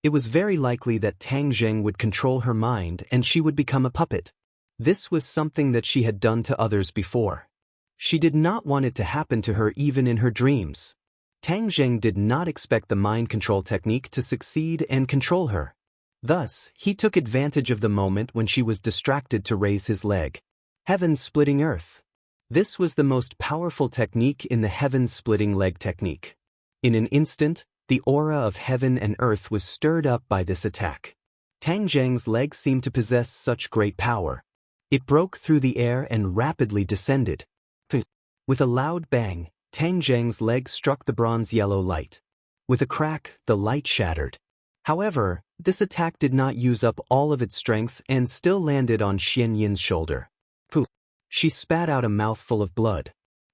It was very likely that Tang Zheng would control her mind and she would become a puppet. This was something that she had done to others before. She did not want it to happen to her even in her dreams. Tang Zheng did not expect the mind control technique to succeed and control her. Thus, he took advantage of the moment when she was distracted to raise his leg. Heaven-splitting earth. This was the most powerful technique in the heaven-splitting leg technique. In an instant, the aura of heaven and earth was stirred up by this attack. Tang Zheng's leg seemed to possess such great power. It broke through the air and rapidly descended. With a loud bang, Tang Zheng's leg struck the bronze-yellow light. With a crack, the light shattered. However, this attack did not use up all of its strength and still landed on Xian Yin's shoulder. She spat out a mouthful of blood.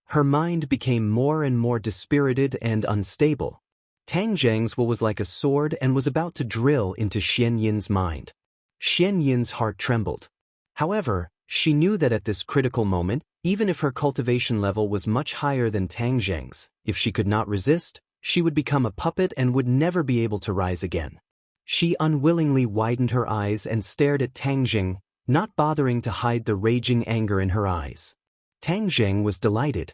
Her mind became more and more dispirited and unstable. Tang Zheng's will was like a sword and was about to drill into Xian Yin's mind. Xian Yin's heart trembled. However, she knew that at this critical moment, even if her cultivation level was much higher than Tang Zheng's, if she could not resist, she would become a puppet and would never be able to rise again. She unwillingly widened her eyes and stared at Tang Zheng, not bothering to hide the raging anger in her eyes. Tang Zheng was delighted.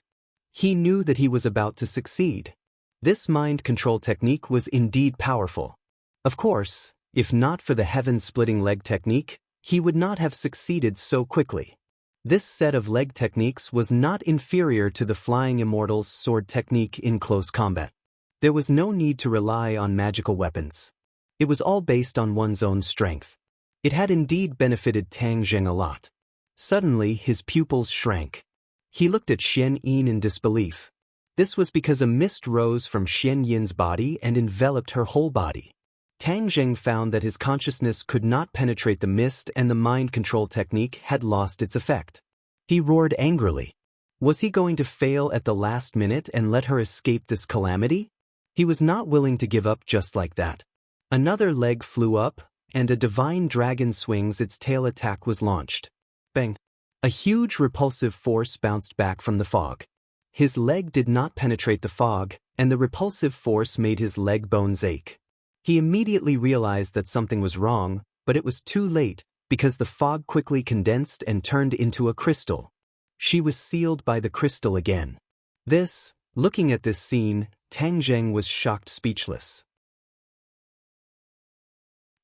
He knew that he was about to succeed. This mind control technique was indeed powerful. Of course, if not for the heaven-splitting leg technique, he would not have succeeded so quickly. This set of leg techniques was not inferior to the Flying Immortal's sword technique in close combat. There was no need to rely on magical weapons. It was all based on one's own strength. It had indeed benefited Tang Zheng a lot. Suddenly, his pupils shrank. He looked at Xian Yin in disbelief. This was because a mist rose from Xian Yin's body and enveloped her whole body. Tang Zheng found that his consciousness could not penetrate the mist and the mind control technique had lost its effect. He roared angrily. Was he going to fail at the last minute and let her escape this calamity? He was not willing to give up just like that. Another leg flew up, and a divine dragon swings its tail attack was launched. Bang! A huge repulsive force bounced back from the fog. His leg did not penetrate the fog, and the repulsive force made his leg bones ache. He immediately realized that something was wrong, but it was too late, because the fog quickly condensed and turned into a crystal. She was sealed by the crystal again. Looking at this scene, Tang Zheng was shocked speechless.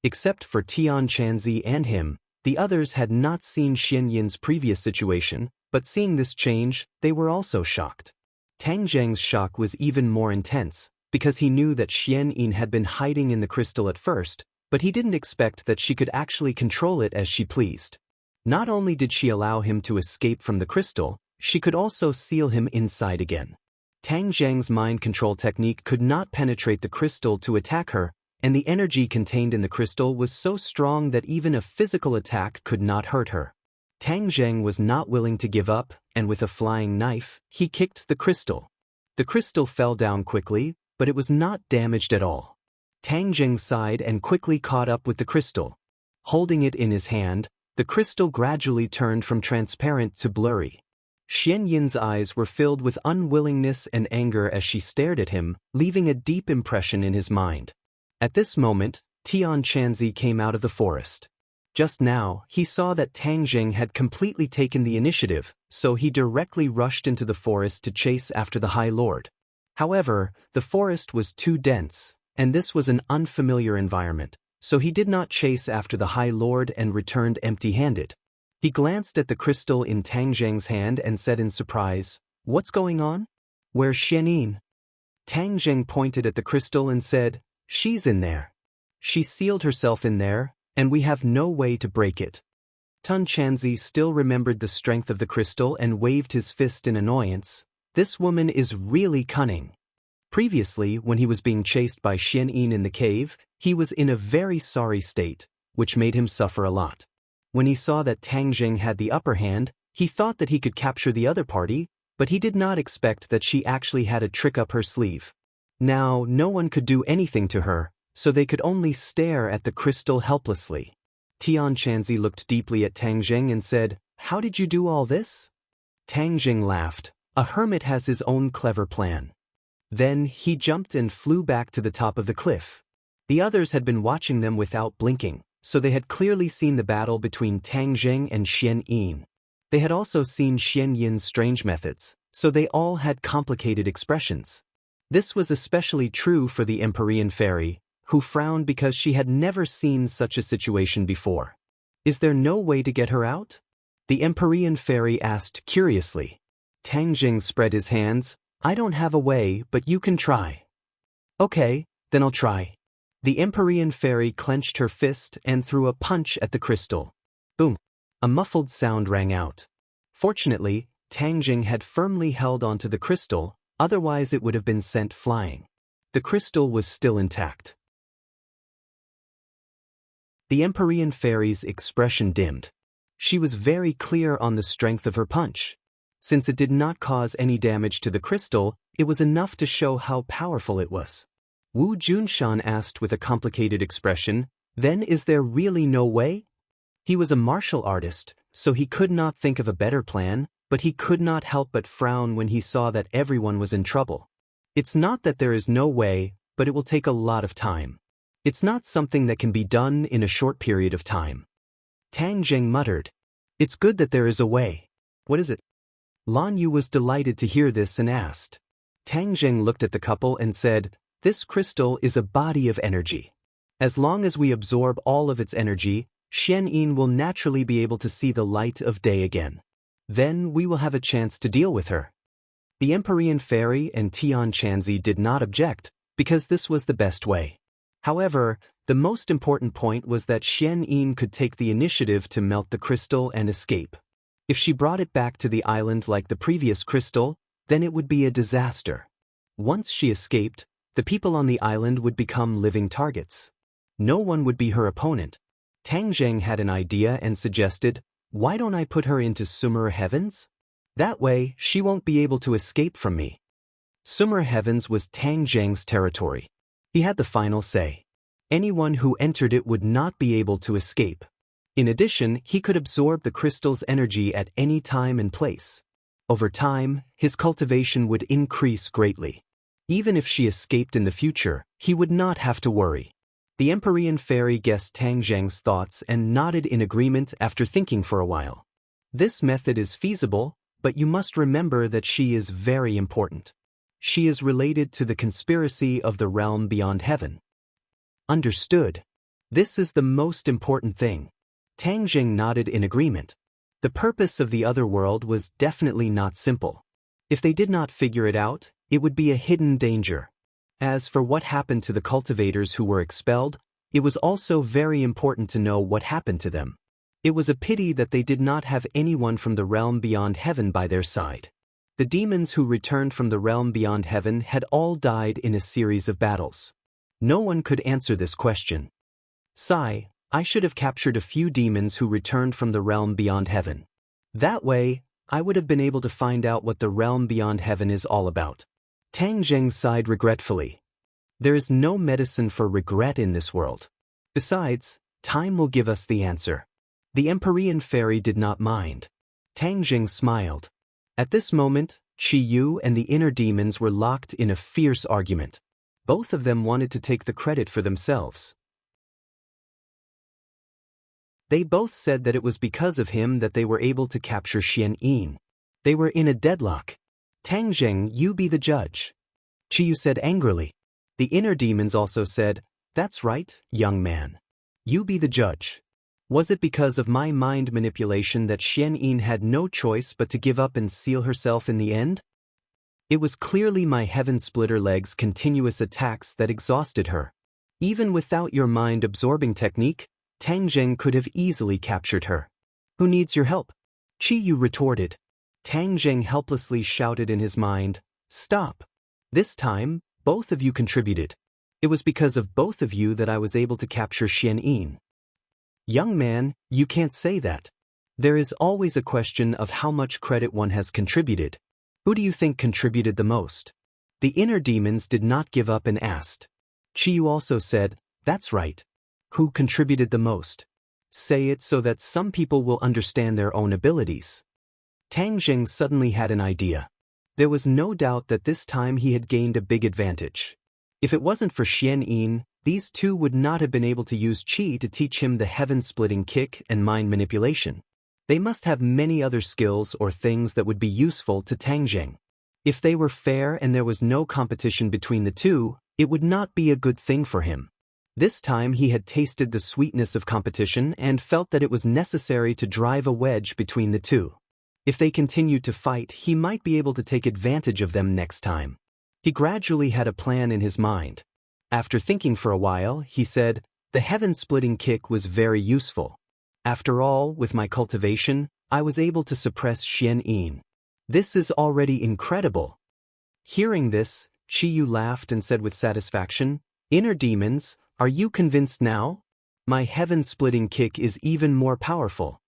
Except for Tian Chanzi and him, the others had not seen Xian Yin's previous situation, but seeing this change, they were also shocked. Tang Zheng's shock was even more intense, because he knew that Xian Yin had been hiding in the crystal at first, but he didn't expect that she could actually control it as she pleased. Not only did she allow him to escape from the crystal, she could also seal him inside again. Tang Zhang's mind control technique could not penetrate the crystal to attack her, and the energy contained in the crystal was so strong that even a physical attack could not hurt her. Tang Zhang was not willing to give up, and with a flying knife, he kicked the crystal. The crystal fell down quickly, but it was not damaged at all. Tang Zhang sighed and quickly caught up with the crystal. Holding it in his hand, the crystal gradually turned from transparent to blurry. Xian Yin's eyes were filled with unwillingness and anger as she stared at him, leaving a deep impression in his mind. At this moment, Tian Chanzi came out of the forest. Just now, he saw that Tang Zhang had completely taken the initiative, so he directly rushed into the forest to chase after the High Lord. However, the forest was too dense, and this was an unfamiliar environment, so he did not chase after the High Lord and returned empty-handed. He glanced at the crystal in Tang Zhang's hand and said in surprise, "What's going on? Where's Xianyin?" Tang Zhang pointed at the crystal and said, "She's in there. She sealed herself in there, and we have no way to break it." Tun Chanzi still remembered the strength of the crystal and waved his fist in annoyance. This woman is really cunning. Previously, when he was being chased by Xianyin in the cave, he was in a very sorry state, which made him suffer a lot. When he saw that Tang Zhang had the upper hand, he thought that he could capture the other party, but he did not expect that she actually had a trick up her sleeve. Now, no one could do anything to her, so they could only stare at the crystal helplessly. Tian Chanzi looked deeply at Tang Zhang and said, "How did you do all this?" Tang Zhang laughed. "A hermit has his own clever plan." Then he jumped and flew back to the top of the cliff. The others had been watching them without blinking, so they had clearly seen the battle between Tang Zhang and Xianyin. They had also seen Xianyin's strange methods, so they all had complicated expressions. This was especially true for the Empyrean fairy, who frowned because she had never seen such a situation before. "Is there no way to get her out?" the Empyrean fairy asked curiously. Tang Zhang spread his hands. "I don't have a way, but you can try." "Okay, then I'll try." The Empyrean fairy clenched her fist and threw a punch at the crystal. Boom! A muffled sound rang out. Fortunately, Tang Zhang had firmly held onto the crystal, otherwise it would have been sent flying. The crystal was still intact. The Empyrean fairy's expression dimmed. She was very clear on the strength of her punch. Since it did not cause any damage to the crystal, it was enough to show how powerful it was. Wu Junshan asked with a complicated expression, "Then is there really no way?" He was a martial artist, so he could not think of a better plan, but he could not help but frown when he saw that everyone was in trouble. It's not that there is no way, but it will take a lot of time. It's not something that can be done in a short period of time. Tang Zhang muttered, "It's good that there is a way. What is it?" Lan Yu was delighted to hear this and asked. Tang Zhang looked at the couple and said, "This crystal is a body of energy. As long as we absorb all of its energy, Xianyin will naturally be able to see the light of day again. Then we will have a chance to deal with her." The Empyrean fairy and Tian Chanzi did not object, because this was the best way. However, the most important point was that Xianyin could take the initiative to melt the crystal and escape. If she brought it back to the island like the previous crystal, then it would be a disaster. Once she escaped, the people on the island would become living targets. No one would be her opponent. Tang Zhang had an idea and suggested, "Why don't I put her into Sumer Heavens? That way, she won't be able to escape from me." Sumer Heavens was Tang Zhang's territory. He had the final say. Anyone who entered it would not be able to escape. In addition, he could absorb the crystal's energy at any time and place. Over time, his cultivation would increase greatly. Even if she escaped in the future, he would not have to worry. The Empyrean fairy guessed Tang Zhang's thoughts and nodded in agreement after thinking for a while. This method is feasible, but you must remember that she is very important. She is related to the conspiracy of the realm beyond heaven. Understood. This is the most important thing. Tang Zhang nodded in agreement. The purpose of the other world was definitely not simple. If they did not figure it out, it would be a hidden danger. As for what happened to the cultivators who were expelled, it was also very important to know what happened to them. It was a pity that they did not have anyone from the realm beyond heaven by their side. The demons who returned from the realm beyond heaven had all died in a series of battles. No one could answer this question. Sigh, I should have captured a few demons who returned from the realm beyond heaven. That way, I would have been able to find out what the realm beyond heaven is all about. Tang Zheng sighed regretfully. There is no medicine for regret in this world. Besides, time will give us the answer. The Empyrean fairy did not mind. Tang Zheng smiled. At this moment, Qi Yu and the inner demons were locked in a fierce argument. Both of them wanted to take the credit for themselves. They both said that it was because of him that they were able to capture Xian Yin. They were in a deadlock. Tang Zheng, you be the judge. Qi Yu said angrily. The inner demons also said, that's right, young man. You be the judge. Was it because of my mind manipulation that Xian Yin had no choice but to give up and seal herself in the end? It was clearly my heaven splitter leg's continuous attacks that exhausted her. Even without your mind-absorbing technique, Tang Zheng could have easily captured her. Who needs your help? Qi Yu retorted. Tang Zheng helplessly shouted in his mind, stop. This time, both of you contributed. It was because of both of you that I was able to capture Xian Yin. Young man, you can't say that. There is always a question of how much credit one has contributed. Who do you think contributed the most? The inner demons did not give up and asked. Qi Yu also said, that's right. Who contributed the most? Say it so that some people will understand their own abilities. Tang Zheng suddenly had an idea. There was no doubt that this time he had gained a big advantage. If it wasn't for Xian Yin, these two would not have been able to use Qi to teach him the heaven-splitting kick and mind manipulation. They must have many other skills or things that would be useful to Tang Zheng. If they were fair and there was no competition between the two, it would not be a good thing for him. This time he had tasted the sweetness of competition and felt that it was necessary to drive a wedge between the two. If they continued to fight, he might be able to take advantage of them next time. He gradually had a plan in his mind. After thinking for a while, he said, the heaven-splitting kick was very useful. After all, with my cultivation, I was able to suppress Xian Yin. This is already incredible. Hearing this, Qi Yu laughed and said with satisfaction, inner demons, are you convinced now? My heaven-splitting kick is even more powerful.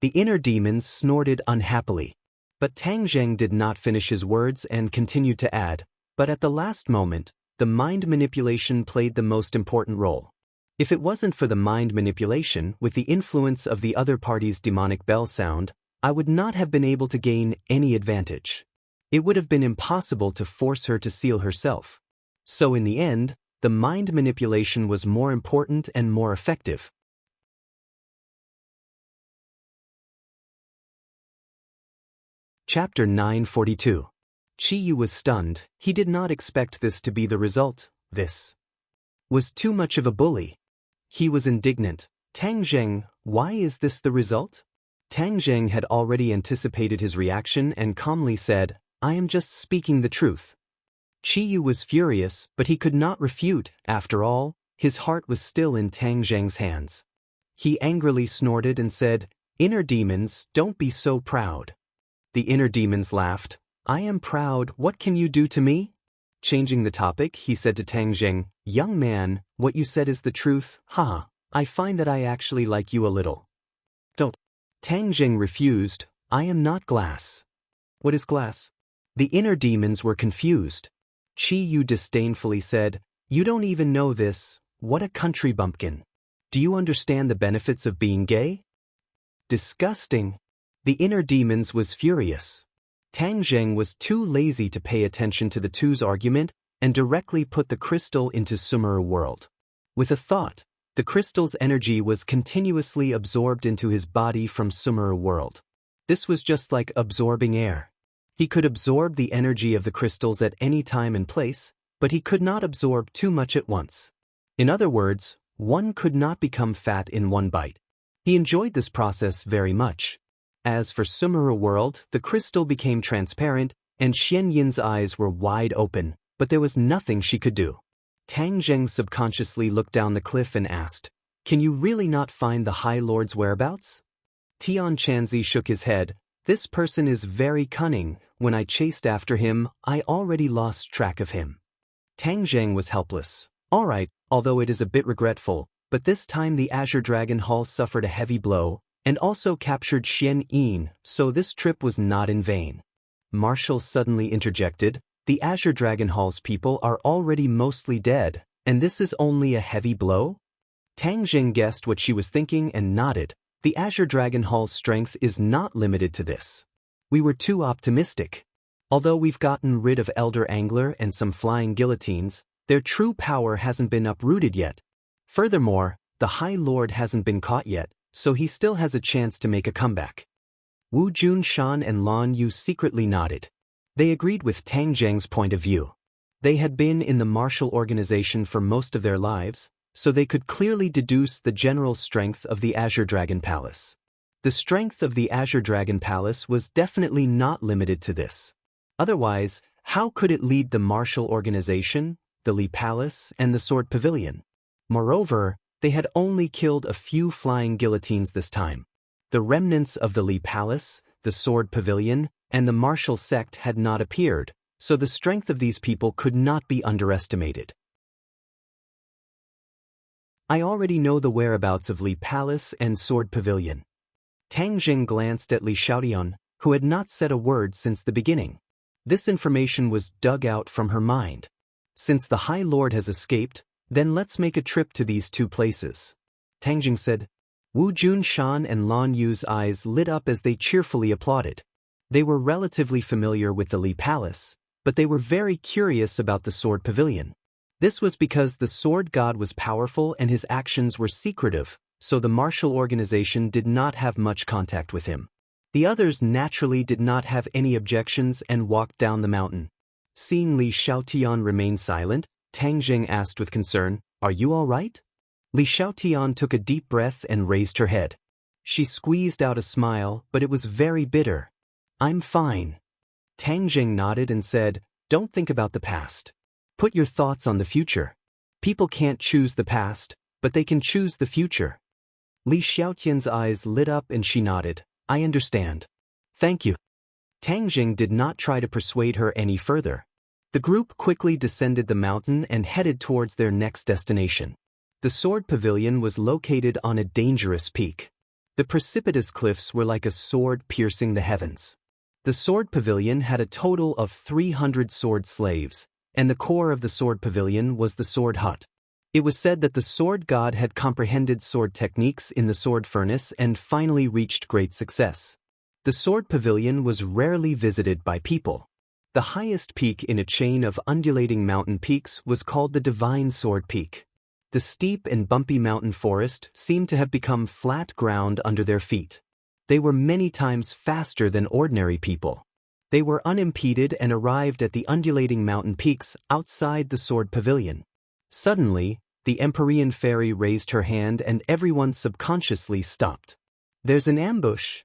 The inner demons snorted unhappily. But Tang Zheng did not finish his words and continued to add, but at the last moment, the mind manipulation played the most important role. If it wasn't for the mind manipulation with the influence of the other party's demonic bell sound, I would not have been able to gain any advantage. It would have been impossible to force her to seal herself. So in the end, the mind manipulation was more important and more effective. Chapter 942. Qi Yu was stunned. He did not expect this to be the result. This was too much of a bully. He was indignant. Tang Zheng, why is this the result? Tang Zheng had already anticipated his reaction and calmly said, I am just speaking the truth. Qi Yu was furious, but he could not refute. After all, his heart was still in Tang Zheng's hands. He angrily snorted and said, inner demons, don't be so proud. The inner demons laughed. I am proud, what can you do to me? Changing the topic, he said to Tang Zheng, young man, what you said is the truth, haha, I find that I actually like you a little. Don't. Tang Zheng refused, I am not glass. What is glass? The inner demons were confused. Qi Yu disdainfully said, you don't even know this, what a country bumpkin. Do you understand the benefits of being gay? Disgusting. The inner demons was furious. Tang Zheng was too lazy to pay attention to the two's argument and directly put the crystal into Sumeru world. With a thought, the crystal's energy was continuously absorbed into his body from Sumeru world. This was just like absorbing air. He could absorb the energy of the crystals at any time and place, but he could not absorb too much at once. In other words, one could not become fat in one bite. He enjoyed this process very much. As for Sumeru world, the crystal became transparent, and Xian Yin's eyes were wide open, but there was nothing she could do. Tang Zheng subconsciously looked down the cliff and asked, can you really not find the High Lord's whereabouts? Tian Chanzi shook his head, This person is very cunning. When I chased after him, I already lost track of him. Tang Zheng was helpless. Alright, although it is a bit regretful, but this time the Azure Dragon Hall suffered a heavy blow, and also captured Xian Yin, so this trip was not in vain. Marshall suddenly interjected, the Azure Dragon Hall's people are already mostly dead, and this is only a heavy blow? Tang Zheng guessed what she was thinking and nodded. The Azure Dragon Hall's strength is not limited to this. We were too optimistic. Although we've gotten rid of Elder Angler and some flying guillotines, their true power hasn't been uprooted yet. Furthermore, the High Lord hasn't been caught yet, so he still has a chance to make a comeback. Wu Junshan and Lan Yu secretly nodded. They agreed with Tang Zheng's point of view. They had been in the martial organization for most of their lives, so they could clearly deduce the general strength of the Azure Dragon Palace. The strength of the Azure Dragon Palace was definitely not limited to this. Otherwise, how could it lead the martial organization, the Li Palace, and the Sword Pavilion? Moreover, they had only killed a few flying guillotines this time. The remnants of the Li Palace, the Sword Pavilion, and the martial sect had not appeared, so the strength of these people could not be underestimated. I already know the whereabouts of Li Palace and Sword Pavilion. Tang Zheng glanced at Li Xiaotian, who had not said a word since the beginning. This information was dug out from her mind. Since the High Lord has escaped, then let's make a trip to these two places. Tang Zheng said. Wu Junshan and Lan Yu's eyes lit up as they cheerfully applauded. They were relatively familiar with the Li Palace, but they were very curious about the Sword Pavilion. This was because the Sword God was powerful and his actions were secretive, so the martial organization did not have much contact with him. The others naturally did not have any objections and walked down the mountain. Seeing Li Xiaotian remain silent, Tang Zheng asked with concern, "Are you all right?" Li Xiaotian took a deep breath and raised her head. She squeezed out a smile, but it was very bitter. "I'm fine." Tang Zheng nodded and said, "Don't think about the past. Put your thoughts on the future. People can't choose the past, but they can choose the future." Li Xiaotian's eyes lit up and she nodded. "I understand. Thank you." Tang Zheng did not try to persuade her any further. The group quickly descended the mountain and headed towards their next destination. The Sword Pavilion was located on a dangerous peak. The precipitous cliffs were like a sword piercing the heavens. The Sword Pavilion had a total of 300 sword slaves, and the core of the Sword Pavilion was the Sword Hut. It was said that the Sword God had comprehended sword techniques in the Sword Furnace and finally reached great success. The Sword Pavilion was rarely visited by people. The highest peak in a chain of undulating mountain peaks was called the Divine Sword Peak. The steep and bumpy mountain forest seemed to have become flat ground under their feet. They were many times faster than ordinary people. They were unimpeded and arrived at the undulating mountain peaks outside the Sword Pavilion. Suddenly, the Empyrean Fairy raised her hand and everyone subconsciously stopped. "There's an ambush,"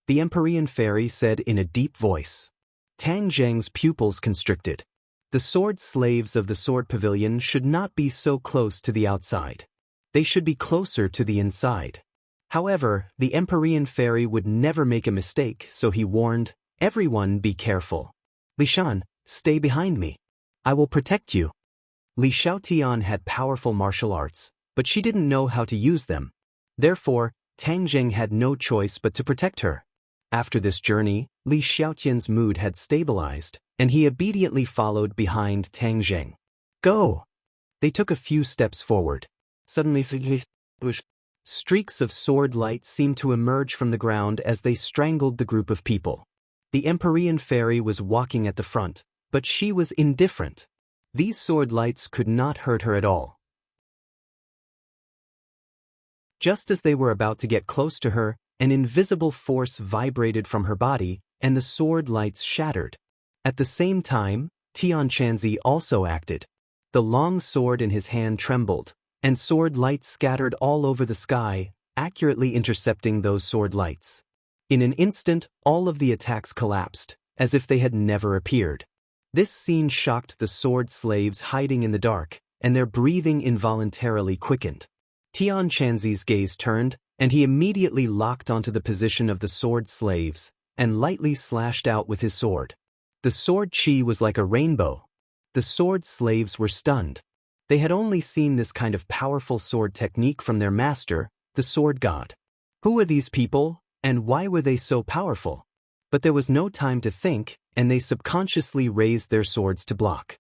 the Empyrean Fairy said in a deep voice. Tang Zheng's pupils constricted. The sword slaves of the Sword Pavilion should not be so close to the outside. They should be closer to the inside. However, the Empyrean Fairy would never make a mistake, so he warned, "Everyone be careful. Li Shan, stay behind me. I will protect you." Li Xiaotian had powerful martial arts, but she didn't know how to use them. Therefore, Tang Zheng had no choice but to protect her. After this journey, Li Xiaotian's mood had stabilized, and he obediently followed behind Tang Zheng. "Go!" They took a few steps forward. Suddenly, streaks of sword light seemed to emerge from the ground as they strangled the group of people. The Empyrean Fairy was walking at the front, but she was indifferent. These sword lights could not hurt her at all. Just as they were about to get close to her, an invisible force vibrated from her body, and the sword lights shattered. At the same time, Tian Chanzi also acted. The long sword in his hand trembled, and sword lights scattered all over the sky, accurately intercepting those sword lights. In an instant, all of the attacks collapsed, as if they had never appeared. This scene shocked the sword slaves hiding in the dark, and their breathing involuntarily quickened. Tian Chanzi's gaze turned, and he immediately locked onto the position of the sword slaves, and lightly slashed out with his sword. The sword chi was like a rainbow. The sword slaves were stunned. They had only seen this kind of powerful sword technique from their master, the sword god. Who were these people, and why were they so powerful? But there was no time to think, and they subconsciously raised their swords to block.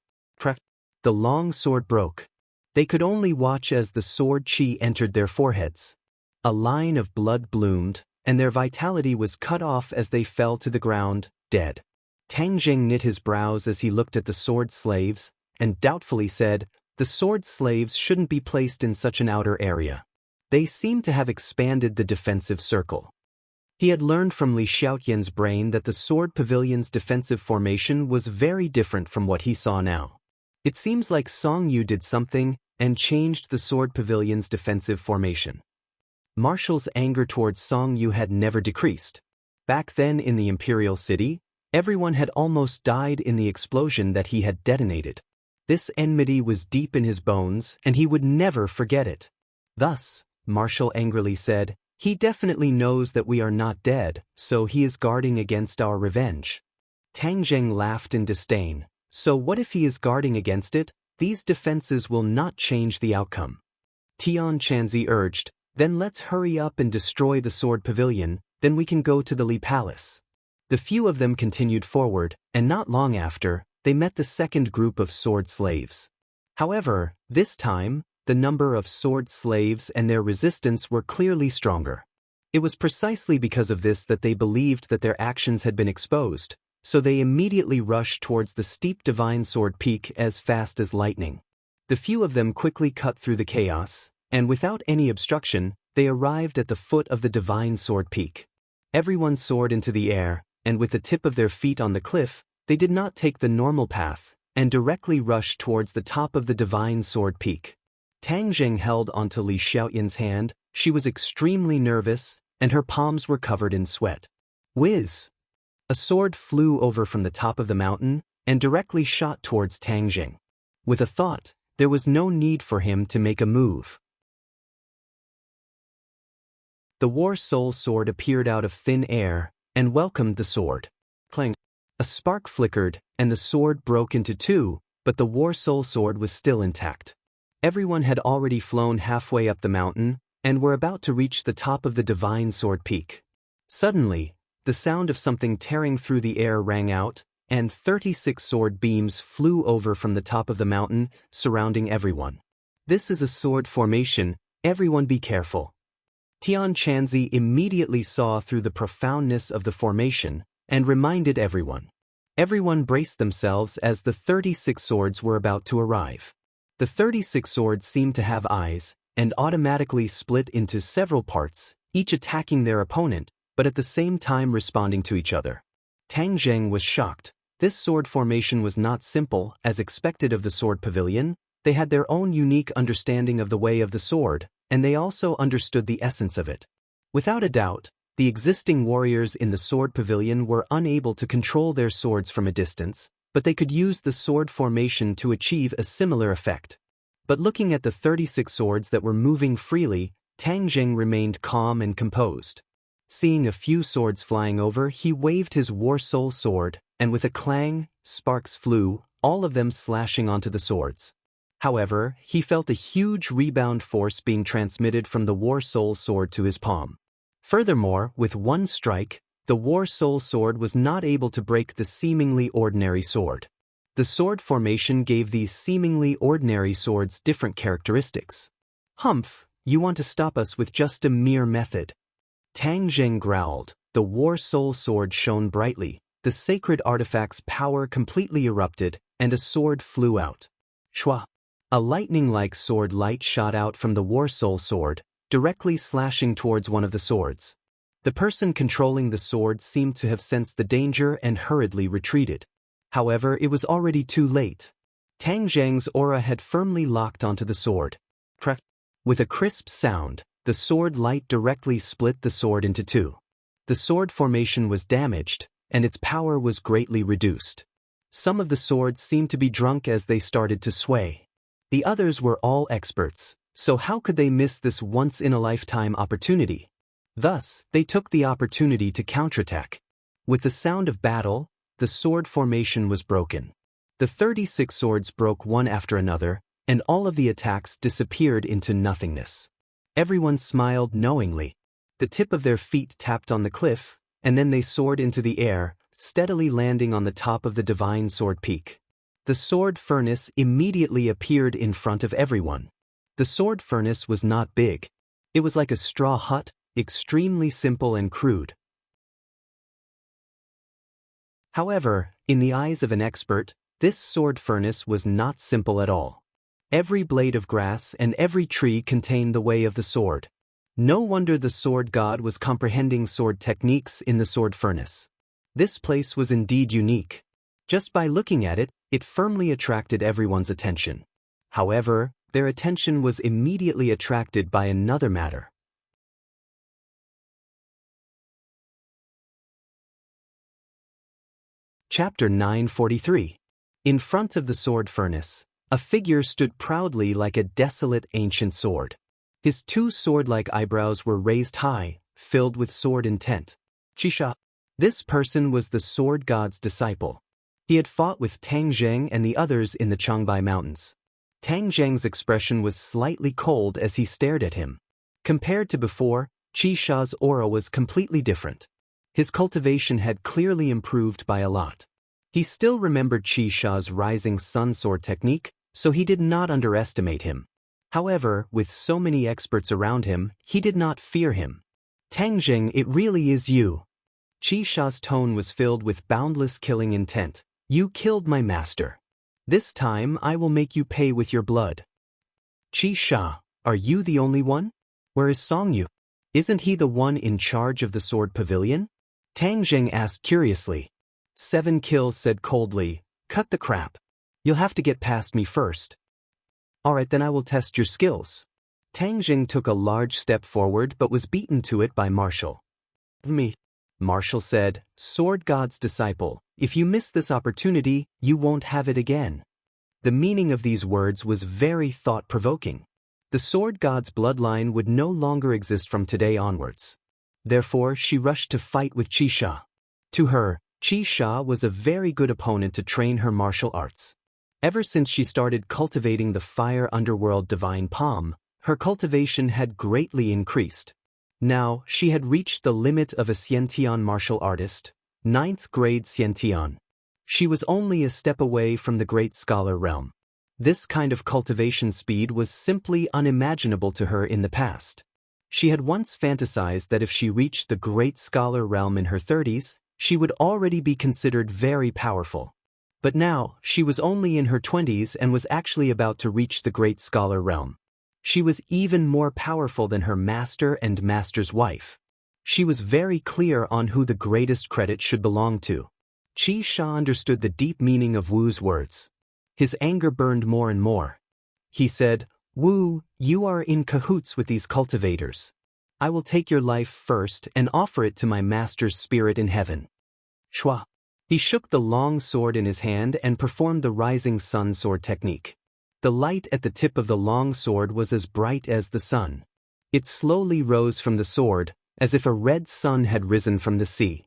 The long sword broke. They could only watch as the sword chi entered their foreheads. A line of blood bloomed, and their vitality was cut off as they fell to the ground, dead. Tang Jing knit his brows as he looked at the sword slaves, and doubtfully said, "The sword slaves shouldn't be placed in such an outer area. They seem to have expanded the defensive circle." He had learned from Li Xiaoyan's brain that the sword pavilion's defensive formation was very different from what he saw now. It seems like Song Yu did something and changed the sword pavilion's defensive formation. Marshall's anger towards Song Yu had never decreased. Back then in the Imperial City, everyone had almost died in the explosion that he had detonated. This enmity was deep in his bones, and he would never forget it. Thus, Marshall angrily said, "He definitely knows that we are not dead, so he is guarding against our revenge." Tang Zheng laughed in disdain. "So what if he is guarding against it? These defenses will not change the outcome." Tian Chanzi urged, "Then let's hurry up and destroy the sword pavilion, then we can go to the Li Palace." The few of them continued forward, and not long after, they met the second group of sword slaves. However, this time, the number of sword slaves and their resistance were clearly stronger. It was precisely because of this that they believed that their actions had been exposed, so they immediately rushed towards the steep divine sword peak as fast as lightning. The few of them quickly cut through the chaos, and without any obstruction, they arrived at the foot of the divine sword peak. Everyone soared into the air, and with the tip of their feet on the cliff, they did not take the normal path, and directly rushed towards the top of the divine sword peak. Tang Zheng held onto Li Xiaoyan's hand. She was extremely nervous, and her palms were covered in sweat. Whiz! A sword flew over from the top of the mountain, and directly shot towards Tang Zheng. With a thought, there was no need for him to make a move. The War Soul Sword appeared out of thin air, and welcomed the sword. Clang! A spark flickered, and the sword broke into two, but the War Soul Sword was still intact. Everyone had already flown halfway up the mountain, and were about to reach the top of the divine sword peak. Suddenly, the sound of something tearing through the air rang out, and 36 sword beams flew over from the top of the mountain, surrounding everyone. "This is a sword formation, everyone be careful." Tian Chanzi immediately saw through the profoundness of the formation, and reminded everyone. Everyone braced themselves as the 36 swords were about to arrive. The 36 swords seemed to have eyes, and automatically split into several parts, each attacking their opponent, but at the same time responding to each other. Tang Zheng was shocked. This sword formation was not simple, as expected of the sword pavilion. They had their own unique understanding of the way of the sword, and they also understood the essence of it. Without a doubt, the existing warriors in the sword pavilion were unable to control their swords from a distance, but they could use the sword formation to achieve a similar effect. But looking at the 36 swords that were moving freely, Tang Zheng remained calm and composed. Seeing a few swords flying over, he waved his War Soul Sword, and with a clang, sparks flew, all of them slashing onto the swords. However, he felt a huge rebound force being transmitted from the War Soul Sword to his palm. Furthermore, with one strike, the War Soul Sword was not able to break the seemingly ordinary sword. The sword formation gave these seemingly ordinary swords different characteristics. "Humph, you want to stop us with just a mere method." Tang Zheng growled. The War Soul Sword shone brightly, the sacred artifact's power completely erupted, and a sword flew out. Shwa! A lightning-like sword light shot out from the War Soul Sword, directly slashing towards one of the swords. The person controlling the sword seemed to have sensed the danger and hurriedly retreated. However, it was already too late. Tang Zheng's aura had firmly locked onto the sword. With a crisp sound, the sword light directly split the sword into two. The sword formation was damaged, and its power was greatly reduced. Some of the swords seemed to be drunk as they started to sway. The others were all experts, so how could they miss this once-in-a-lifetime opportunity? Thus, they took the opportunity to counterattack. With the sound of battle, the sword formation was broken. The 36 swords broke one after another, and all of the attacks disappeared into nothingness. Everyone smiled knowingly. The tip of their feet tapped on the cliff, and then they soared into the air, steadily landing on the top of the divine sword peak. The sword furnace immediately appeared in front of everyone. The sword furnace was not big. It was like a straw hut, extremely simple and crude. However, in the eyes of an expert, this sword furnace was not simple at all. Every blade of grass and every tree contained the way of the sword. No wonder the sword god was comprehending sword techniques in the sword furnace. This place was indeed unique. Just by looking at it, it firmly attracted everyone's attention. However, their attention was immediately attracted by another matter. Chapter 943. In front of the sword furnace, a figure stood proudly like a desolate ancient sword. His two sword-like eyebrows were raised high, filled with sword intent. Qisha. This person was the sword god's disciple. He had fought with Tang Zheng and the others in the Changbai Mountains. Tang Zheng's expression was slightly cold as he stared at him. Compared to before, Qisha's aura was completely different. His cultivation had clearly improved by a lot. He still remembered Qisha's rising sun sword technique, so he did not underestimate him. However, with so many experts around him, he did not fear him. Tang Zheng, it really is you. Qisha's tone was filled with boundless killing intent. You killed my master. This time I will make you pay with your blood. Qisha, are you the only one? Where is Songyu? Isn't he the one in charge of the sword pavilion? Tang Zheng asked curiously. 7 kills said coldly, cut the crap. You'll have to get past me first. Alright, then I will test your skills. Tang Zheng took a large step forward but was beaten to it by Marshall. Me. Marshall said, Sword God's disciple, if you miss this opportunity, you won't have it again. The meaning of these words was very thought-provoking. The Sword God's bloodline would no longer exist from today onwards. Therefore, she rushed to fight with Qisha. To her, Qisha was a very good opponent to train her martial arts. Ever since she started cultivating the fire underworld divine palm, her cultivation had greatly increased. Now, she had reached the limit of a Xiantian martial artist, 9th grade Xiantian. She was only a step away from the great scholar realm. This kind of cultivation speed was simply unimaginable to her in the past. She had once fantasized that if she reached the great scholar realm in her 30s, she would already be considered very powerful. But now, she was only in her 20s and was actually about to reach the great scholar realm. She was even more powerful than her master and master's wife. She was very clear on who the greatest credit should belong to. Qisha understood the deep meaning of Wu's words. His anger burned more and more. He said, Wu, you are in cahoots with these cultivators. I will take your life first and offer it to my master's spirit in heaven. Shua. He shook the long sword in his hand and performed the rising sun sword technique. The light at the tip of the long sword was as bright as the sun. It slowly rose from the sword, as if a red sun had risen from the sea.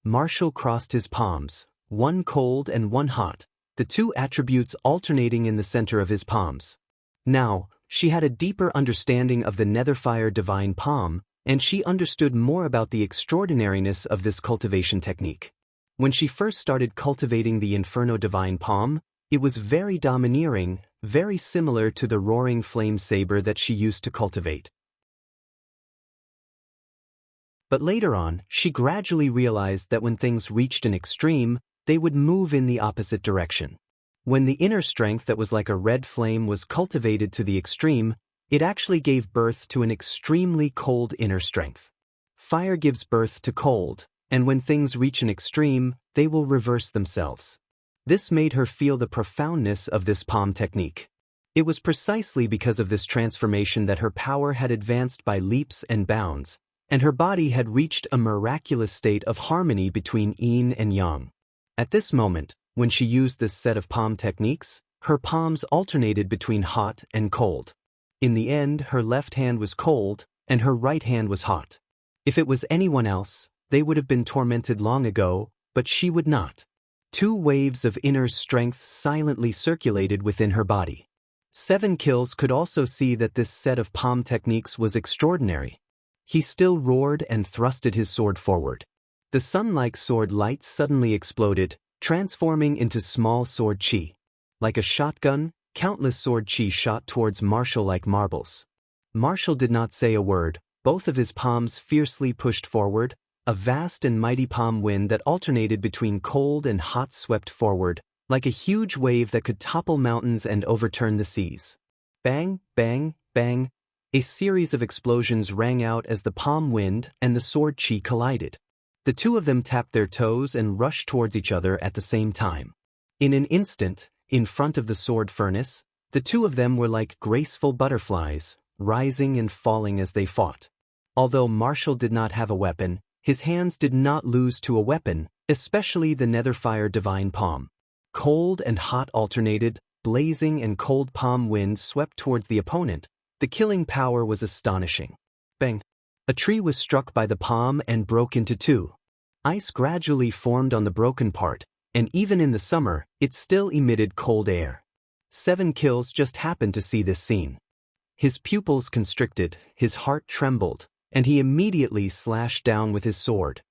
Marshall crossed his palms, one cold and one hot, the two attributes alternating in the center of his palms. Now, she had a deeper understanding of the Netherfire divine palm, and she understood more about the extraordinariness of this cultivation technique. When she first started cultivating the Inferno divine palm, it was very domineering, very similar to the roaring flame saber that she used to cultivate. But later on, she gradually realized that when things reached an extreme, they would move in the opposite direction. When the inner strength that was like a red flame was cultivated to the extreme, it actually gave birth to an extremely cold inner strength. Fire gives birth to cold, and when things reach an extreme, they will reverse themselves. This made her feel the profoundness of this palm technique. It was precisely because of this transformation that her power had advanced by leaps and bounds, and her body had reached a miraculous state of harmony between yin and yang. At this moment, when she used this set of palm techniques, her palms alternated between hot and cold. In the end, her left hand was cold, and her right hand was hot. If it was anyone else, They would have been tormented long ago, but she would not. 2 waves of inner strength silently circulated within her body. 7 Kills could also see that this set of palm techniques was extraordinary. He still roared and thrusted his sword forward. The sun-like sword light suddenly exploded, transforming into small sword chi. Like a shotgun, countless sword chi shot towards Marshall like marbles. Marshall did not say a word, both of his palms fiercely pushed forward. A vast and mighty palm wind that alternated between cold and hot swept forward, like a huge wave that could topple mountains and overturn the seas. Bang, bang, bang. A series of explosions rang out as the palm wind and the sword chi collided. The 2 of them tapped their toes and rushed towards each other at the same time. In an instant, in front of the sword furnace, the 2 of them were like graceful butterflies, rising and falling as they fought. Although Marshall did not have a weapon, his hands did not lose to a weapon, especially the Netherfire Divine Palm. Cold and hot alternated, blazing and cold palm wind swept towards the opponent. The killing power was astonishing. Bang! A tree was struck by the palm and broke into 2. Ice gradually formed on the broken part, and even in the summer, it still emitted cold air. 7 Kills just happened to see this scene. His pupils constricted, his heart trembled, and he immediately slashed down with his sword.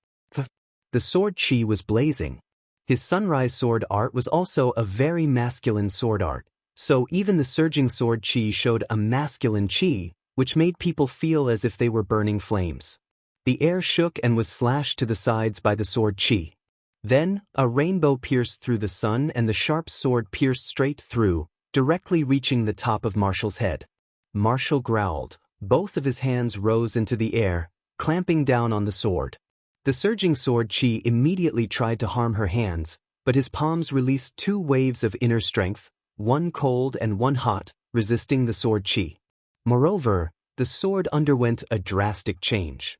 The sword chi was blazing. His sunrise sword art was also a very masculine sword art, so even the surging sword chi showed a masculine chi, which made people feel as if they were burning flames. The air shook and was slashed to the sides by the sword chi. Then, a rainbow pierced through the sun and the sharp sword pierced straight through, directly reaching the top of Marshall's head. Marshall growled. Both of his hands rose into the air, clamping down on the sword. The surging sword chi immediately tried to harm her hands, but his palms released 2 waves of inner strength, one cold and one hot, resisting the sword chi. Moreover, the sword underwent a drastic change.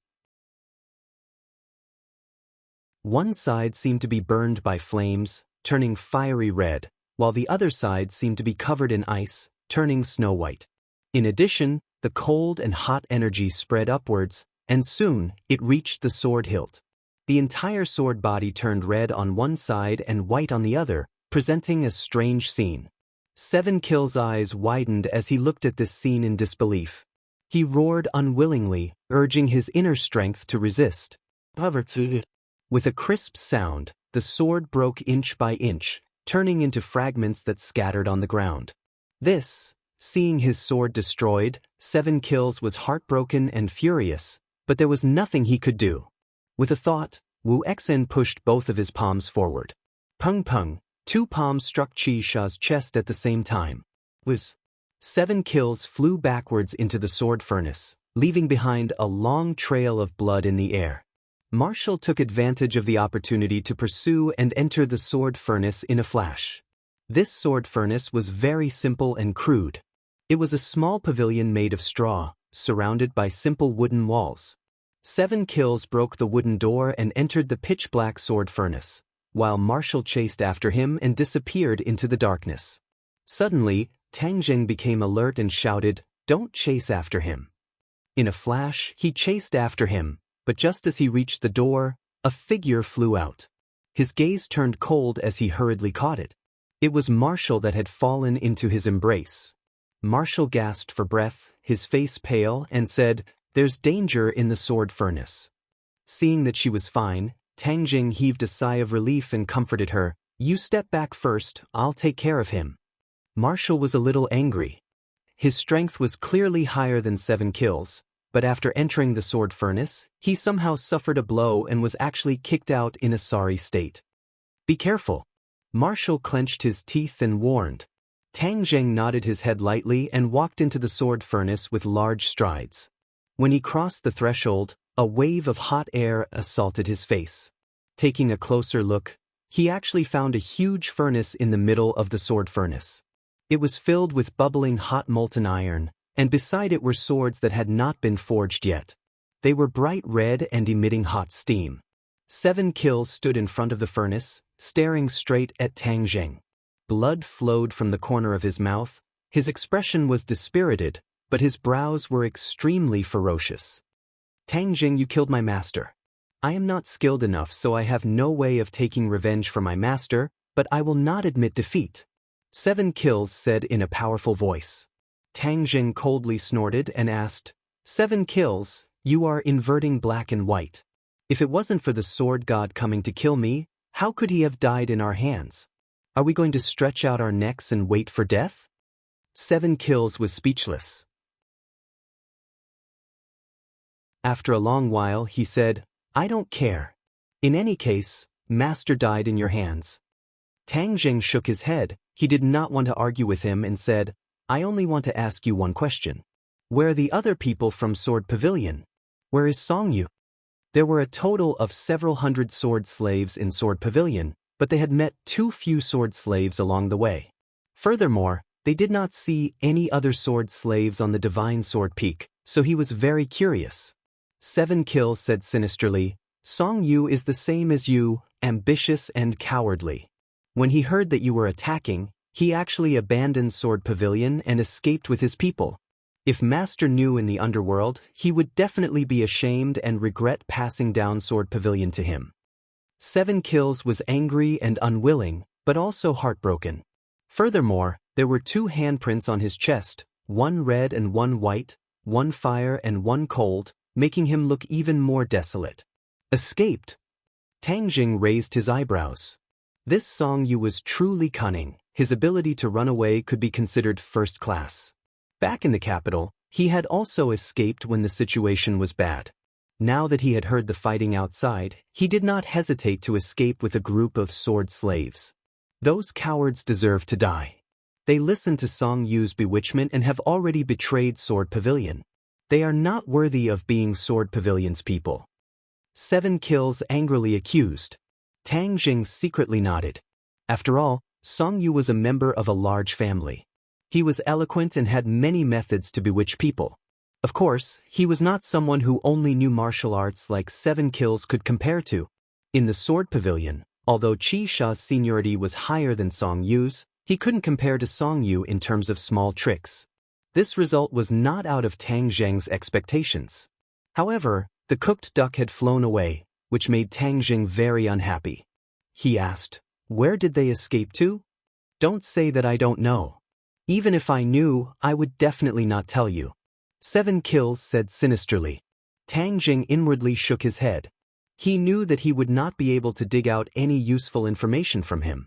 One side seemed to be burned by flames, turning fiery red, while the other side seemed to be covered in ice, turning snow white. In addition, the cold and hot energy spread upwards, and soon it reached the sword hilt. The entire sword body turned red on one side and white on the other, presenting a strange scene. 7 Kills' eyes widened as he looked at this scene in disbelief. He roared unwillingly, urging his inner strength to resist. With a crisp sound, the sword broke inch by inch, turning into fragments that scattered on the ground. Seeing his sword destroyed, 7 Kills was heartbroken and furious, but there was nothing he could do. With a thought, Wu Xen pushed both of his palms forward. Pung pung, 2 palms struck Chi Sha's chest at the same time. 7 Kills flew backwards into the sword furnace, leaving behind a long trail of blood in the air. Marshall took advantage of the opportunity to pursue and enter the sword furnace in a flash. This sword furnace was very simple and crude. It was a small pavilion made of straw, surrounded by simple wooden walls. 7 Kills broke the wooden door and entered the pitch-black sword furnace, while Marshall chased after him and disappeared into the darkness. Suddenly, Tang Zheng became alert and shouted, "Don't chase after him." In a flash, he chased after him, but just as he reached the door, a figure flew out. His gaze turned cold as he hurriedly caught it. It was Marshall that had fallen into his embrace. Marshall gasped for breath, his face pale, and said, "There's danger in the sword furnace." Seeing that she was fine, Tang Jing heaved a sigh of relief and comforted her. "You step back first, I'll take care of him." Marshall was a little angry. His strength was clearly higher than 7 Kills, but after entering the sword furnace, he somehow suffered a blow and was actually kicked out in a sorry state. "Be careful." Marshall clenched his teeth and warned. Tang Zheng nodded his head lightly and walked into the sword furnace with large strides. When he crossed the threshold, a wave of hot air assaulted his face. Taking a closer look, he actually found a huge furnace in the middle of the sword furnace. It was filled with bubbling hot molten iron, and beside it were swords that had not been forged yet. They were bright red and emitting hot steam. 7 Kills stood in front of the furnace, staring straight at Tang Zheng. Blood flowed from the corner of his mouth. His expression was dispirited, but his brows were extremely ferocious. "Tang Zheng, you killed my master." I am not skilled enough, so I have no way of taking revenge for my master, but I will not admit defeat. 7 kills said in a powerful voice. Tang Jing coldly snorted and asked, 7 kills, you are inverting black and white. If it wasn't for the sword god coming to kill me, how could he have died in our hands? Are we going to stretch out our necks and wait for death? 7 kills was speechless. After a long while he said, I don't care. In any case, master died in your hands. Tang Jing shook his head. He did not want to argue with him and said, I only want to ask you one question. Where are the other people from Sword Pavilion? Where is Song Yu? There were a total of several hundred sword slaves in Sword Pavilion, but they had met too few sword slaves along the way. Furthermore, they did not see any other sword slaves on the Divine Sword Peak, so he was very curious. 7 kills said sinisterly, Song Yu is the same as you, ambitious and cowardly. When he heard that you were attacking, he actually abandoned Sword Pavilion and escaped with his people. If Master knew in the underworld, he would definitely be ashamed and regret passing down Sword Pavilion to him. 7 kills was angry and unwilling, but also heartbroken. Furthermore, there were 2 handprints on his chest, one red and one white, one fire and one cold, making him look even more desolate. Escaped? Tang Jing raised his eyebrows. This Song Yu was truly cunning. His ability to run away could be considered first class. Back in the capital, he had also escaped when the situation was bad. Now that he had heard the fighting outside, he did not hesitate to escape with a group of sword slaves. Those cowards deserve to die. They listened to Song Yu's bewitchment and have already betrayed Sword Pavilion. They are not worthy of being Sword Pavilion's people. 7 kills angrily accused. Tang Jing secretly nodded. After all, Song Yu was a member of a large family. He was eloquent and had many methods to bewitch people. Of course, he was not someone who only knew martial arts like 7 kills could compare to. In the Sword Pavilion, although Qi Sha's seniority was higher than Song Yu's, he couldn't compare to Song Yu in terms of small tricks. This result was not out of Tang Jing's expectations. However, the cooked duck had flown away, which made Tang Jing very unhappy. He asked, where did they escape to? Don't say that I don't know. Even if I knew, I would definitely not tell you. 7 kills said sinisterly. Tang Jing inwardly shook his head. He knew that he would not be able to dig out any useful information from him.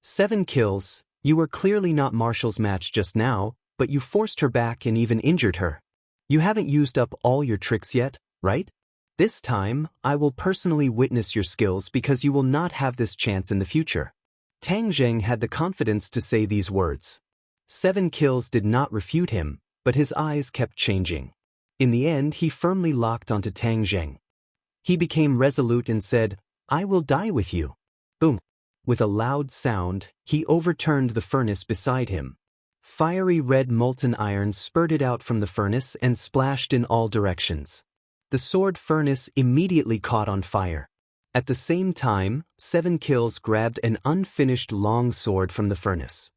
7 kills, you were clearly not Marshall's match just now, but you forced her back and even injured her. You haven't used up all your tricks yet, right? This time, I will personally witness your skills because you will not have this chance in the future. Tang Jing had the confidence to say these words. 7 kills did not refute him, but his eyes kept changing. In the end, he firmly locked onto Tang Jing. He became resolute and said, I will die with you. Boom. With a loud sound, he overturned the furnace beside him. Fiery red molten iron spurted out from the furnace and splashed in all directions. The sword furnace immediately caught on fire. At the same time, 7 kills grabbed an unfinished long sword from the furnace.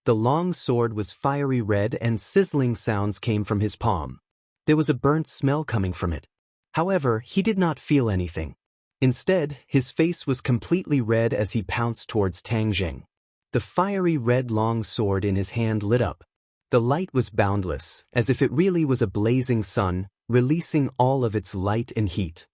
The long sword was fiery red and sizzling sounds came from his palm. There was a burnt smell coming from it. However, he did not feel anything. Instead, his face was completely red as he pounced towards Tang Jing. The fiery red long sword in his hand lit up. The light was boundless, as if it really was a blazing sun, releasing all of its light and heat.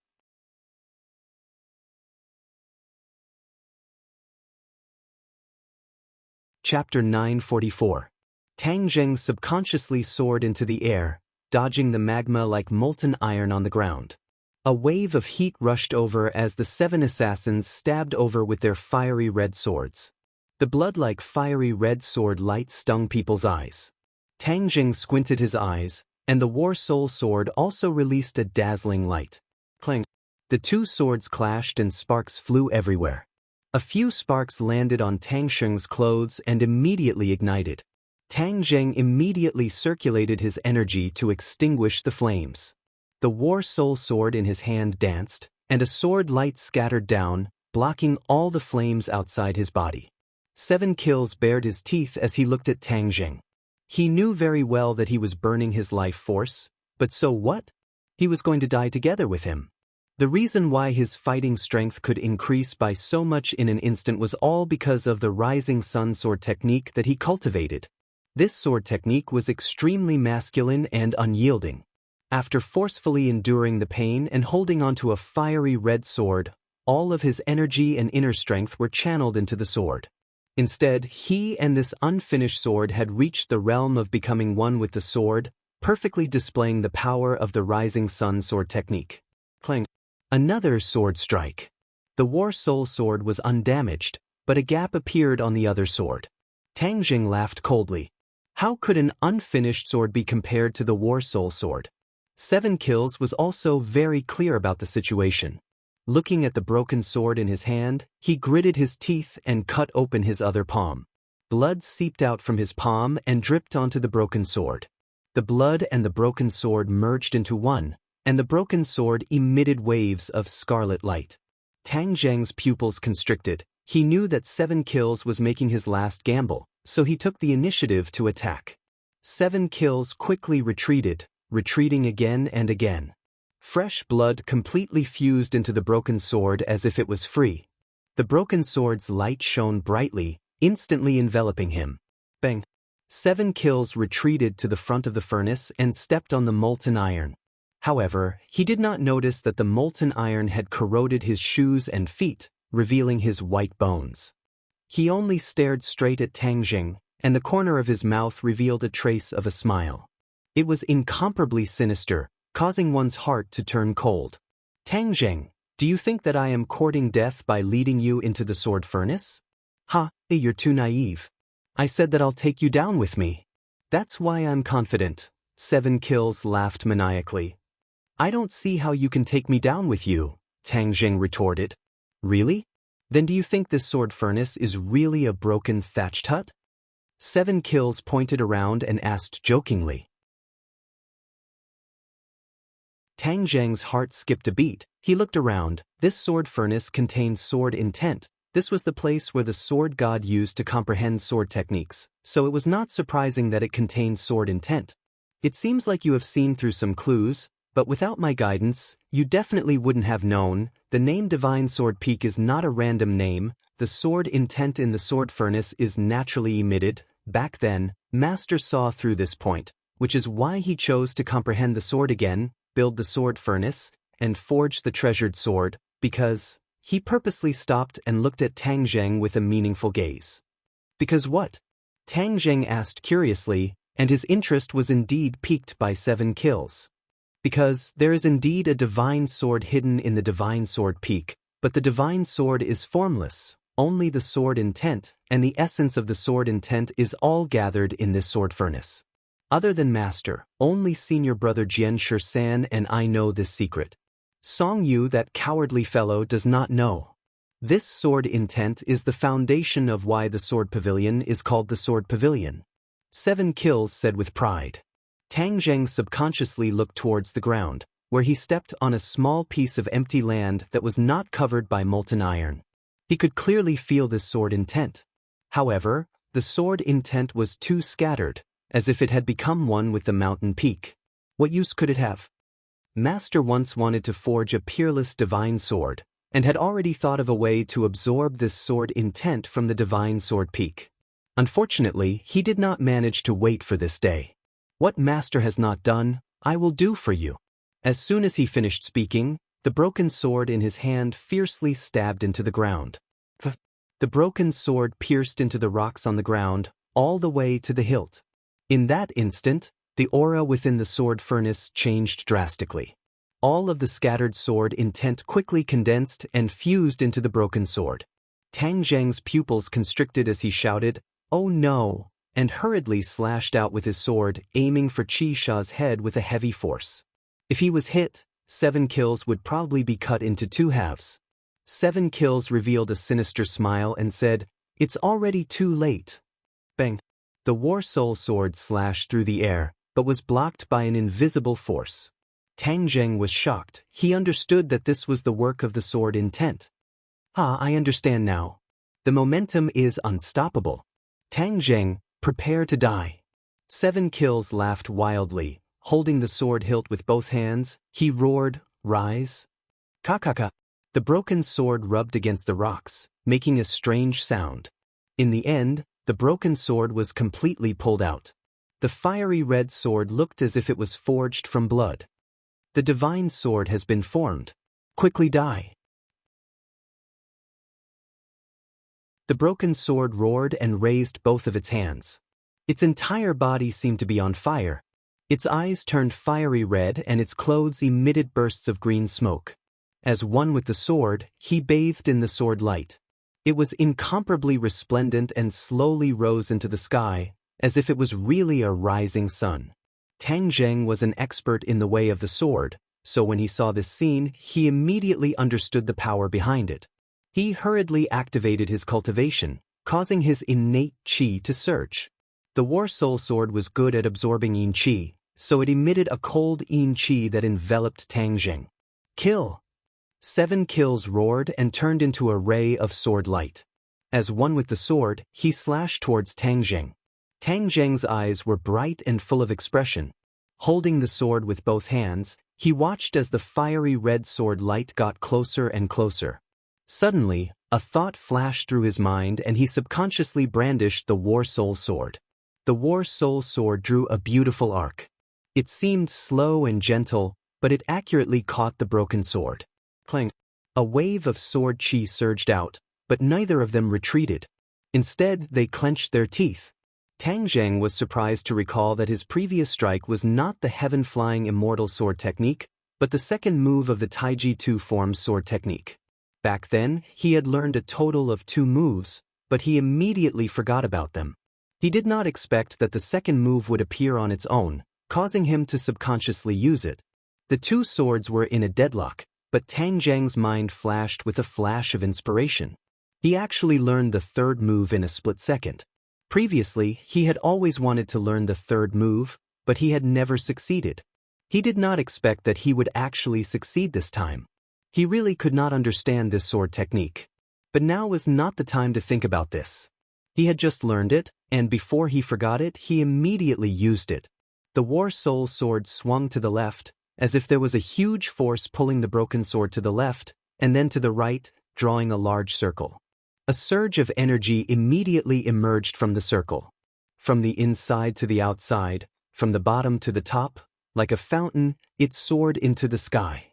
Chapter 944. Tang Jing subconsciously soared into the air, dodging the magma like molten iron on the ground. A wave of heat rushed over as the 7 assassins stabbed over with their fiery red swords. The blood-like fiery red sword light stung people's eyes. Tang Jing squinted his eyes, and the War Soul sword also released a dazzling light. Clang! The 2 swords clashed and sparks flew everywhere. A few sparks landed on Tang Jing's clothes and immediately ignited. Tang Jing immediately circulated his energy to extinguish the flames. The War Soul sword in his hand danced, and a sword light scattered down, blocking all the flames outside his body. 7 kills bared his teeth as he looked at Tang Jing. He knew very well that he was burning his life force, but so what? He was going to die together with him. The reason why his fighting strength could increase by so much in an instant was all because of the rising sun sword technique that he cultivated. This sword technique was extremely masculine and unyielding. After forcefully enduring the pain and holding onto a fiery red sword, all of his energy and inner strength were channeled into the sword. Instead, he and this unfinished sword had reached the realm of becoming one with the sword, perfectly displaying the power of the rising sun sword technique. Clang. Another sword strike. The War Soul sword was undamaged, but a gap appeared on the other sword. Tang Jing laughed coldly. How could an unfinished sword be compared to the War Soul sword? 7 Kills was also very clear about the situation. Looking at the broken sword in his hand, he gritted his teeth and cut open his other palm. Blood seeped out from his palm and dripped onto the broken sword. The blood and the broken sword merged into one, and the broken sword emitted waves of scarlet light. Tang Zheng's pupils constricted. He knew that 7 Kills was making his last gamble, so he took the initiative to attack. 7 Kills quickly retreated, retreating again and again. Fresh blood completely fused into the broken sword as if it was free. The broken sword's light shone brightly, instantly enveloping him. Bang! 7 Kills retreated to the front of the furnace and stepped on the molten iron. However, he did not notice that the molten iron had corroded his shoes and feet, revealing his white bones. He only stared straight at Tang Jing, and the corner of his mouth revealed a trace of a smile. It was incomparably sinister, causing one's heart to turn cold. Tang Jing, do you think that I am courting death by leading you into the sword furnace? Ha, you're too naive. I said that I'll take you down with me. That's why I'm confident. 7 Kills laughed maniacally. I don't see how you can take me down with you, Tang Jing retorted. Really? Then do you think this sword furnace is really a broken thatched hut? 7 Kills pointed around and asked jokingly. Tang Zheng's heart skipped a beat. He looked around. This sword furnace contained sword intent. This was the place where the sword god used to comprehend sword techniques, so it was not surprising that it contained sword intent. It seems like you have seen through some clues, but without my guidance, you definitely wouldn't have known. The name Divine Sword Peak is not a random name. The sword intent in the sword furnace is naturally emitted. Back then, Master saw through this point, which is why he chose to comprehend the sword again, build the sword furnace, and forge the treasured sword, because he purposely stopped and looked at Tang Zheng with a meaningful gaze. Because what? Tang Zheng asked curiously, and his interest was indeed piqued by 7 Kills. Because there is indeed a divine sword hidden in the Divine Sword Peak, but the divine sword is formless. Only the sword intent, and the essence of the sword intent is all gathered in this sword furnace. Other than Master, only senior brother Jian Shisan and I know this secret. Song Yu, that cowardly fellow, does not know. This sword intent is the foundation of why the sword pavilion is called the sword pavilion. 7 Kills said with pride. Tang Zheng subconsciously looked towards the ground, where he stepped on a small piece of empty land that was not covered by molten iron. He could clearly feel this sword intent. However, the sword intent was too scattered, as if it had become one with the mountain peak. What use could it have? Master once wanted to forge a peerless divine sword, and had already thought of a way to absorb this sword intent from the Divine Sword Peak. Unfortunately, he did not manage to wait for this day. What Master has not done, I will do for you. As soon as he finished speaking, the broken sword in his hand fiercely stabbed into the ground. The broken sword pierced into the rocks on the ground, all the way to the hilt. In that instant, the aura within the sword furnace changed drastically. All of the scattered sword intent quickly condensed and fused into the broken sword. Tang Zheng's pupils constricted as he shouted, "Oh no!" and hurriedly slashed out with his sword, aiming for Qi Sha's head with a heavy force. If he was hit, 7 Kills would probably be cut into 2 halves. 7 Kills revealed a sinister smile and said, "It's already too late." Bang! The War Soul sword slashed through the air, but was blocked by an invisible force. Tang Zheng was shocked. He understood that this was the work of the sword intent. I understand now. The momentum is unstoppable. Tang Zheng, prepare to die. 7 Kills laughed wildly, holding the sword hilt with both hands, he roared, "Rise!" Kakaka. The broken sword rubbed against the rocks, making a strange sound. In the end, the broken sword was completely pulled out. The fiery red sword looked as if it was forged from blood. The divine sword has been formed. Quickly die. The broken sword roared and raised both of its hands. Its entire body seemed to be on fire. Its eyes turned fiery red and its clothes emitted bursts of green smoke. As one with the sword, he bathed in the sword light. It was incomparably resplendent and slowly rose into the sky, as if it was really a rising sun. Tang Zheng was an expert in the way of the sword, so when he saw this scene, he immediately understood the power behind it. He hurriedly activated his cultivation, causing his innate qi to surge. The War Soul Sword was good at absorbing yin qi, so it emitted a cold yin qi that enveloped Tang Zheng. Kill! 7 kills roared and turned into a ray of sword light. As one with the sword, he slashed towards Tang Zheng. Tang Zheng's eyes were bright and full of expression. Holding the sword with both hands, he watched as the fiery red sword light got closer and closer. Suddenly, a thought flashed through his mind and he subconsciously brandished the War Soul Sword. The War Soul Sword drew a beautiful arc. It seemed slow and gentle, but it accurately caught the broken sword. Clang! A wave of sword chi surged out, but neither of them retreated. Instead, they clenched their teeth. Tang Zheng was surprised to recall that his previous strike was not the heaven-flying immortal sword technique, but the second move of the Taiji 2 form sword technique. Back then, he had learned a total of 2 moves, but he immediately forgot about them. He did not expect that the second move would appear on its own, causing him to subconsciously use it. The 2 swords were in a deadlock, but Tang Zheng's mind flashed with a flash of inspiration. He actually learned the third move in a split second. Previously, he had always wanted to learn the third move, but he had never succeeded. He did not expect that he would actually succeed this time. He really could not understand this sword technique. But now was not the time to think about this. He had just learned it, and before he forgot it, he immediately used it. The War Soul Sword swung to the left, as if there was a huge force pulling the broken sword to the left, and then to the right, drawing a large circle. A surge of energy immediately emerged from the circle. From the inside to the outside, from the bottom to the top, like a fountain, it soared into the sky.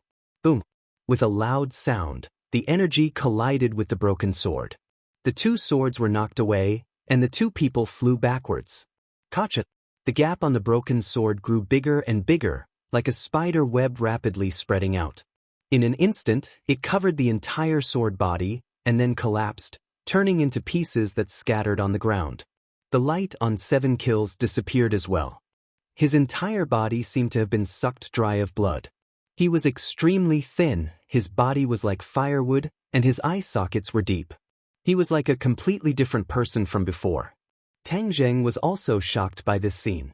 Boom! With a loud sound, the energy collided with the broken sword. The 2 swords were knocked away, and the 2 people flew backwards. Gotcha! The gap on the broken sword grew bigger and bigger, like a spider web rapidly spreading out. In an instant, it covered the entire sword body, and then collapsed, turning into pieces that scattered on the ground. The light on 7 kills disappeared as well. His entire body seemed to have been sucked dry of blood. He was extremely thin, his body was like firewood, and his eye sockets were deep. He was like a completely different person from before. Tang Zheng was also shocked by this scene.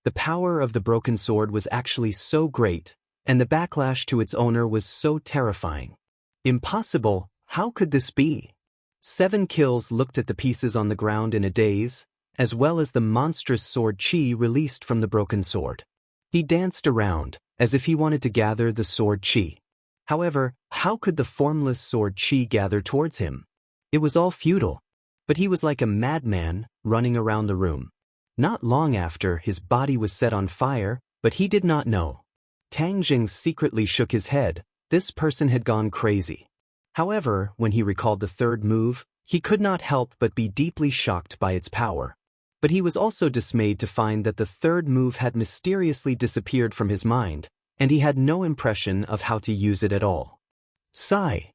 The power of the broken sword was actually so great, and the backlash to its owner was so terrifying. Impossible, how could this be? 7 kills looked at the pieces on the ground in a daze, as well as the monstrous sword chi released from the broken sword. He danced around, as if he wanted to gather the sword chi. However, how could the formless sword chi gather towards him? It was all futile. But he was like a madman, running around the room. Not long after, his body was set on fire, but he did not know. Tang Zheng secretly shook his head. This person had gone crazy. However, when he recalled the third move, he could not help but be deeply shocked by its power. But he was also dismayed to find that the third move had mysteriously disappeared from his mind, and he had no impression of how to use it at all. Sigh.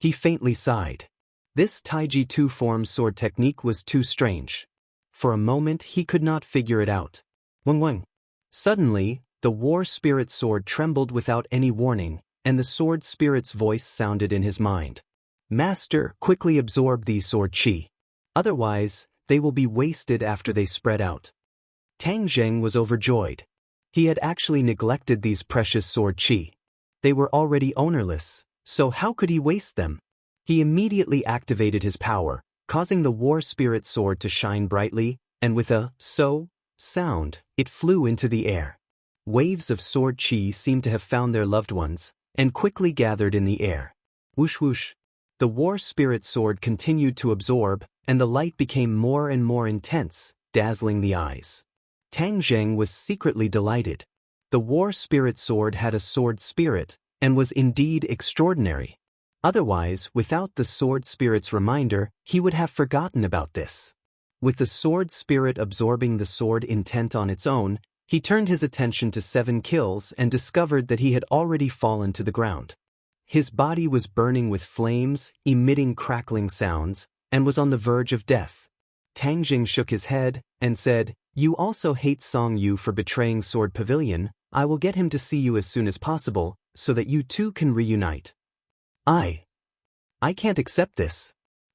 He faintly sighed. This Taiji 2 form sword technique was too strange. For a moment he could not figure it out. Wang Wang. Suddenly, the war spirit sword trembled without any warning, and the sword spirit's voice sounded in his mind. Master, quickly absorb these sword chi. Otherwise, they will be wasted after they spread out. Tang Zheng was overjoyed. He had actually neglected these precious sword chi. They were already ownerless, so how could he waste them? He immediately activated his power, causing the war spirit sword to shine brightly, and with a so sound, it flew into the air. Waves of sword chi seemed to have found their loved ones, and quickly gathered in the air. Whoosh whoosh. The war spirit sword continued to absorb, and the light became more and more intense, dazzling the eyes. Tang Zheng was secretly delighted. The war spirit sword had a sword spirit, and was indeed extraordinary. Otherwise, without the sword spirit's reminder, he would have forgotten about this. With the sword spirit absorbing the sword intent on its own, he turned his attention to 7 kills and discovered that he had already fallen to the ground. His body was burning with flames, emitting crackling sounds, and was on the verge of death. Tang Jing shook his head and said, "You also hate Song Yu for betraying Sword Pavilion. I will get him to see you as soon as possible, so that you two can reunite." I can't accept this.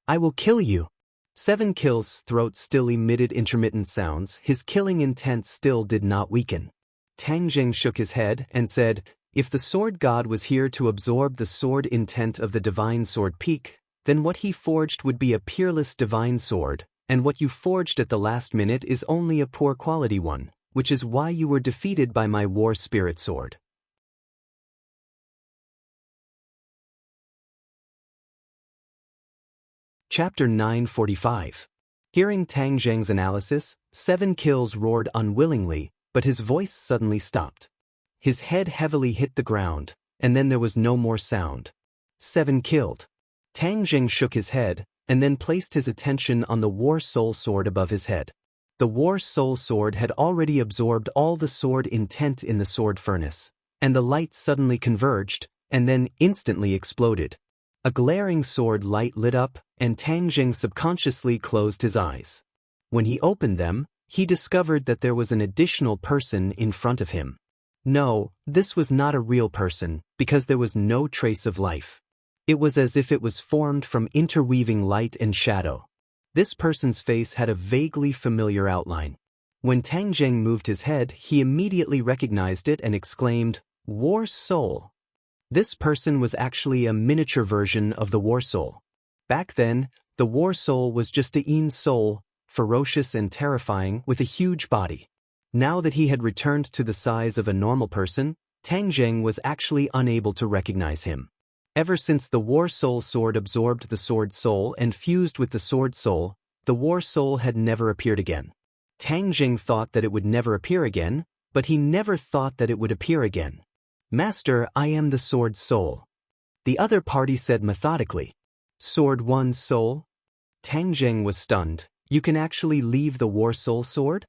I will kill you." 7 Kill's throat still emitted intermittent sounds. His killing intent still did not weaken. Tang Jing shook his head and said, "If the sword god was here to absorb the sword intent of the divine sword peak, then what he forged would be a peerless divine sword, and what you forged at the last minute is only a poor quality one, which is why you were defeated by my war spirit sword." Chapter 945. Hearing Tang Zheng's analysis, 7 Kills roared unwillingly, but his voice suddenly stopped. His head heavily hit the ground, and then there was no more sound. 7 killed. Tang Zheng shook his head, and then placed his attention on the War Soul Sword above his head. The War Soul Sword had already absorbed all the sword intent in the sword furnace, and the light suddenly converged, and then instantly exploded. A glaring sword light lit up, and Tang Jing subconsciously closed his eyes. When he opened them, he discovered that there was an additional person in front of him. No, this was not a real person, because there was no trace of life. It was as if it was formed from interweaving light and shadow. This person's face had a vaguely familiar outline. When Tang Jing moved his head, he immediately recognized it and exclaimed, "War Soul." This person was actually a miniature version of the War Soul. Back then, the War Soul was just a Yin soul, ferocious and terrifying, with a huge body. Now that he had returned to the size of a normal person, Tang Zheng was actually unable to recognize him. Ever since the War Soul sword absorbed the Sword Soul and fused with the Sword Soul, the War Soul had never appeared again. Tang Zheng thought that it would never appear again, but he never thought that it would appear again. "Master, I am the Sword Soul," the other party said methodically. "Sword 1 Soul?" Tang Zheng was stunned. "You can actually leave the War Soul sword?"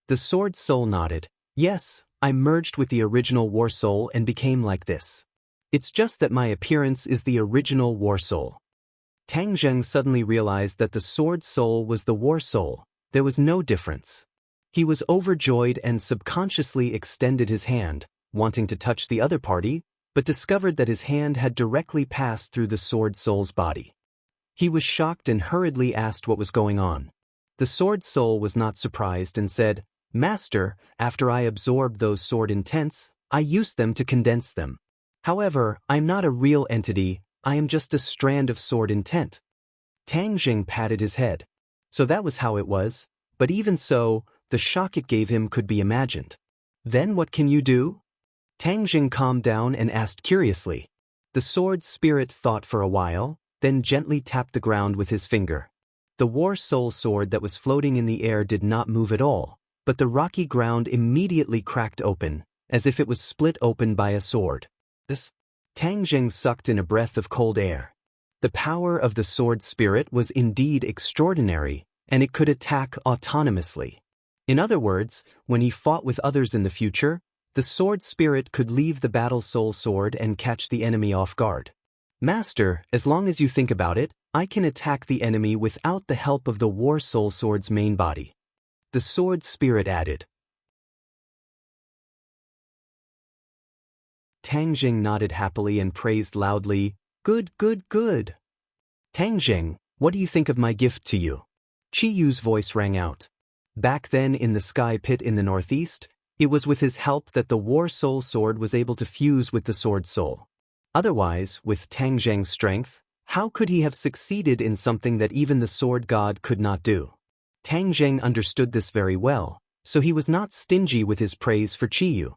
The Sword Soul nodded. "Yes, I merged with the original War Soul and became like this. It's just that my appearance is the original War Soul." Tang Zheng suddenly realized that the Sword Soul was the War Soul. There was no difference. He was overjoyed and subconsciously extended his hand, wanting to touch the other party, but discovered that his hand had directly passed through the Sword Soul's body. He was shocked and hurriedly asked what was going on. The Sword Soul was not surprised and said, "Master, after I absorbed those sword intents, I used them to condense them. However, I'm not a real entity, I am just a strand of sword intent." Tang Jing patted his head. So that was how it was, but even so, the shock it gave him could be imagined. "Then what can you do?" Tang Jing calmed down and asked curiously. The sword spirit thought for a while, then gently tapped the ground with his finger. The War Soul sword that was floating in the air did not move at all, but the rocky ground immediately cracked open, as if it was split open by a sword. Tang Jing sucked in a breath of cold air. The power of the sword spirit was indeed extraordinary, and it could attack autonomously. In other words, when he fought with others in the future, the sword spirit could leave the battle soul sword and catch the enemy off guard. "Master, as long as you think about it, I can attack the enemy without the help of the War Soul sword's main body," the sword spirit added. Tang Jing nodded happily and praised loudly, "Good, good, good." "Tang Jing, what do you think of my gift to you?" Qi Yu's voice rang out. Back then in the sky pit in the northeast, it was with his help that the War Soul sword was able to fuse with the Sword Soul. Otherwise, with Tang Zheng's strength, how could he have succeeded in something that even the sword god could not do? Tang Zheng understood this very well, so he was not stingy with his praise for Chiyu.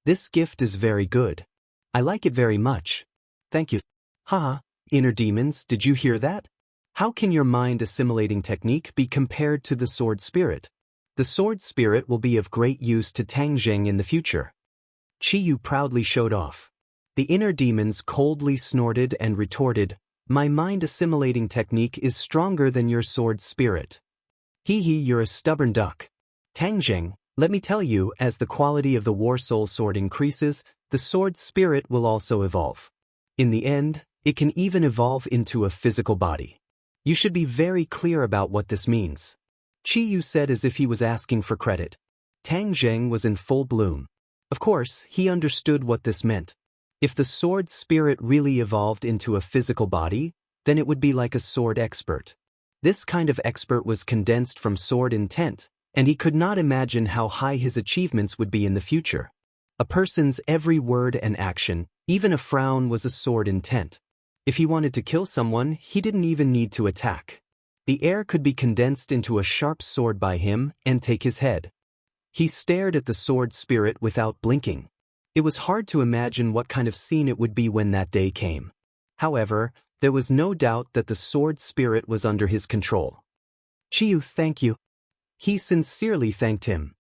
This gift is very good. I like it very much. Thank you. Haha, inner demons, did you hear that? How can your mind assimilating technique be compared to the sword spirit? The sword spirit will be of great use to Tang Zheng in the future. Chiyu proudly showed off. The inner demons coldly snorted and retorted, my mind assimilating technique is stronger than your sword spirit. Hee hee, you're a stubborn duck. Tang Zheng, let me tell you, as the quality of the War Soul sword increases, the sword spirit will also evolve. In the end, it can even evolve into a physical body. You should be very clear about what this means. Chiyu said as if he was asking for credit. Tang Zheng was in full bloom. Of course, he understood what this meant. If the sword spirit really evolved into a physical body, then it would be like a sword expert. This kind of expert was condensed from sword intent, and he could not imagine how high his achievements would be in the future. A person's every word and action, even a frown, was a sword intent. If he wanted to kill someone, he didn't even need to attack. The air could be condensed into a sharp sword by him and take his head. He stared at the sword spirit without blinking. It was hard to imagine what kind of scene it would be when that day came. However, there was no doubt that the sword spirit was under his control. Chiyu, thank you. He sincerely thanked him.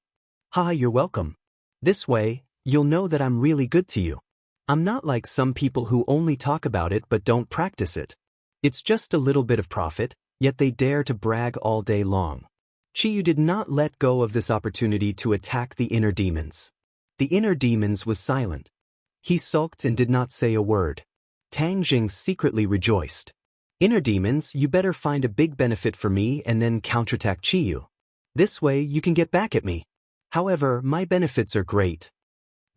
Haha, you're welcome. This way, you'll know that I'm really good to you. I'm not like some people who only talk about it but don't practice it. It's just a little bit of profit, yet they dare to brag all day long. Chiyu did not let go of this opportunity to attack the inner demons. The inner demons was silent. He sulked and did not say a word. Tang Zheng secretly rejoiced. Inner demons, you better find a big benefit for me and then counterattack Chiyu. This way you can get back at me. However, my benefits are great.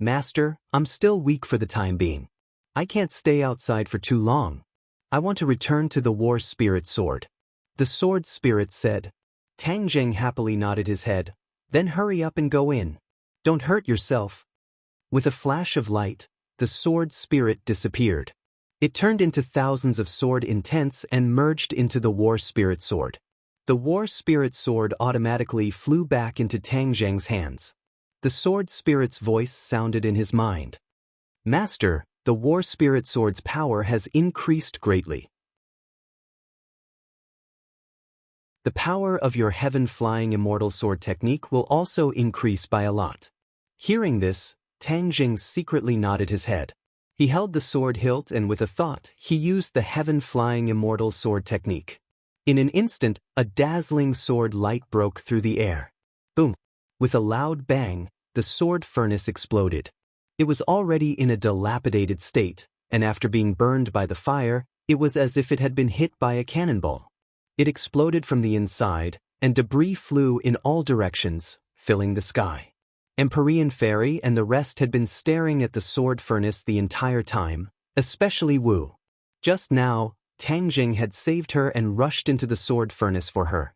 Master, I'm still weak for the time being. I can't stay outside for too long. I want to return to the war spirit sword. The sword spirit said. Tang Zheng happily nodded his head. Then hurry up and go in. Don't hurt yourself. With a flash of light, the sword spirit disappeared. It turned into thousands of sword intents and merged into the war spirit sword. The war spirit sword automatically flew back into Tang Zheng's hands. The sword spirit's voice sounded in his mind. Master, the war spirit sword's power has increased greatly. The power of your heaven-flying immortal sword technique will also increase by a lot. Hearing this, Tang Zheng secretly nodded his head. He held the sword hilt and with a thought, he used the heaven-flying immortal sword technique. In an instant, a dazzling sword light broke through the air. Boom! With a loud bang, the sword furnace exploded. It was already in a dilapidated state, and after being burned by the fire, it was as if it had been hit by a cannonball. It exploded from the inside, and debris flew in all directions, filling the sky. Empyrean Fairy and the rest had been staring at the sword furnace the entire time, especially Wu. Just now, Tang Zheng had saved her and rushed into the sword furnace for her.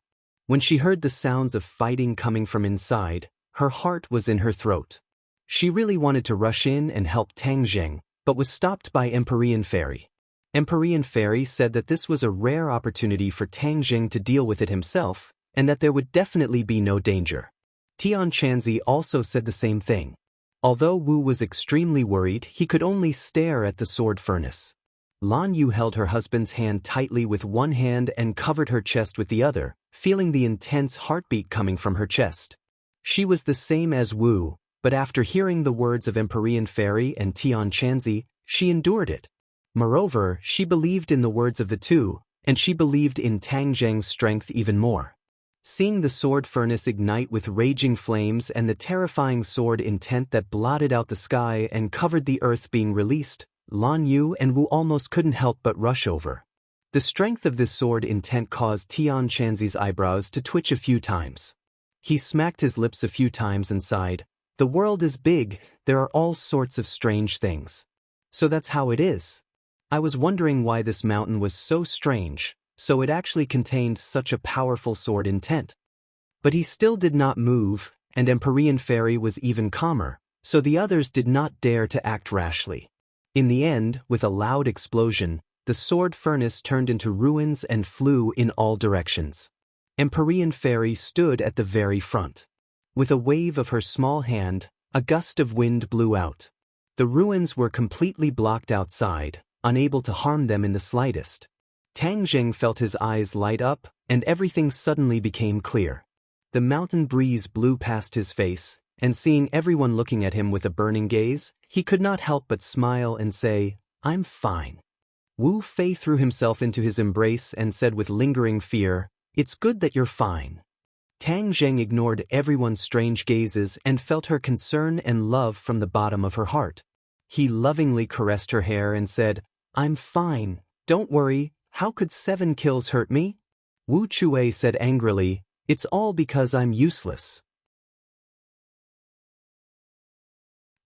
When she heard the sounds of fighting coming from inside, her heart was in her throat. She really wanted to rush in and help Tang Zheng, but was stopped by Empyrean Fairy. Empyrean Fairy said that this was a rare opportunity for Tang Zheng to deal with it himself, and that there would definitely be no danger. Tian Chanzi also said the same thing. Although Wu was extremely worried, he could only stare at the sword furnace. Lan Yu held her husband's hand tightly with one hand and covered her chest with the other, feeling the intense heartbeat coming from her chest. She was the same as Wu, but after hearing the words of Empyrean Fairy and Tian Chanzi, she endured it. Moreover, she believed in the words of the two, and she believed in Tang Zheng's strength even more. Seeing the sword furnace ignite with raging flames and the terrifying sword intent that blotted out the sky and covered the earth being released, Lan Yu and Wu almost couldn't help but rush over. The strength of this sword intent caused Tian Chanzi's eyebrows to twitch a few times. He smacked his lips a few times and sighed, "The world is big, there are all sorts of strange things. So that's how it is. I was wondering why this mountain was so strange, so it actually contained such a powerful sword intent." But he still did not move, and Empyrean Fairy was even calmer, so the others did not dare to act rashly. In the end, with a loud explosion, the sword furnace turned into ruins and flew in all directions. Empyrean Fairy stood at the very front. With a wave of her small hand, a gust of wind blew out. The ruins were completely blocked outside, unable to harm them in the slightest. Tang Jing felt his eyes light up, and everything suddenly became clear. The mountain breeze blew past his face, and seeing everyone looking at him with a burning gaze, he could not help but smile and say, "I'm fine." Wu Fei threw himself into his embrace and said with lingering fear, "It's good that you're fine." Tang Jing ignored everyone's strange gazes and felt her concern and love from the bottom of her heart. He lovingly caressed her hair and said, "I'm fine, don't worry, how could 7 kills hurt me?" Wu Chue said angrily, "It's all because I'm useless.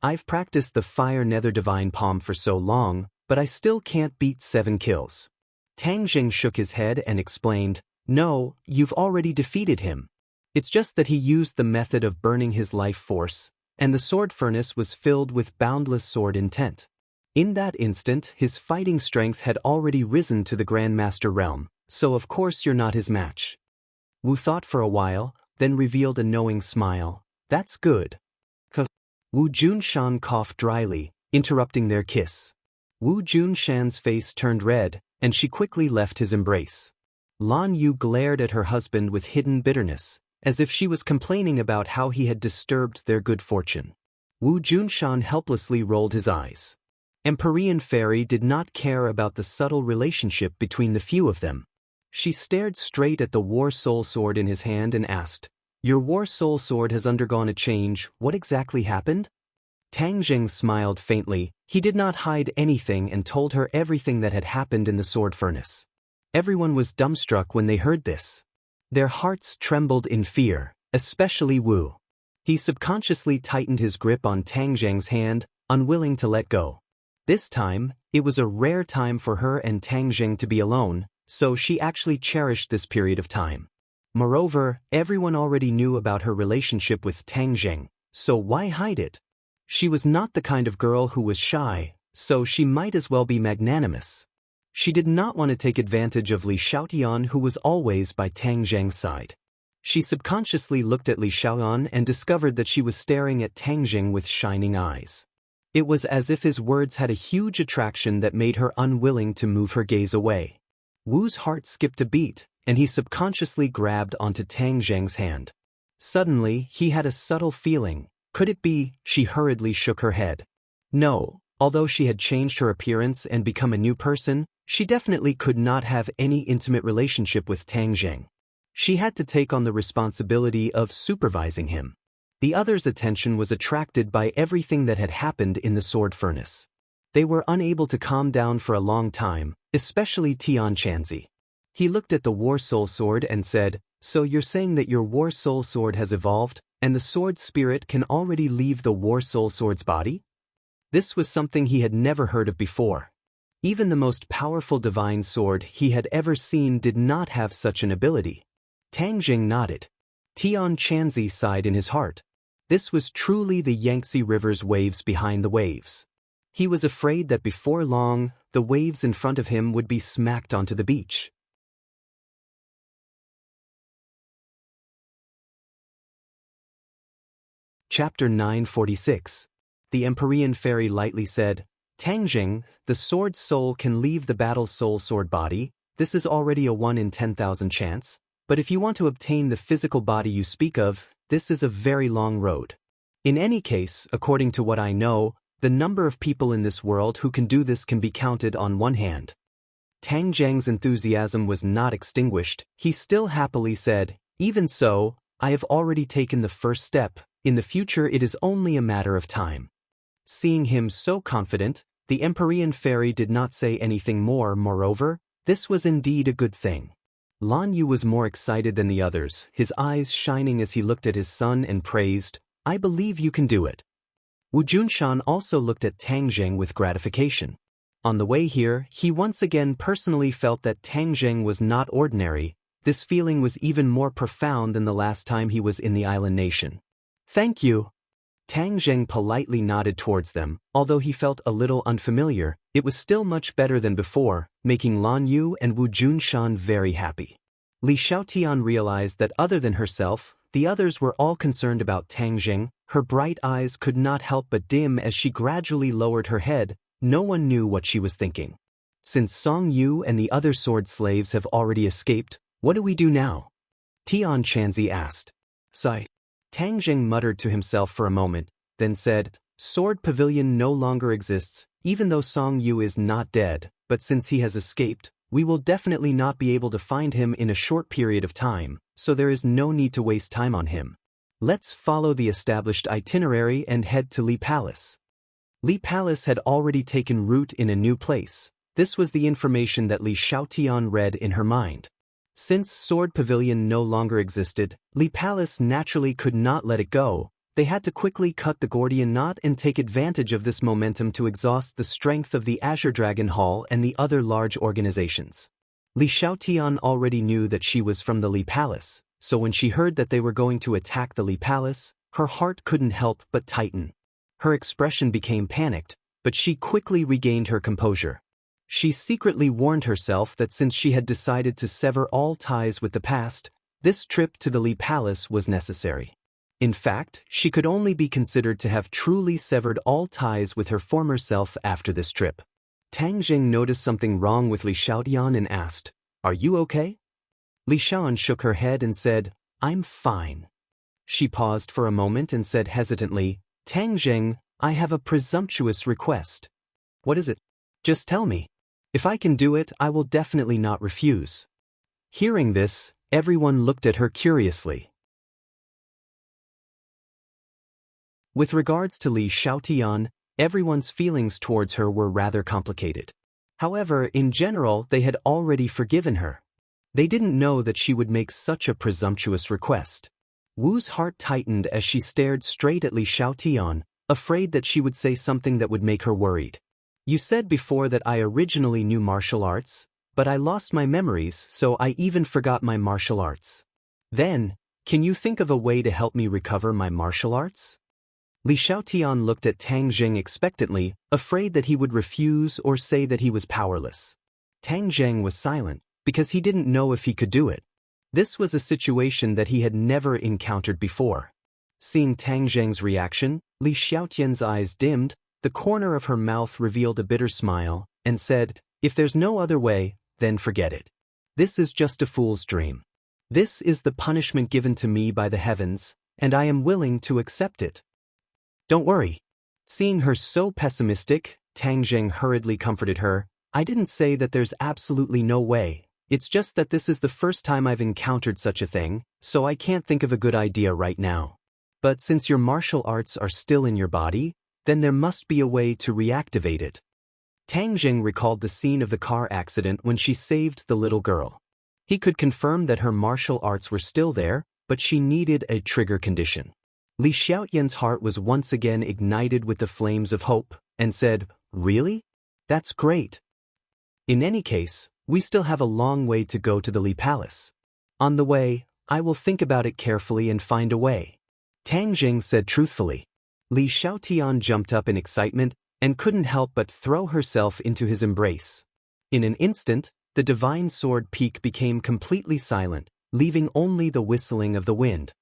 I've practiced the Fire Nether Divine Palm for so long, but I still can't beat 7 kills. Tang Jing shook his head and explained, "No, you've already defeated him. It's just that he used the method of burning his life force, and the sword furnace was filled with boundless sword intent. In that instant, his fighting strength had already risen to the Grandmaster realm, so of course you're not his match." Wu thought for a while, then revealed a knowing smile. "That's good." Wu Junshan coughed dryly, interrupting their kiss. Wu Junshan's face turned red, and she quickly left his embrace. Lan Yu glared at her husband with hidden bitterness, as if she was complaining about how he had disturbed their good fortune. Wu Junshan helplessly rolled his eyes. Empyrean Fairy did not care about the subtle relationship between the few of them. She stared straight at the War Soul Sword in his hand and asked, "Your War Soul Sword has undergone a change, what exactly happened?" Tang Jing smiled faintly. He did not hide anything and told her everything that had happened in the sword furnace. Everyone was dumbstruck when they heard this. Their hearts trembled in fear, especially Wu. He subconsciously tightened his grip on Tang Jing's hand, unwilling to let go. This time, it was a rare time for her and Tang Jing to be alone, so she actually cherished this period of time. Moreover, everyone already knew about her relationship with Tang Jing, so why hide it? She was not the kind of girl who was shy, so she might as well be magnanimous. She did not want to take advantage of Li Xiaotian, who was always by Tang Jing's side. She subconsciously looked at Li Xiaotian and discovered that she was staring at Tang Jing with shining eyes. It was as if his words had a huge attraction that made her unwilling to move her gaze away. Wu's heart skipped a beat, and he subconsciously grabbed onto Tang Jing's hand. Suddenly, he had a subtle feeling. Could it be? She hurriedly shook her head. No, although she had changed her appearance and become a new person, she definitely could not have any intimate relationship with Tang Jing. She had to take on the responsibility of supervising him. The others' attention was attracted by everything that had happened in the sword furnace. They were unable to calm down for a long time, especially Tian Chanzi. He looked at the War Soul Sword and said, "So you're saying that your War Soul Sword has evolved, and the sword spirit can already leave the War Soul Sword's body?" This was something he had never heard of before. Even the most powerful divine sword he had ever seen did not have such an ability. Tang Jing nodded. Tian Chanzi sighed in his heart. This was truly the Yangtze River's waves behind the waves. He was afraid that before long, the waves in front of him would be smacked onto the beach. Chapter 946. The Empyrean Fairy lightly said, "Tang Jing, the sword soul can leave the battle soul sword body. This is already a 1 in 10,000 chance, but if you want to obtain the physical body you speak of, this is a very long road. In any case, according to what I know, the number of people in this world who can do this can be counted on one hand." Tang Jing's enthusiasm was not extinguished. He still happily said, "Even so, I have already taken the first step. In the future it is only a matter of time." Seeing him so confident, the Empyrean Fairy did not say anything more. Moreover, this was indeed a good thing. Lan Yu was more excited than the others, his eyes shining as he looked at his son and praised, "I believe you can do it." Wu Junshan also looked at Tang Jing with gratification. On the way here, he once again personally felt that Tang Jing was not ordinary. This feeling was even more profound than the last time he was in the island nation. "Thank you." Tang Jing politely nodded towards them. Although he felt a little unfamiliar, it was still much better than before, making Lan Yu and Wu Junshan very happy. Li Xiaotian realized that other than herself, The others were all concerned about Tang Jing. Her bright eyes could not help but dim as she gradually lowered her head. No one knew what she was thinking. Since Song Yu and the other sword slaves have already escaped, what do we do now? Tian Chanzi asked. Sigh. Tang Jing muttered to himself for a moment, then said, Sword Pavilion no longer exists, even though Song Yu is not dead, but since he has escaped, we will definitely not be able to find him in a short period of time, so there is no need to waste time on him. Let's follow the established itinerary and head to Li Palace. Li Palace had already taken root in a new place. This was the information that Li Xiaotian read in her mind. Since Sword Pavilion no longer existed, Li Palace naturally could not let it go. They had to quickly cut the Gordian knot and take advantage of this momentum to exhaust the strength of the Azure Dragon Hall and the other large organizations. Li Xiaotian already knew that she was from the Li Palace, so when she heard that they were going to attack the Li Palace, her heart couldn't help but tighten. Her expression became panicked, but she quickly regained her composure. She secretly warned herself that since she had decided to sever all ties with the past, this trip to the Li Palace was necessary. In fact, she could only be considered to have truly severed all ties with her former self after this trip. Tang Jing noticed something wrong with Li Xiaotian and asked, Are you okay? Li Xiaotian shook her head and said, I'm fine. She paused for a moment and said hesitantly, Tang Jing, I have a presumptuous request. What is it? Just tell me. If I can do it, I will definitely not refuse. Hearing this, everyone looked at her curiously. With regards to Li Xiaotian, everyone's feelings towards her were rather complicated. However, in general, they had already forgiven her. They didn't know that she would make such a presumptuous request. Wu's heart tightened as she stared straight at Li Xiaotian, afraid that she would say something that would make her worried. You said before that I originally knew martial arts, but I lost my memories, so I even forgot my martial arts. Then, can you think of a way to help me recover my martial arts? Li Xiaotian looked at Tang Jing expectantly, afraid that he would refuse or say that he was powerless. Tang Jing was silent, because he didn't know if he could do it. This was a situation that he had never encountered before. Seeing Tang Jing's reaction, Li Xiaotian's eyes dimmed, the corner of her mouth revealed a bitter smile, and said, If there's no other way, then forget it. This is just a fool's dream. This is the punishment given to me by the heavens, and I am willing to accept it. Don't worry. Seeing her so pessimistic, Tang Jing hurriedly comforted her. I didn't say that there's absolutely no way. It's just that this is the first time I've encountered such a thing, so I can't think of a good idea right now. But since your martial arts are still in your body, then there must be a way to reactivate it. Tang Jing recalled the scene of the car accident when she saved the little girl. He could confirm that her martial arts were still there, but she needed a trigger condition. Li Xiaotian's heart was once again ignited with the flames of hope, and said, Really? That's great. In any case, we still have a long way to go to the Li Palace. On the way, I will think about it carefully and find a way. Tang Jing said truthfully. Li Xiaotian jumped up in excitement and couldn't help but throw herself into his embrace. In an instant, the divine sword peak became completely silent, leaving only the whistling of the wind.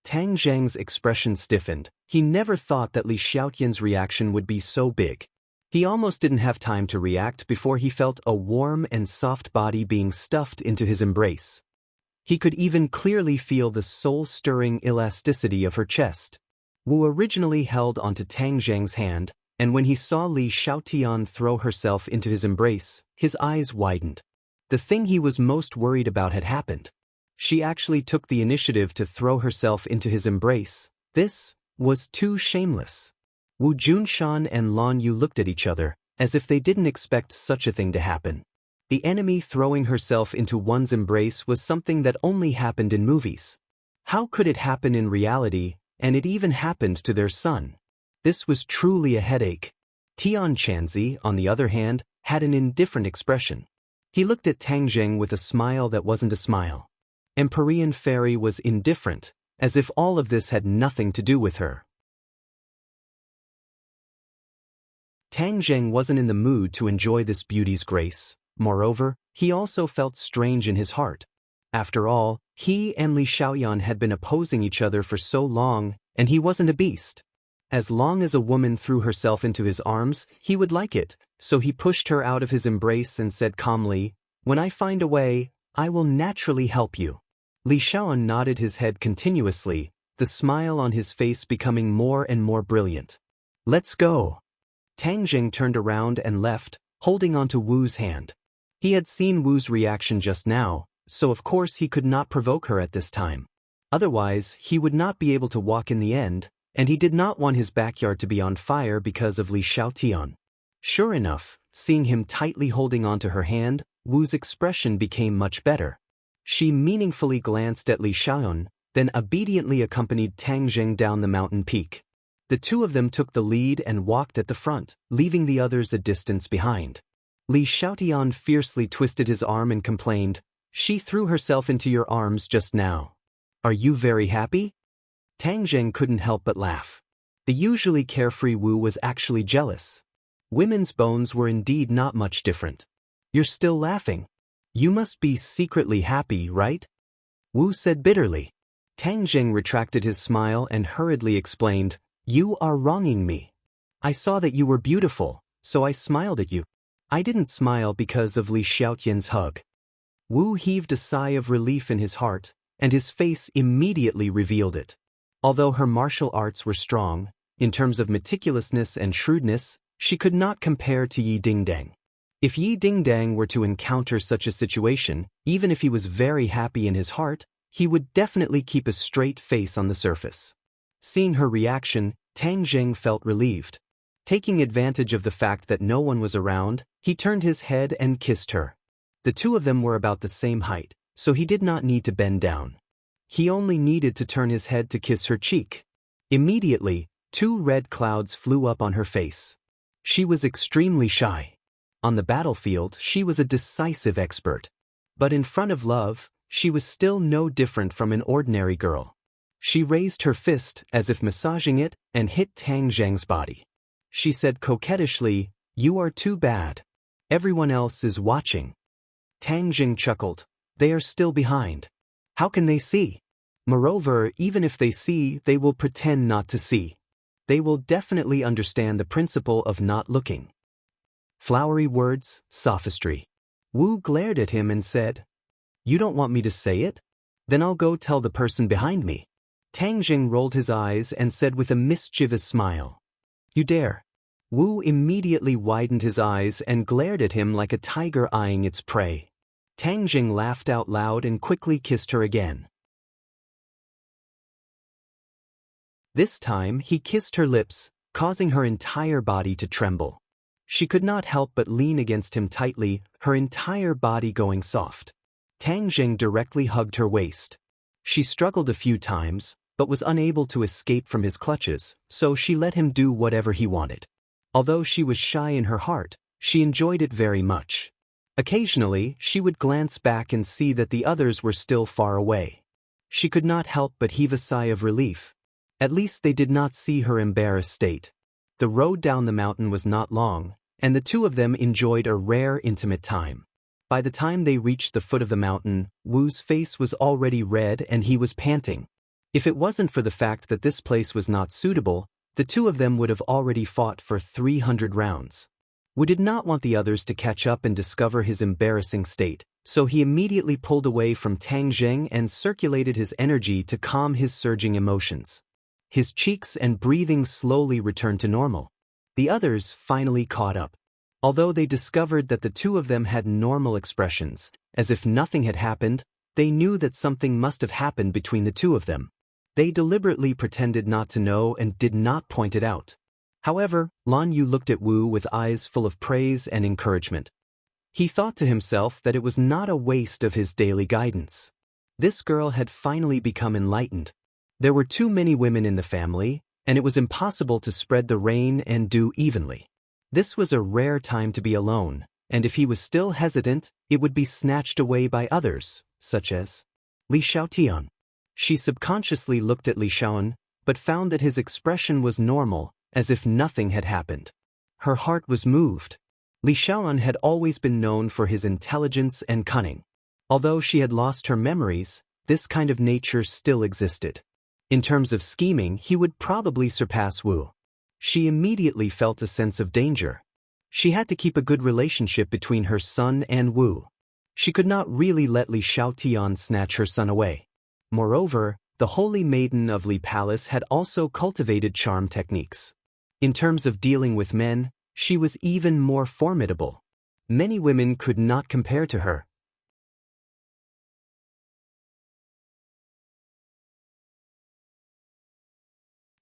Tang Jing's expression stiffened. He never thought that Li Xiaotian's reaction would be so big. He almost didn't have time to react before he felt a warm and soft body being stuffed into his embrace. He could even clearly feel the soul-stirring elasticity of her chest. Wu originally held onto Tang Jing's hand, and when he saw Li Xiaotian throw herself into his embrace, his eyes widened. The thing he was most worried about had happened. She actually took the initiative to throw herself into his embrace. This was too shameless. Wu Junshan and Lan Yu looked at each other, as if they didn't expect such a thing to happen. The enemy throwing herself into one's embrace was something that only happened in movies. How could it happen in reality? And it even happened to their son. This was truly a headache. Tian Chanzi, on the other hand, had an indifferent expression. He looked at Tang Jing with a smile that wasn't a smile. Empyrean Fairy was indifferent, as if all of this had nothing to do with her. Tang Jing wasn't in the mood to enjoy this beauty's grace. Moreover, he also felt strange in his heart. After all, He and Li Xiaoyan had been opposing each other for so long, and he wasn't a beast. As long as a woman threw herself into his arms, he would like it, so he pushed her out of his embrace and said calmly, "When I find a way, I will naturally help you." Li Xiaoyan nodded his head continuously, the smile on his face becoming more and more brilliant. "Let's go." Tang Jing turned around and left, holding onto Wu's hand. He had seen Wu's reaction just now, so of course he could not provoke her at this time. Otherwise, he would not be able to walk in the end, and he did not want his backyard to be on fire because of Li Xiaotian. Sure enough, seeing him tightly holding onto her hand, Wu's expression became much better. She meaningfully glanced at Li Xiaoyan, then obediently accompanied Tang Jing down the mountain peak. The two of them took the lead and walked at the front, leaving the others a distance behind. Li Xiaotian fiercely twisted his arm and complained, "She threw herself into your arms just now. Are you very happy?" Tang Jing couldn't help but laugh. The usually carefree Wu was actually jealous. Women's bones were indeed not much different. "You're still laughing. You must be secretly happy, right?" Wu said bitterly. Tang Jing retracted his smile and hurriedly explained, "You are wronging me. I saw that you were beautiful, so I smiled at you. I didn't smile because of Li Xiaotian's hug." Wu heaved a sigh of relief in his heart, and his face immediately revealed it. Although her martial arts were strong, in terms of meticulousness and shrewdness, she could not compare to Yi Dingdang. If Yi Dingdang were to encounter such a situation, even if he was very happy in his heart, he would definitely keep a straight face on the surface. Seeing her reaction, Tang Jing felt relieved. Taking advantage of the fact that no one was around, he turned his head and kissed her. The two of them were about the same height, so he did not need to bend down. He only needed to turn his head to kiss her cheek. Immediately, 2 red clouds flew up on her face. She was extremely shy. On the battlefield, she was a decisive expert. But in front of love, she was still no different from an ordinary girl. She raised her fist as if massaging it and hit Tang Jing's body. She said coquettishly, "You are too bad. Everyone else is watching." Tang Jing chuckled. "They are still behind. How can they see? Moreover, even if they see, they will pretend not to see. They will definitely understand the principle of not looking." Flowery words, sophistry. Wu glared at him and said, "You don't want me to say it? Then I'll go tell the person behind me." Tang Jing rolled his eyes and said with a mischievous smile, "You dare." Wu immediately widened his eyes and glared at him like a tiger eyeing its prey. Tang Jing laughed out loud and quickly kissed her again. This time he kissed her lips, causing her entire body to tremble. She could not help but lean against him tightly, her entire body going soft. Tang Jing directly hugged her waist. She struggled a few times, but was unable to escape from his clutches, so she let him do whatever he wanted. Although she was shy in her heart, she enjoyed it very much. Occasionally, she would glance back and see that the others were still far away. She could not help but heave a sigh of relief. At least they did not see her embarrassed state. The road down the mountain was not long, and the two of them enjoyed a rare intimate time. By the time they reached the foot of the mountain, Wu's face was already red and he was panting. If it wasn't for the fact that this place was not suitable, the two of them would have already fought for 300 rounds. Wu did not want the others to catch up and discover his embarrassing state, so he immediately pulled away from Tang Jing and circulated his energy to calm his surging emotions. His cheeks and breathing slowly returned to normal. The others finally caught up. Although they discovered that the two of them had normal expressions, as if nothing had happened, they knew that something must have happened between the two of them. They deliberately pretended not to know and did not point it out. However, Lan Yu looked at Wu with eyes full of praise and encouragement. He thought to himself that it was not a waste of his daily guidance. This girl had finally become enlightened. There were too many women in the family, and it was impossible to spread the rain and dew evenly. This was a rare time to be alone, and if he was still hesitant, it would be snatched away by others, such as Li Xiaotian. She subconsciously looked at Li Xiaoyan, but found that his expression was normal, as if nothing had happened. Her heart was moved. Li Xiaoyan had always been known for his intelligence and cunning. Although she had lost her memories, this kind of nature still existed. In terms of scheming, he would probably surpass Wu. She immediately felt a sense of danger. She had to keep a good relationship between her son and Wu. She could not really let Li Xiaotian snatch her son away. Moreover, the holy maiden of Li Palace had also cultivated charm techniques. In terms of dealing with men, she was even more formidable. Many women could not compare to her.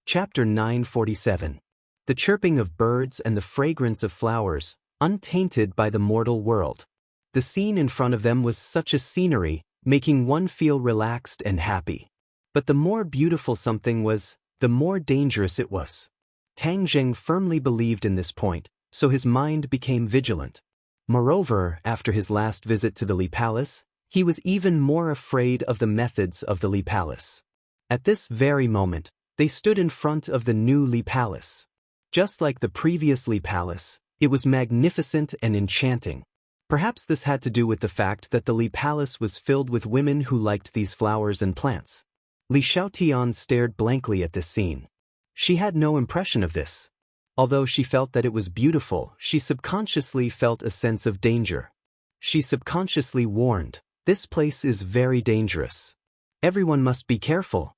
Chapter 947. The chirping of birds and the fragrance of flowers, untainted by the mortal world. The scene in front of them was such a scenery, making one feel relaxed and happy. But the more beautiful something was, the more dangerous it was. Tang Zheng firmly believed in this point, so his mind became vigilant. Moreover, after his last visit to the Li Palace, he was even more afraid of the methods of the Li Palace. At this very moment, they stood in front of the new Li Palace. Just like the previous Li Palace, it was magnificent and enchanting. Perhaps this had to do with the fact that the Li Palace was filled with women who liked these flowers and plants. Li Xiaotian stared blankly at this scene. She had no impression of this. Although she felt that it was beautiful, she subconsciously felt a sense of danger. She subconsciously warned, "This place is very dangerous. Everyone must be careful."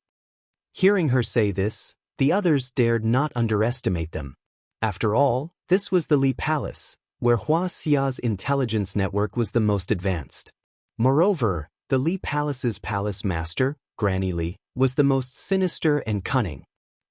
Hearing her say this, the others dared not underestimate them. After all, this was the Li Palace, where Hua Xia's intelligence network was the most advanced. Moreover, the Li Palace's palace master, Granny Li, was the most sinister and cunning.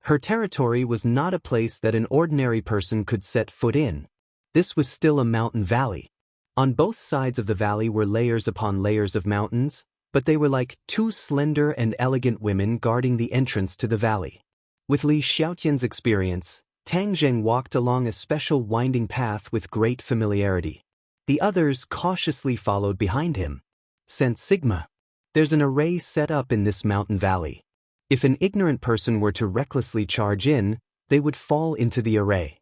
Her territory was not a place that an ordinary person could set foot in. This was still a mountain valley. On both sides of the valley were layers upon layers of mountains, but they were like two slender and elegant women guarding the entrance to the valley. With Li Xiaotian's experience, Tang Zheng walked along a special winding path with great familiarity. The others cautiously followed behind him. Sense Sigma. There's an array set up in this mountain valley. If an ignorant person were to recklessly charge in, they would fall into the array.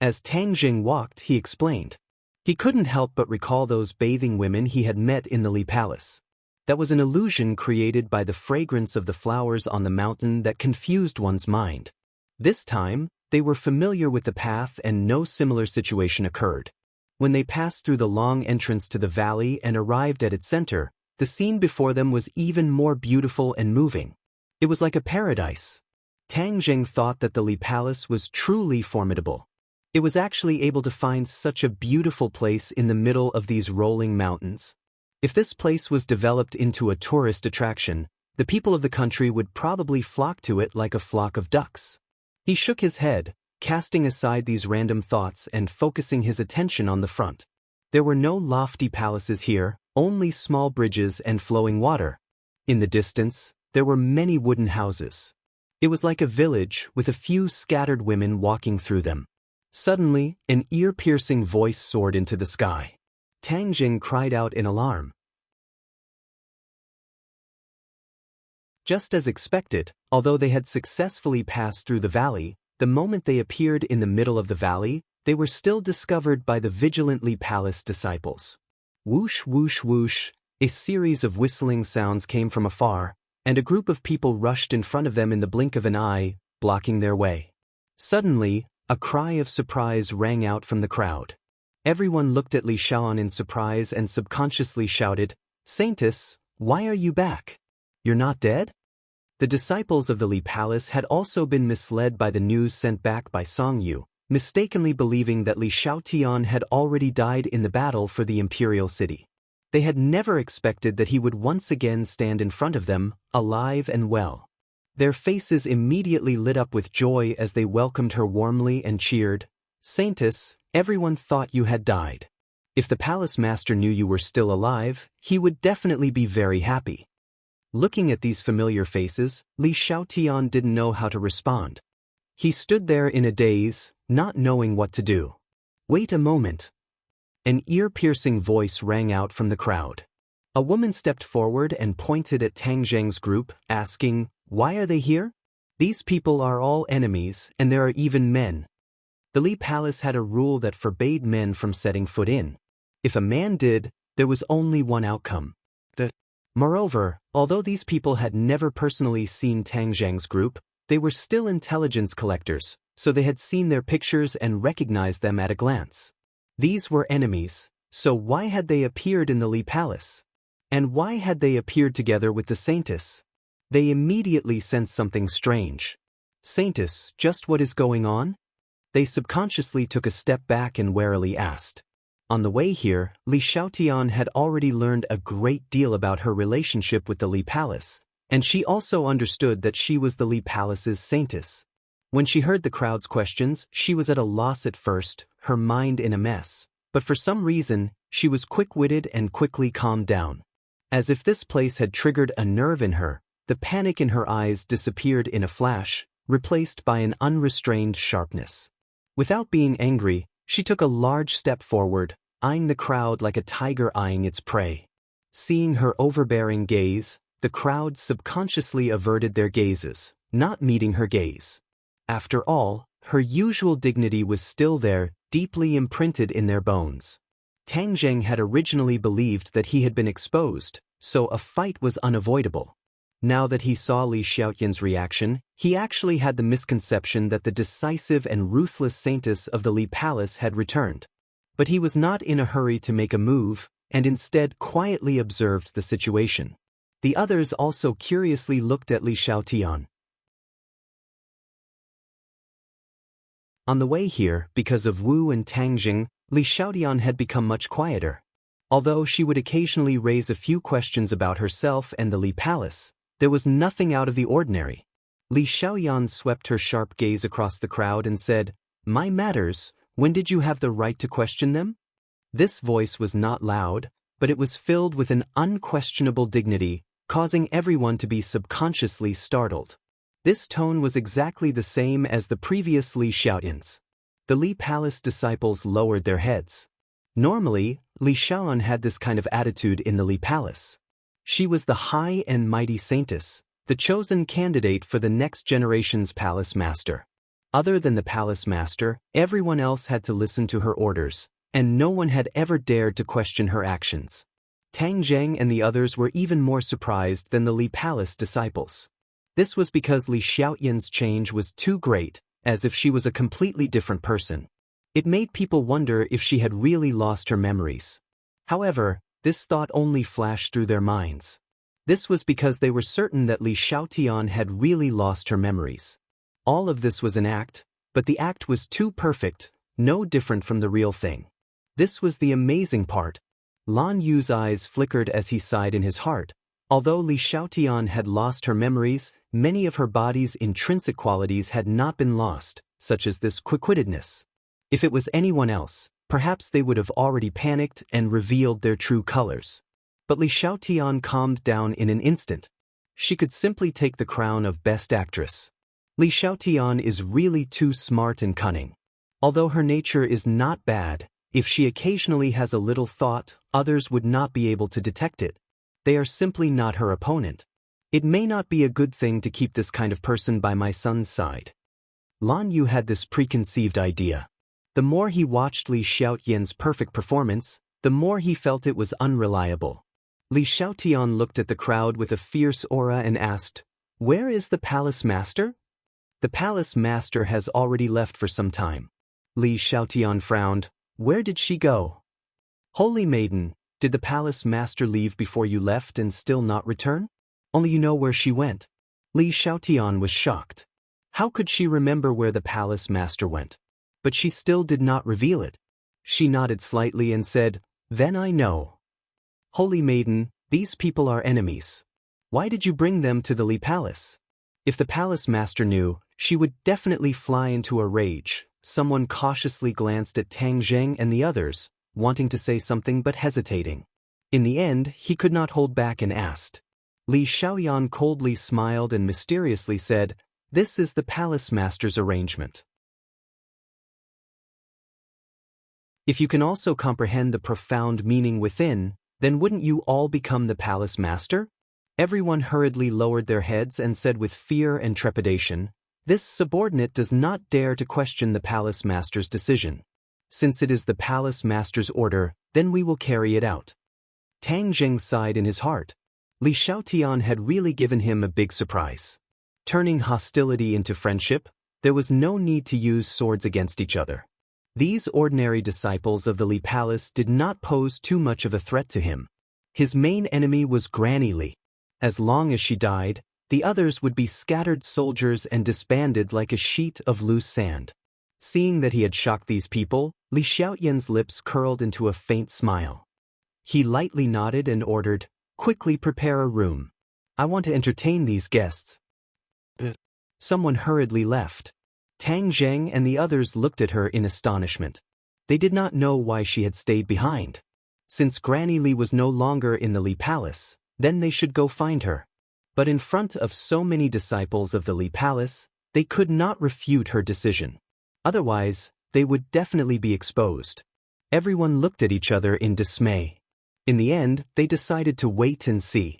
As Tang Zheng walked, he explained. He couldn't help but recall those bathing women he had met in the Li Palace. That was an illusion created by the fragrance of the flowers on the mountain that confused one's mind. This time, they were familiar with the path and no similar situation occurred. When they passed through the long entrance to the valley and arrived at its center, the scene before them was even more beautiful and moving. It was like a paradise. Tang Zheng thought that the Li Palace was truly formidable. It was actually able to find such a beautiful place in the middle of these rolling mountains. If this place was developed into a tourist attraction, the people of the country would probably flock to it like a flock of ducks. He shook his head, casting aside these random thoughts and focusing his attention on the front. There were no lofty palaces here, only small bridges and flowing water. In the distance, there were many wooden houses. It was like a village with a few scattered women walking through them. Suddenly, an ear-piercing voice soared into the sky. Tang Zheng cried out in alarm. Just as expected, although they had successfully passed through the valley, the moment they appeared in the middle of the valley, they were still discovered by the vigilant Li Palace disciples. Whoosh, whoosh, whoosh, a series of whistling sounds came from afar, and a group of people rushed in front of them in the blink of an eye, blocking their way. Suddenly, a cry of surprise rang out from the crowd. Everyone looked at Li Xiaoan in surprise and subconsciously shouted, "Saintess, why are you back? You're not dead?" The disciples of the Li Palace had also been misled by the news sent back by Song Yu, mistakenly believing that Li Xiaotian had already died in the battle for the imperial city. They had never expected that he would once again stand in front of them, alive and well. Their faces immediately lit up with joy as they welcomed her warmly and cheered, "Saintess, everyone thought you had died. If the palace master knew you were still alive, he would definitely be very happy." Looking at these familiar faces, Li Xiaotian didn't know how to respond. He stood there in a daze, not knowing what to do. "Wait a moment." An ear-piercing voice rang out from the crowd. A woman stepped forward and pointed at Tang Zheng's group, asking, "Why are they here? These people are all enemies, and there are even men." The Li Palace had a rule that forbade men from setting foot in. If a man did, there was only one outcome. Moreover, although these people had never personally seen Tang Zheng's group, they were still intelligence collectors, so they had seen their pictures and recognized them at a glance. These were enemies, so why had they appeared in the Li Palace? And why had they appeared together with the Saintess? They immediately sensed something strange. Saintess, just what is going on? They subconsciously took a step back and warily asked. On the way here, Li Xiaotian had already learned a great deal about her relationship with the Li Palace, and she also understood that she was the Li Palace's Saintess. When she heard the crowd's questions, she was at a loss at first, her mind in a mess, but for some reason, she was quick-witted and quickly calmed down. As if this place had triggered a nerve in her, the panic in her eyes disappeared in a flash, replaced by an unrestrained sharpness. Without being angry, she took a large step forward, eyeing the crowd like a tiger eyeing its prey. Seeing her overbearing gaze, the crowd subconsciously averted their gazes, not meeting her gaze. After all, her usual dignity was still there, deeply imprinted in their bones. Tang Zheng had originally believed that he had been exposed, so a fight was unavoidable. Now that he saw Li Xiaotian's reaction, he actually had the misconception that the decisive and ruthless Saintess of the Li Palace had returned. But he was not in a hurry to make a move, and instead quietly observed the situation. The others also curiously looked at Li Xiaotian. On the way here, because of Wu and Tang Jing, Li Xiaotian had become much quieter. Although she would occasionally raise a few questions about herself and the Li Palace, there was nothing out of the ordinary. Li Xiaoyan swept her sharp gaze across the crowd and said, "My matters, when did you have the right to question them?" This voice was not loud, but it was filled with an unquestionable dignity, causing everyone to be subconsciously startled. This tone was exactly the same as the previous Li Xiaotian's. The Li Palace disciples lowered their heads. Normally, Li Xiaoyan had this kind of attitude in the Li Palace. She was the high and mighty Saintess, the chosen candidate for the next generation's palace master. Other than the palace master, everyone else had to listen to her orders, and no one had ever dared to question her actions. Tang Zheng and the others were even more surprised than the Li Palace disciples. This was because Li Xiaotian's change was too great, as if she was a completely different person. It made people wonder if she had really lost her memories. However, this thought only flashed through their minds. This was because they were certain that Li Xiaotian had really lost her memories. All of this was an act, but the act was too perfect, no different from the real thing. This was the amazing part. Lan Yu's eyes flickered as he sighed in his heart. Although Li Xiaotian had lost her memories, many of her body's intrinsic qualities had not been lost, such as this quick-wittedness. If it was anyone else, perhaps they would have already panicked and revealed their true colors. But Li Xiaotian calmed down in an instant. She could simply take the crown of Best Actress. Li Xiaotian is really too smart and cunning. Although her nature is not bad, if she occasionally has a little thought, others would not be able to detect it. They are simply not her opponent. It may not be a good thing to keep this kind of person by my son's side. Lan Yu had this preconceived idea. The more he watched Li Xiaotian's perfect performance, the more he felt it was unreliable. Li Xiaotian looked at the crowd with a fierce aura and asked, "Where is the palace master?" "The palace master has already left for some time." Li Xiaotian frowned. "Where did she go?" "Holy maiden, did the palace master leave before you left and still not return? Only you know where she went." Li Xiaotian was shocked. How could she remember where the palace master went? But she still did not reveal it. She nodded slightly and said, "Then I know." "Holy maiden, these people are enemies. Why did you bring them to the Li Palace?" If the palace master knew, she would definitely fly into a rage. Someone cautiously glanced at Tang Zheng and the others, wanting to say something but hesitating. In the end, he could not hold back and asked. Li Xiaoyan coldly smiled and mysteriously said, "This is the palace master's arrangement." If you can also comprehend the profound meaning within, then wouldn't you all become the palace master? Everyone hurriedly lowered their heads and said with fear and trepidation, "This subordinate does not dare to question the palace master's decision. Since it is the palace master's order, then we will carry it out." Tang Zheng sighed in his heart. Li Xiaotian had really given him a big surprise. Turning hostility into friendship, there was no need to use swords against each other. These ordinary disciples of the Li Palace did not pose too much of a threat to him. His main enemy was Granny Li. As long as she died, the others would be scattered soldiers and disbanded like a sheet of loose sand. Seeing that he had shocked these people, Li Xiaotian's lips curled into a faint smile. He lightly nodded and ordered, "Quickly prepare a room. I want to entertain these guests." Someone hurriedly left. Tang Zheng and the others looked at her in astonishment. They did not know why she had stayed behind. Since Granny Li was no longer in the Li Palace, then they should go find her. But in front of so many disciples of the Li Palace, they could not refute her decision. Otherwise, they would definitely be exposed. Everyone looked at each other in dismay. In the end, they decided to wait and see.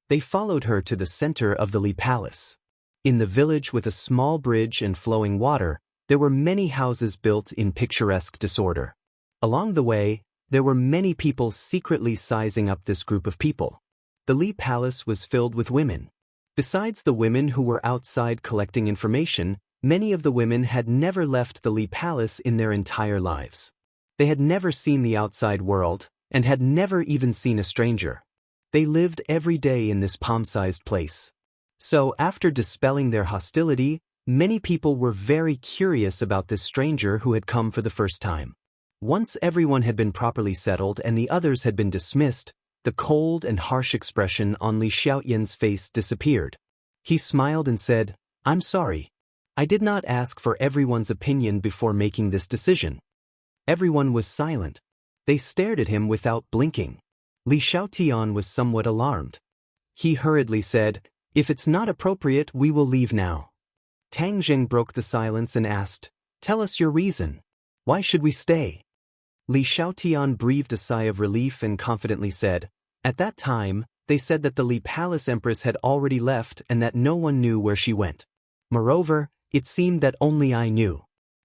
They followed her to the center of the Li Palace. In the village with a small bridge and flowing water, there were many houses built in picturesque disorder. Along the way, there were many people secretly sizing up this group of people. The Li Palace was filled with women. Besides the women who were outside collecting information, many of the women had never left the Li Palace in their entire lives. They had never seen the outside world, and had never even seen a stranger. They lived every day in this palm-sized place. So after dispelling their hostility, many people were very curious about this stranger who had come for the first time. Once everyone had been properly settled and the others had been dismissed, the cold and harsh expression on Li Xiaotian's face disappeared. He smiled and said, "I'm sorry. I did not ask for everyone's opinion before making this decision." Everyone was silent. They stared at him without blinking. Li Xiaotian was somewhat alarmed. He hurriedly said, "If it's not appropriate, we will leave now." Tang Zheng broke the silence and asked, "Tell us your reason. Why should we stay?" Li Xiaotian breathed a sigh of relief and confidently said, "At that time, they said that the Li Palace Empress had already left and that no one knew where she went. Moreover, it seemed that only I knew.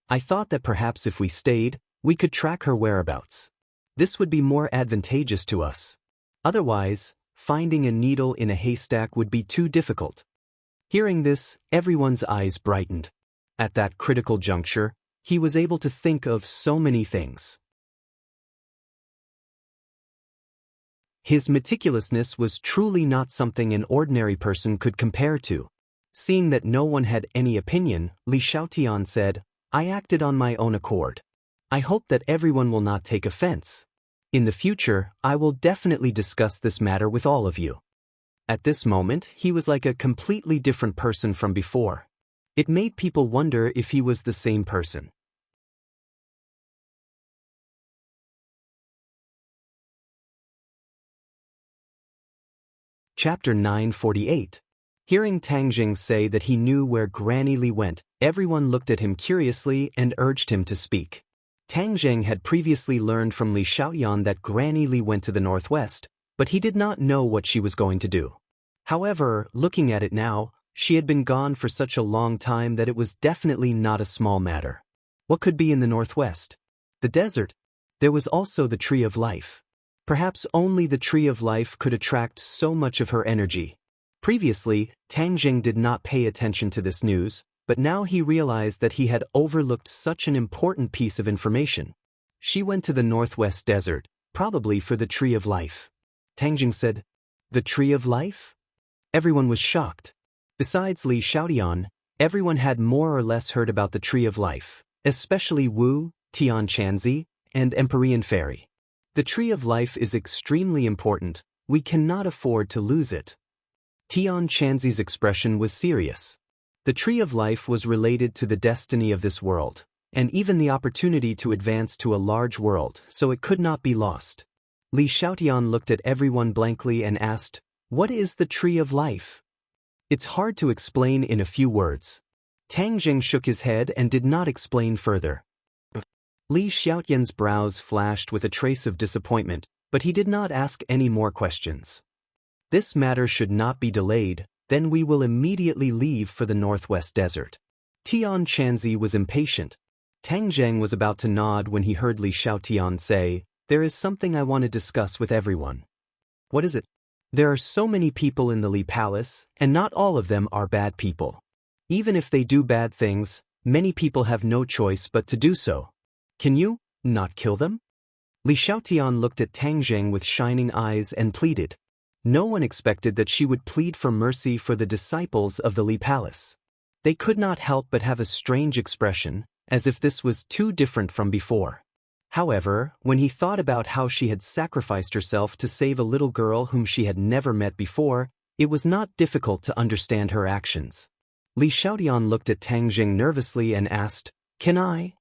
I thought that perhaps if we stayed, we could track her whereabouts. This would be more advantageous to us. Otherwise, finding a needle in a haystack would be too difficult." Hearing this, everyone's eyes brightened. At that critical juncture, he was able to think of so many things. His meticulousness was truly not something an ordinary person could compare to. Seeing that no one had any opinion, Li Xiaotian said, "I acted on my own accord. I hope that everyone will not take offense. In the future, I will definitely discuss this matter with all of you." At this moment, he was like a completely different person from before. It made people wonder if he was the same person. Chapter 948. Hearing Tang Jing say that he knew where Granny Li went, everyone looked at him curiously and urged him to speak. Tang Zheng had previously learned from Li Xiaoyan that Granny Li went to the northwest, but he did not know what she was going to do. However, looking at it now, she had been gone for such a long time that it was definitely not a small matter. What could be in the northwest? The desert. There was also the Tree of Life. Perhaps only the Tree of Life could attract so much of her energy. Previously, Tang Jing did not pay attention to this news, but now he realized that he had overlooked such an important piece of information. She went to the northwest desert, probably for the Tree of Life. Tang Jing said, "The Tree of Life?" Everyone was shocked. Besides Li Xiaotian, everyone had more or less heard about the Tree of Life, especially Wu, Tian Chanzi, and Empyrean Fairy. The Tree of Life is extremely important. We cannot afford to lose it. Tian Chanzi's expression was serious. The Tree of Life was related to the destiny of this world, and even the opportunity to advance to a large world, so it could not be lost. Li Xiaotian looked at everyone blankly and asked, "What is the Tree of Life?" It's hard to explain in a few words. Tang Jing shook his head and did not explain further. Li Xiaotian's brows flashed with a trace of disappointment, but he did not ask any more questions. "This matter should not be delayed, then we will immediately leave for the northwest desert." Tian Chanzi was impatient. Tang Zheng was about to nod when he heard Li Xiaotian say, "There is something I want to discuss with everyone." "What is it?" There are so many people in the Li Palace, and not all of them are bad people. Even if they do bad things, many people have no choice but to do so. Can you not kill them? Li Xiaotian looked at Tang Zheng with shining eyes and pleaded. No one expected that she would plead for mercy for the disciples of the Li Palace. They could not help but have a strange expression, as if this was too different from before. However, when he thought about how she had sacrificed herself to save a little girl whom she had never met before, it was not difficult to understand her actions. Li Xiaotian looked at Tang Zheng nervously and asked, "Can I?"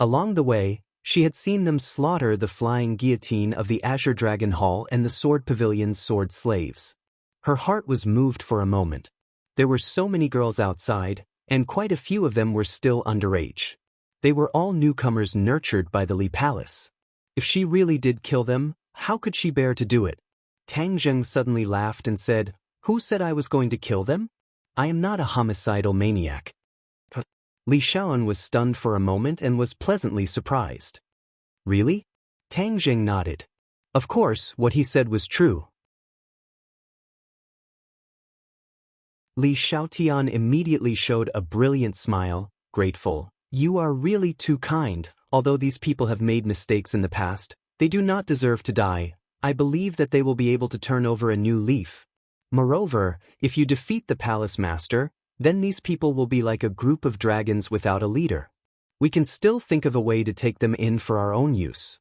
Along the way, she had seen them slaughter the flying guillotine of the Azure Dragon Hall and the Sword Pavilion's sword slaves. Her heart was moved for a moment. There were so many girls outside, and quite a few of them were still underage. They were all newcomers nurtured by the Li Palace. If she really did kill them, how could she bear to do it? Tang Zheng suddenly laughed and said, "Who said I was going to kill them? I am not a homicidal maniac." Li Xiaoan was stunned for a moment and was pleasantly surprised. "Really?" Tang Zheng nodded. Of course, what he said was true. Li Xiaotian immediately showed a brilliant smile, grateful. "You are really too kind. Although these people have made mistakes in the past, they do not deserve to die. I believe that they will be able to turn over a new leaf. Moreover, if you defeat the palace master, then these people will be like a group of dragons without a leader. We can still think of a way to take them in for our own use."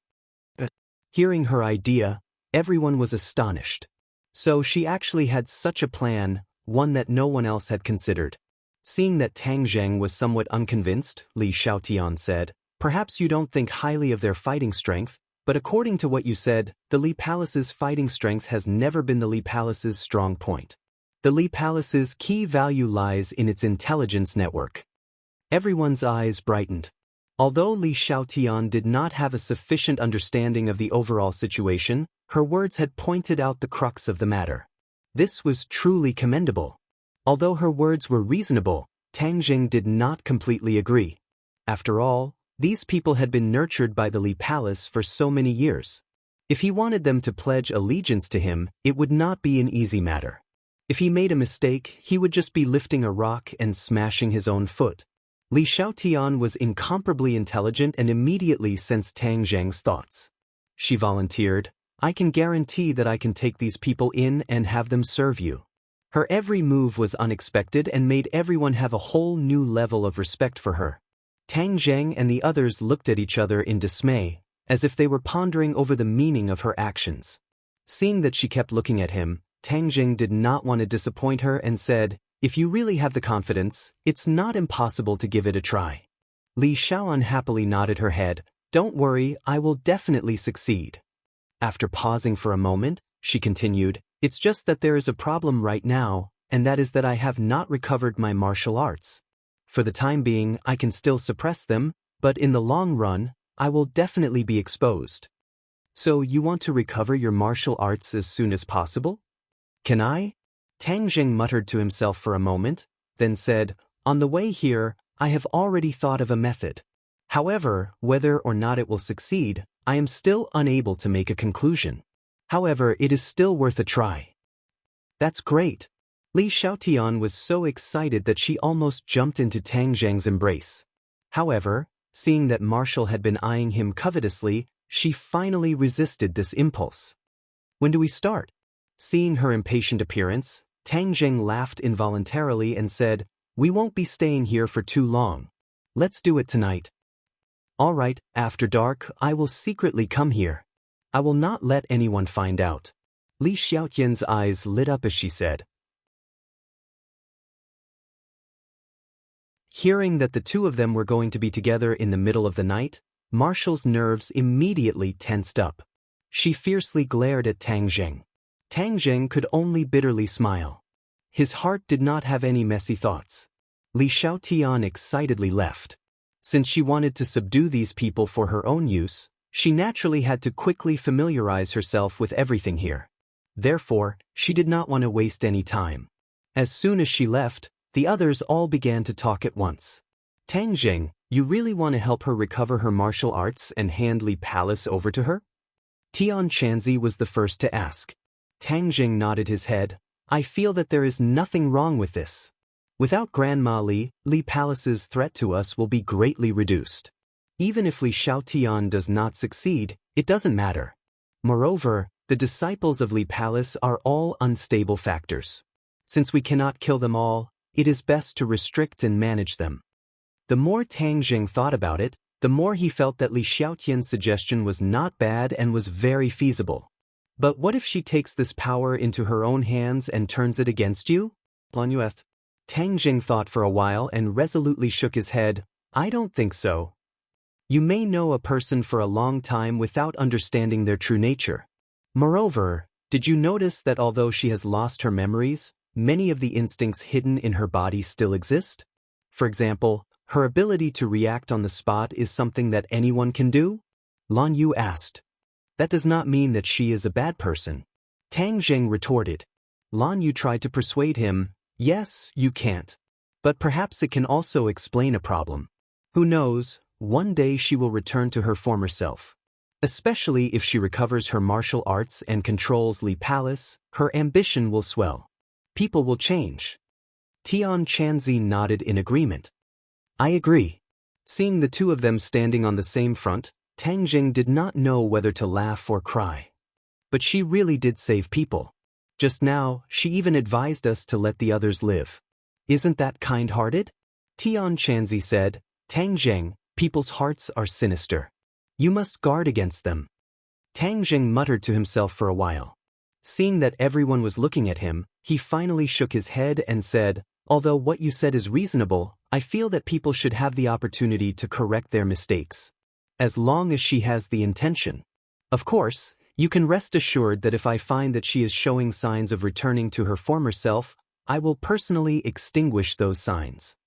Hearing her idea, everyone was astonished. So she actually had such a plan, one that no one else had considered. Seeing that Tang Zheng was somewhat unconvinced, Li Xiaotian said, "Perhaps you don't think highly of their fighting strength, but according to what you said, the Li Palace's fighting strength has never been the Li Palace's strong point. The Li Palace's key value lies in its intelligence network." Everyone's eyes brightened. Although Li Xiaotian did not have a sufficient understanding of the overall situation, her words had pointed out the crux of the matter. This was truly commendable. Although her words were reasonable, Tang Zheng did not completely agree. After all, these people had been nurtured by the Li Palace for so many years. If he wanted them to pledge allegiance to him, it would not be an easy matter. If he made a mistake, he would just be lifting a rock and smashing his own foot. Li Xiaotian was incomparably intelligent and immediately sensed Tang Zheng's thoughts. She volunteered, "I can guarantee that I can take these people in and have them serve you." Her every move was unexpected and made everyone have a whole new level of respect for her. Tang Zheng and the others looked at each other in dismay, as if they were pondering over the meaning of her actions. Seeing that she kept looking at him, Tang Zheng did not want to disappoint her and said, "If you really have the confidence, it's not impossible to give it a try." Li Xiaoan happily nodded her head, "Don't worry, I will definitely succeed." After pausing for a moment, she continued, "It's just that there is a problem right now, and that is that I have not recovered my martial arts. For the time being, I can still suppress them, but in the long run, I will definitely be exposed." "So you want to recover your martial arts as soon as possible?" "Can I?" Tang Zheng muttered to himself for a moment, then said, "On the way here, I have already thought of a method. However, whether or not it will succeed, I am still unable to make a conclusion. However, it is still worth a try." "That's great." Li Xiaotian was so excited that she almost jumped into Tang Zheng's embrace. However, seeing that Marshall had been eyeing him covetously, she finally resisted this impulse. "When do we start?" Seeing her impatient appearance, Tang Zheng laughed involuntarily and said, "We won't be staying here for too long. Let's do it tonight." "All right, after dark, I will secretly come here. I will not let anyone find out." Li Xiaotian's eyes lit up as she said. Hearing that the two of them were going to be together in the middle of the night, Marshall's nerves immediately tensed up. She fiercely glared at Tang Zheng. Tang Zheng could only bitterly smile. His heart did not have any messy thoughts. Li Xiaotian excitedly left. Since she wanted to subdue these people for her own use, she naturally had to quickly familiarize herself with everything here. Therefore, she did not want to waste any time. As soon as she left, the others all began to talk at once. "Tang Zheng, you really want to help her recover her martial arts and hand Li Palace over to her?" Tian Chanzi was the first to ask. Tang Jing nodded his head. I feel that there is nothing wrong with this. Without Grandma Li Palace's threat to us will be greatly reduced. Even if Li Xiaotian does not succeed, it doesn't matter. Moreover, the disciples of Li Palace are all unstable factors. Since we cannot kill them all, it is best to restrict and manage them. The more Tang Jing thought about it, the more he felt that Li Xiaotian's suggestion was not bad and was very feasible. But what if she takes this power into her own hands and turns it against you? Lan asked. Tang Jing thought for a while and resolutely shook his head. I don't think so. You may know a person for a long time without understanding their true nature. Moreover, did you notice that although she has lost her memories, many of the instincts hidden in her body still exist? For example, her ability to react on the spot is something that anyone can do? Lan Yu asked. That does not mean that she is a bad person. Tang Jing retorted. Lan Yu tried to persuade him. Yes, you can't. But perhaps it can also explain a problem. Who knows, one day she will return to her former self. Especially if she recovers her martial arts and controls Li Palace, her ambition will swell. People will change. Tian Chanzi nodded in agreement. I agree. Seeing the two of them standing on the same front, Tang Jing did not know whether to laugh or cry. But she really did save people. Just now, she even advised us to let the others live. Isn't that kind-hearted? Tian Chanzi said, Tang Jing, people's hearts are sinister. You must guard against them. Tang Jing muttered to himself for a while. Seeing that everyone was looking at him, he finally shook his head and said, although what you said is reasonable, I feel that people should have the opportunity to correct their mistakes. As long as she has the intention. Of course, you can rest assured that if I find that she is showing signs of returning to her former self, I will personally extinguish those signs.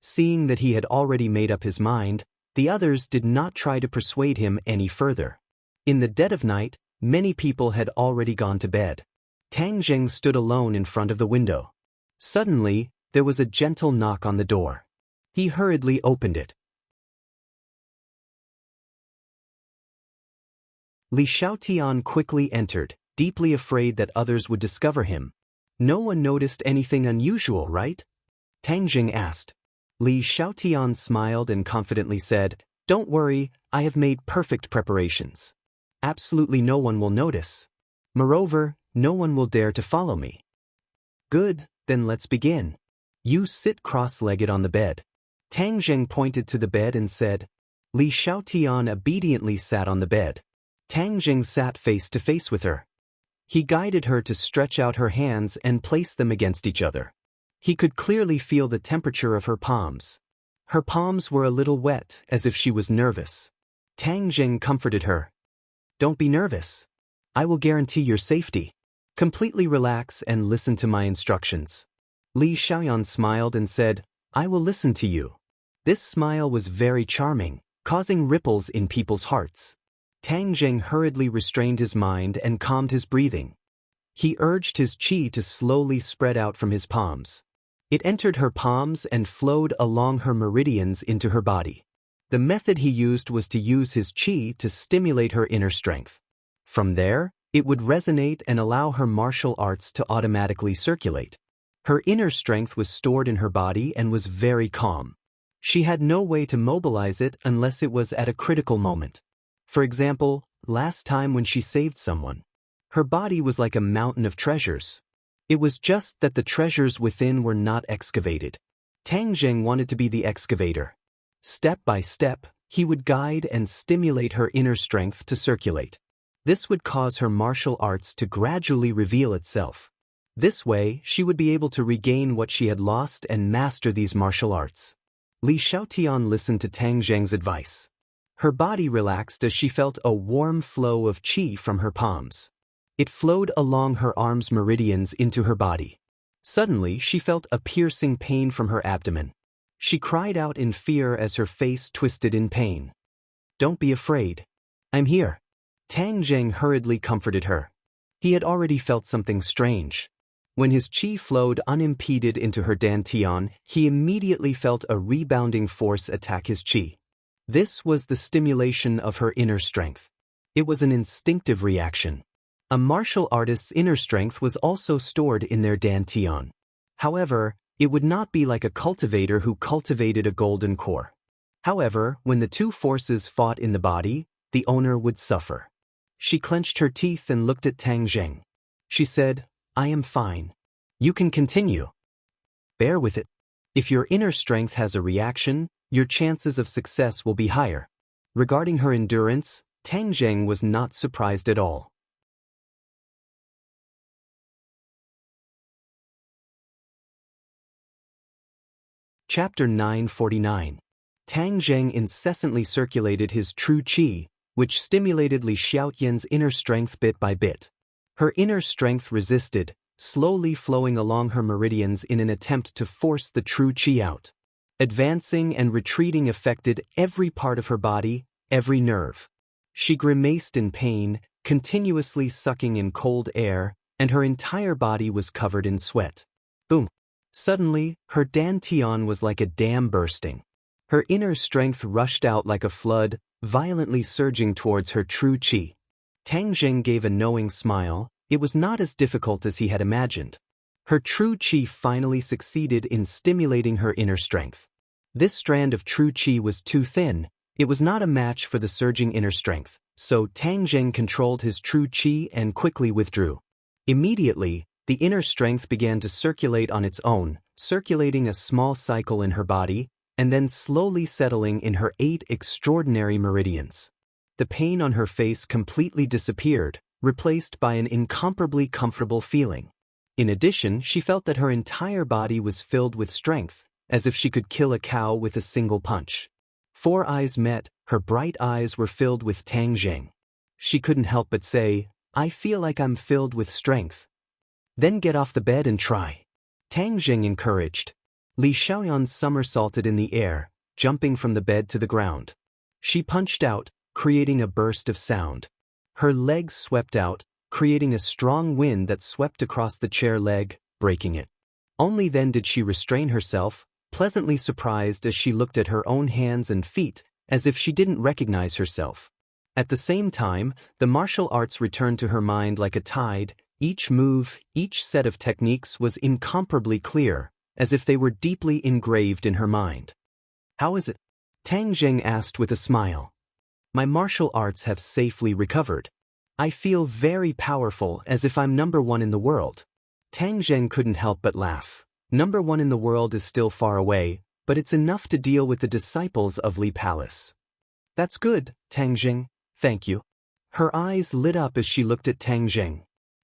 Seeing that he had already made up his mind, the others did not try to persuade him any further. In the dead of night, many people had already gone to bed. Tang Jing stood alone in front of the window. Suddenly, there was a gentle knock on the door. He hurriedly opened it. Li Xiaotian quickly entered, deeply afraid that others would discover him. No one noticed anything unusual, right? Tang Jing asked. Li Xiaotian smiled and confidently said, Don't worry, I have made perfect preparations. Absolutely no one will notice. Moreover, no one will dare to follow me. Good, then let's begin. You sit cross-legged on the bed. Tang Jing pointed to the bed and said. Li Xiaotian obediently sat on the bed. Tang Jing sat face to face with her. He guided her to stretch out her hands and place them against each other. He could clearly feel the temperature of her palms. Her palms were a little wet, as if she was nervous. Tang Jing comforted her. Don't be nervous. I will guarantee your safety. Completely relax and listen to my instructions. Li Xiaoyan smiled and said, I will listen to you. This smile was very charming, causing ripples in people's hearts. Tang Jing hurriedly restrained his mind and calmed his breathing. He urged his qi to slowly spread out from his palms. It entered her palms and flowed along her meridians into her body. The method he used was to use his qi to stimulate her inner strength. From there, it would resonate and allow her martial arts to automatically circulate. Her inner strength was stored in her body and was very calm. She had no way to mobilize it unless it was at a critical moment. For example, last time when she saved someone. Her body was like a mountain of treasures. It was just that the treasures within were not excavated. Tang Jing wanted to be the excavator. Step by step, he would guide and stimulate her inner strength to circulate. This would cause her martial arts to gradually reveal itself. This way, she would be able to regain what she had lost and master these martial arts. Li Xiaotian listened to Tang Jing's advice. Her body relaxed as she felt a warm flow of qi from her palms. It flowed along her arms' meridians into her body. Suddenly, she felt a piercing pain from her abdomen. She cried out in fear as her face twisted in pain. Don't be afraid. I'm here. Tang Jing hurriedly comforted her. He had already felt something strange. When his qi flowed unimpeded into her dantian, he immediately felt a rebounding force attack his qi. This was the stimulation of her inner strength. It was an instinctive reaction. A martial artist's inner strength was also stored in their dantian. However, it would not be like a cultivator who cultivated a golden core. However, when the two forces fought in the body, the owner would suffer. She clenched her teeth and looked at Tang Zheng. She said, "I am fine. You can continue. Bear with it. If your inner strength has a reaction, your chances of success will be higher." Regarding her endurance, Tang Zheng was not surprised at all. Chapter 949. Tang Zheng incessantly circulated his true qi, which stimulated Li Xiaotian's inner strength bit by bit. Her inner strength resisted, slowly flowing along her meridians in an attempt to force the true qi out. Advancing and retreating affected every part of her body, every nerve. She grimaced in pain, continuously sucking in cold air, and her entire body was covered in sweat. Boom! Suddenly, her dantian was like a dam bursting. Her inner strength rushed out like a flood, violently surging towards her true qi. Tang Zheng gave a knowing smile. It was not as difficult as he had imagined. Her true qi finally succeeded in stimulating her inner strength. This strand of true qi was too thin. It was not a match for the surging inner strength, so Tang Zheng controlled his true qi and quickly withdrew. Immediately, the inner strength began to circulate on its own, circulating a small cycle in her body, and then slowly settling in her 8 extraordinary meridians. The pain on her face completely disappeared, replaced by an incomparably comfortable feeling. In addition, she felt that her entire body was filled with strength, as if she could kill a cow with a single punch. 4 eyes met, her bright eyes were filled with Tang Zheng. She couldn't help but say, "I feel like I'm filled with strength." "Then get off the bed and try," Tang Zheng encouraged. Li Xiaoyan somersaulted in the air, jumping from the bed to the ground. She punched out, creating a burst of sound. Her legs swept out, creating a strong wind that swept across the chair leg, breaking it. Only then did she restrain herself, pleasantly surprised as she looked at her own hands and feet, as if she didn't recognize herself. At the same time, the martial arts returned to her mind like a tide. Each move, each set of techniques was incomparably clear, as if they were deeply engraved in her mind. "How is it?" Tang Zheng asked with a smile. "My martial arts have safely recovered. I feel very powerful, as if I'm number 1 in the world." Tang Zheng couldn't help but laugh. Number 1 in the world is still far away, but it's enough to deal with the disciples of Li Palace. "That's good, Tang Zheng, thank you." Her eyes lit up as she looked at Tang Zheng.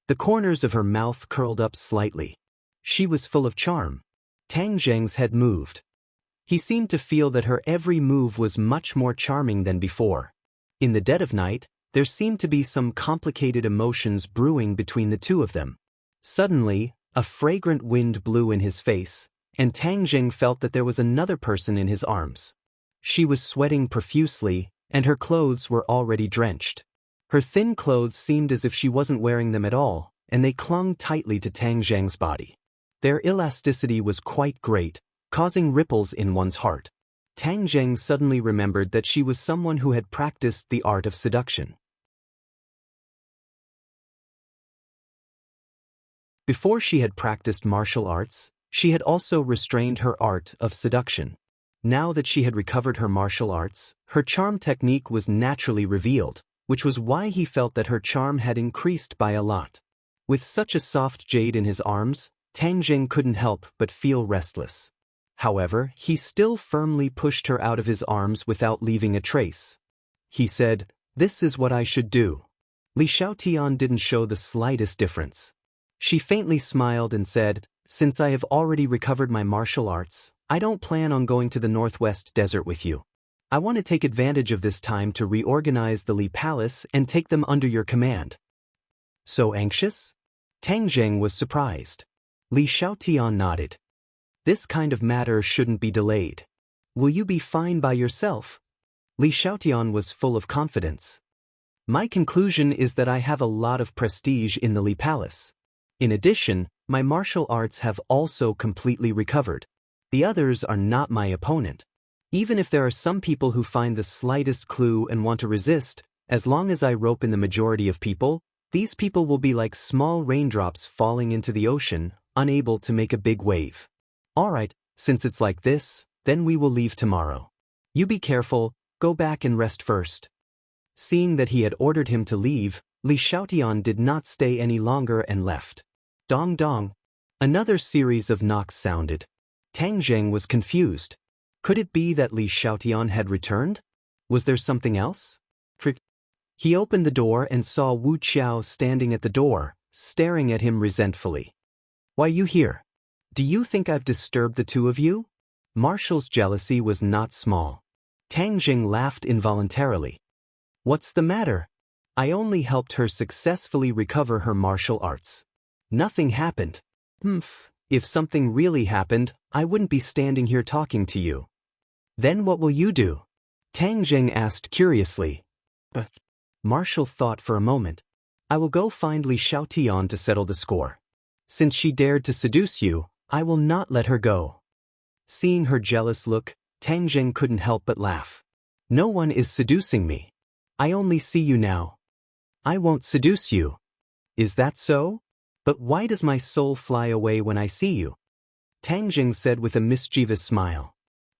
The corners of her mouth curled up slightly. She was full of charm. Tang Zheng's head moved. He seemed to feel that her every move was much more charming than before. In the dead of night, there seemed to be some complicated emotions brewing between the two of them. Suddenly, a fragrant wind blew in his face, and Tang Zheng felt that there was another person in his arms. She was sweating profusely, and her clothes were already drenched. Her thin clothes seemed as if she wasn't wearing them at all, and they clung tightly to Tang Zheng's body. Their elasticity was quite great, causing ripples in one's heart. Tang Zheng suddenly remembered that she was someone who had practiced the art of seduction. Before she had practiced martial arts, she had also restrained her art of seduction. Now that she had recovered her martial arts, her charm technique was naturally revealed, which was why he felt that her charm had increased by a lot. With such a soft jade in his arms, Tang Zheng couldn't help but feel restless. However, he still firmly pushed her out of his arms without leaving a trace. He said, "This is what I should do." Li Xiaotian didn't show the slightest difference. She faintly smiled and said, "Since I have already recovered my martial arts, I don't plan on going to the Northwest Desert with you. I want to take advantage of this time to reorganize the Li Palace and take them under your command." "So anxious?" Tang Zheng was surprised. Li Xiaotian nodded. "This kind of matter shouldn't be delayed. Will you be fine by yourself?" Li Xiaotian was full of confidence. "My conclusion is that I have a lot of prestige in the Li Palace. In addition, my martial arts have also completely recovered. The others are not my opponent. Even if there are some people who find the slightest clue and want to resist, as long as I rope in the majority of people, These people will be like small raindrops falling into the ocean, unable to make a big wave. Alright, since it's like this, then we will leave tomorrow. You be careful, go back and rest first. Seeing that he had ordered him to leave, Li Xiaotian did not stay any longer and left. Dong dong. Another series of knocks sounded. Tang Zheng was confused. Could it be that Li Xiaotian had returned? Was there something else? He opened the door and saw Wu Qiao standing at the door, staring at him resentfully. Why you here? Do you think I've disturbed the two of you? Marshall's jealousy was not small. Tang Zheng laughed involuntarily. What's the matter? I only helped her successfully recover her martial arts. Nothing happened. If something really happened, I wouldn't be standing here talking to you. Then what will you do? Tang Zheng asked curiously. Marshall thought for a moment. I will go find Li Xiaotian to settle the score. Since she dared to seduce you, I will not let her go. Seeing her jealous look, Tang Zheng couldn't help but laugh. No one is seducing me. I only see you now. I won't seduce you. Is that so? But why does my soul fly away when I see you? Tang Zheng said with a mischievous smile.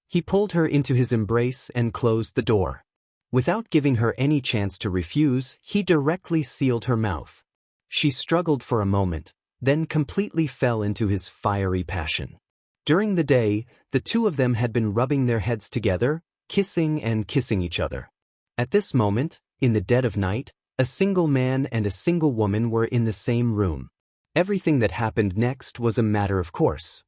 He pulled her into his embrace and closed the door. Without giving her any chance to refuse, he directly sealed her mouth. She struggled for a moment, then completely fell into his fiery passion. During the day, the two of them had been rubbing their heads together, kissing and kissing each other. At this moment, in the dead of night, a single man and a single woman were in the same room. Everything that happened next was a matter of course.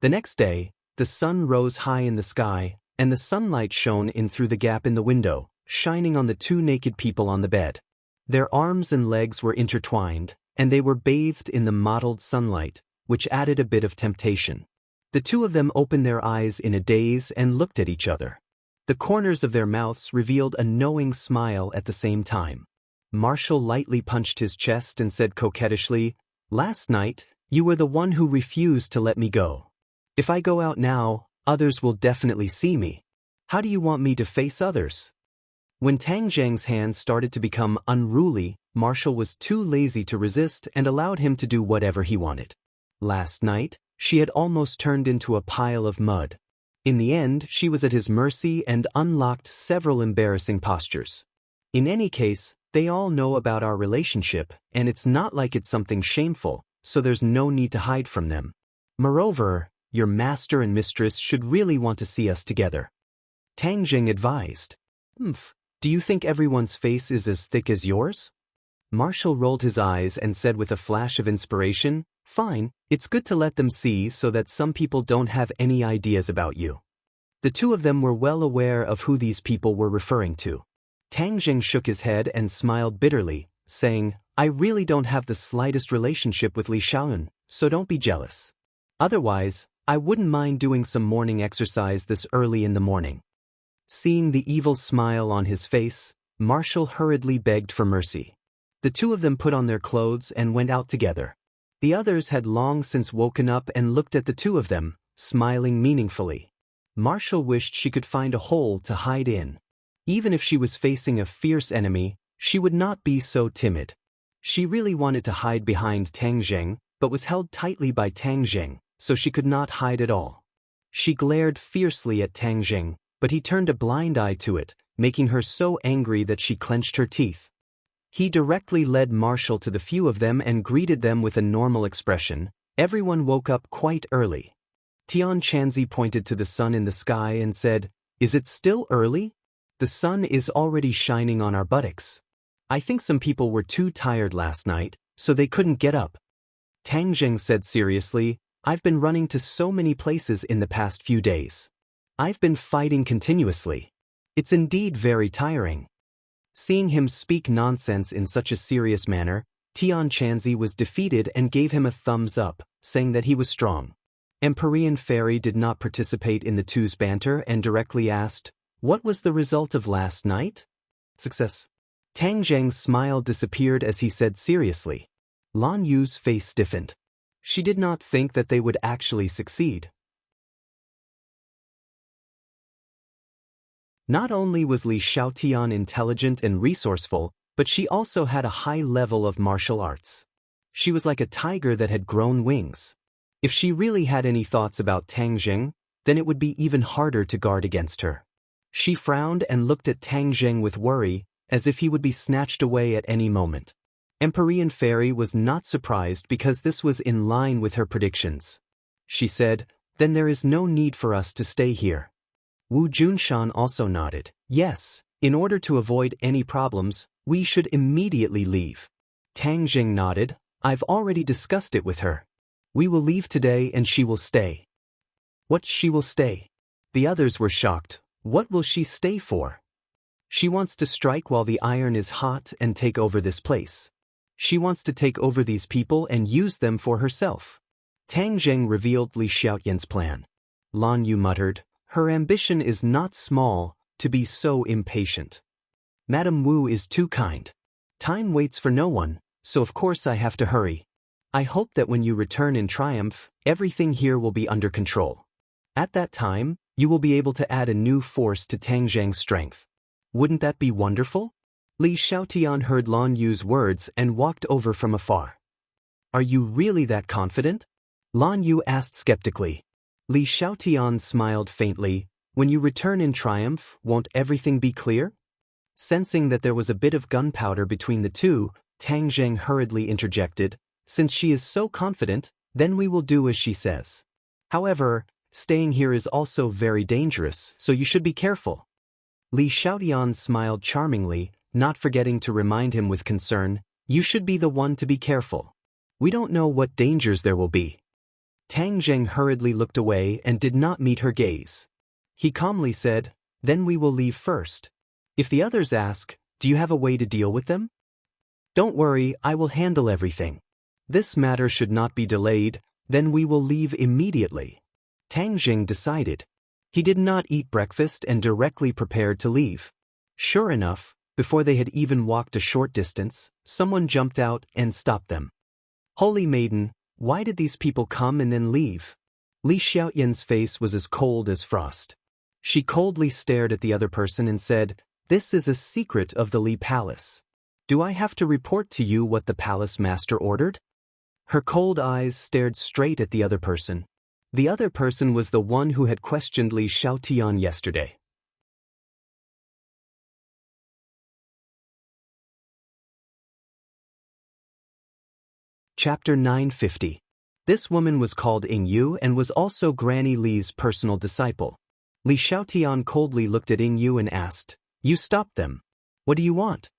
The next day, the sun rose high in the sky, and the sunlight shone in through the gap in the window, shining on the two naked people on the bed. Their arms and legs were intertwined, and they were bathed in the mottled sunlight, which added a bit of temptation. The two of them opened their eyes in a daze and looked at each other. The corners of their mouths revealed a knowing smile at the same time. Marshall lightly punched his chest and said coquettishly, "Last night, you were the one who refused to let me go. If I go out now, others will definitely see me. How do you want me to face others?" When Tang Zheng's hands started to become unruly, Marshall was too lazy to resist and allowed him to do whatever he wanted. Last night, she had almost turned into a pile of mud. In the end, she was at his mercy and unlocked several embarrassing postures. In any case, they all know about our relationship, and it's not like it's something shameful, so there's no need to hide from them. Moreover, your master and mistress should really want to see us together. Tang Zheng advised. Do you think everyone's face is as thick as yours? Marshall rolled his eyes and said with a flash of inspiration, Fine, it's good to let them see so that some people don't have any ideas about you. The two of them were well aware of who these people were referring to. Tang Zheng shook his head and smiled bitterly, saying, I really don't have the slightest relationship with Li Xiaoyun, so don't be jealous. Otherwise, I wouldn't mind doing some morning exercise this early in the morning. Seeing the evil smile on his face, Marshall hurriedly begged for mercy. The two of them put on their clothes and went out together. The others had long since woken up and looked at the two of them, smiling meaningfully. Marshall wished she could find a hole to hide in. Even if she was facing a fierce enemy, she would not be so timid. She really wanted to hide behind Tang Zheng, but was held tightly by Tang Zheng, so she could not hide at all. She glared fiercely at Tang Zheng, but he turned a blind eye to it, making her so angry that she clenched her teeth. He directly led Marshall to the few of them and greeted them with a normal expression. Everyone woke up quite early. Tian Chanzi pointed to the sun in the sky and said, Is it still early? The sun is already shining on our buttocks. I think some people were too tired last night, so they couldn't get up. Tang Zheng said seriously, I've been running to so many places in the past few days. I've been fighting continuously. It's indeed very tiring. Seeing him speak nonsense in such a serious manner, Tian Chanzi was defeated and gave him a thumbs up, saying that he was strong. Empyrean Fairy did not participate in the two's banter and directly asked, What was the result of last night? Success. Tang Zheng's smile disappeared as he said seriously. Lan Yu's face stiffened. She did not think that they would actually succeed. Not only was Li Xiaotian intelligent and resourceful, but she also had a high level of martial arts. She was like a tiger that had grown wings. If she really had any thoughts about Tang Jing, then it would be even harder to guard against her. She frowned and looked at Tang Jing with worry, as if he would be snatched away at any moment. Empyrean Fairy was not surprised because this was in line with her predictions. She said, "Then there is no need for us to stay here." Wu Junshan also nodded. "Yes, in order to avoid any problems, we should immediately leave." Tang Jing nodded. "I've already discussed it with her. We will leave today and she will stay." "What, she will stay?" The others were shocked. What will she stay for? She wants to strike while the iron is hot and take over this place. She wants to take over these people and use them for herself. Tang Jing revealed Li Xiaoyan's plan. Lan Yu muttered, "Her ambition is not small to be so impatient. Madame Wu is too kind. Time waits for no one, so of course I have to hurry. I hope that when you return in triumph, everything here will be under control. At that time, you will be able to add a new force to Tang Zheng's strength. Wouldn't that be wonderful?" Li Xiaotian heard Lan Yu's words and walked over from afar. "Are you really that confident?" Lan Yu asked skeptically. Li Xiaotian smiled faintly. "When you return in triumph, won't everything be clear?" Sensing that there was a bit of gunpowder between the two, Tang Zheng hurriedly interjected, "Since she is so confident, then we will do as she says. However, staying here is also very dangerous, so you should be careful." Li Xiaotian smiled charmingly, not forgetting to remind him with concern, "You should be the one to be careful. We don't know what dangers there will be." Tang Zheng hurriedly looked away and did not meet her gaze. He calmly said, "Then we will leave first. If the others ask, do you have a way to deal with them?" "Don't worry, I will handle everything. This matter should not be delayed, then we will leave immediately." Tang Jing decided. He did not eat breakfast and directly prepared to leave. Sure enough, before they had even walked a short distance, someone jumped out and stopped them. "Holy Maiden, why did these people come and then leave?" Li Xiaoyan's face was as cold as frost. She coldly stared at the other person and said, "This is a secret of the Li Palace. Do I have to report to you what the palace master ordered?" Her cold eyes stared straight at the other person. The other person was the one who had questioned Li Xiaotian yesterday. Chapter 950. This woman was called Ying Yu and was also Granny Li's personal disciple. Li Xiaotian coldly looked at Ying Yu and asked, "You stopped them. What do you want?"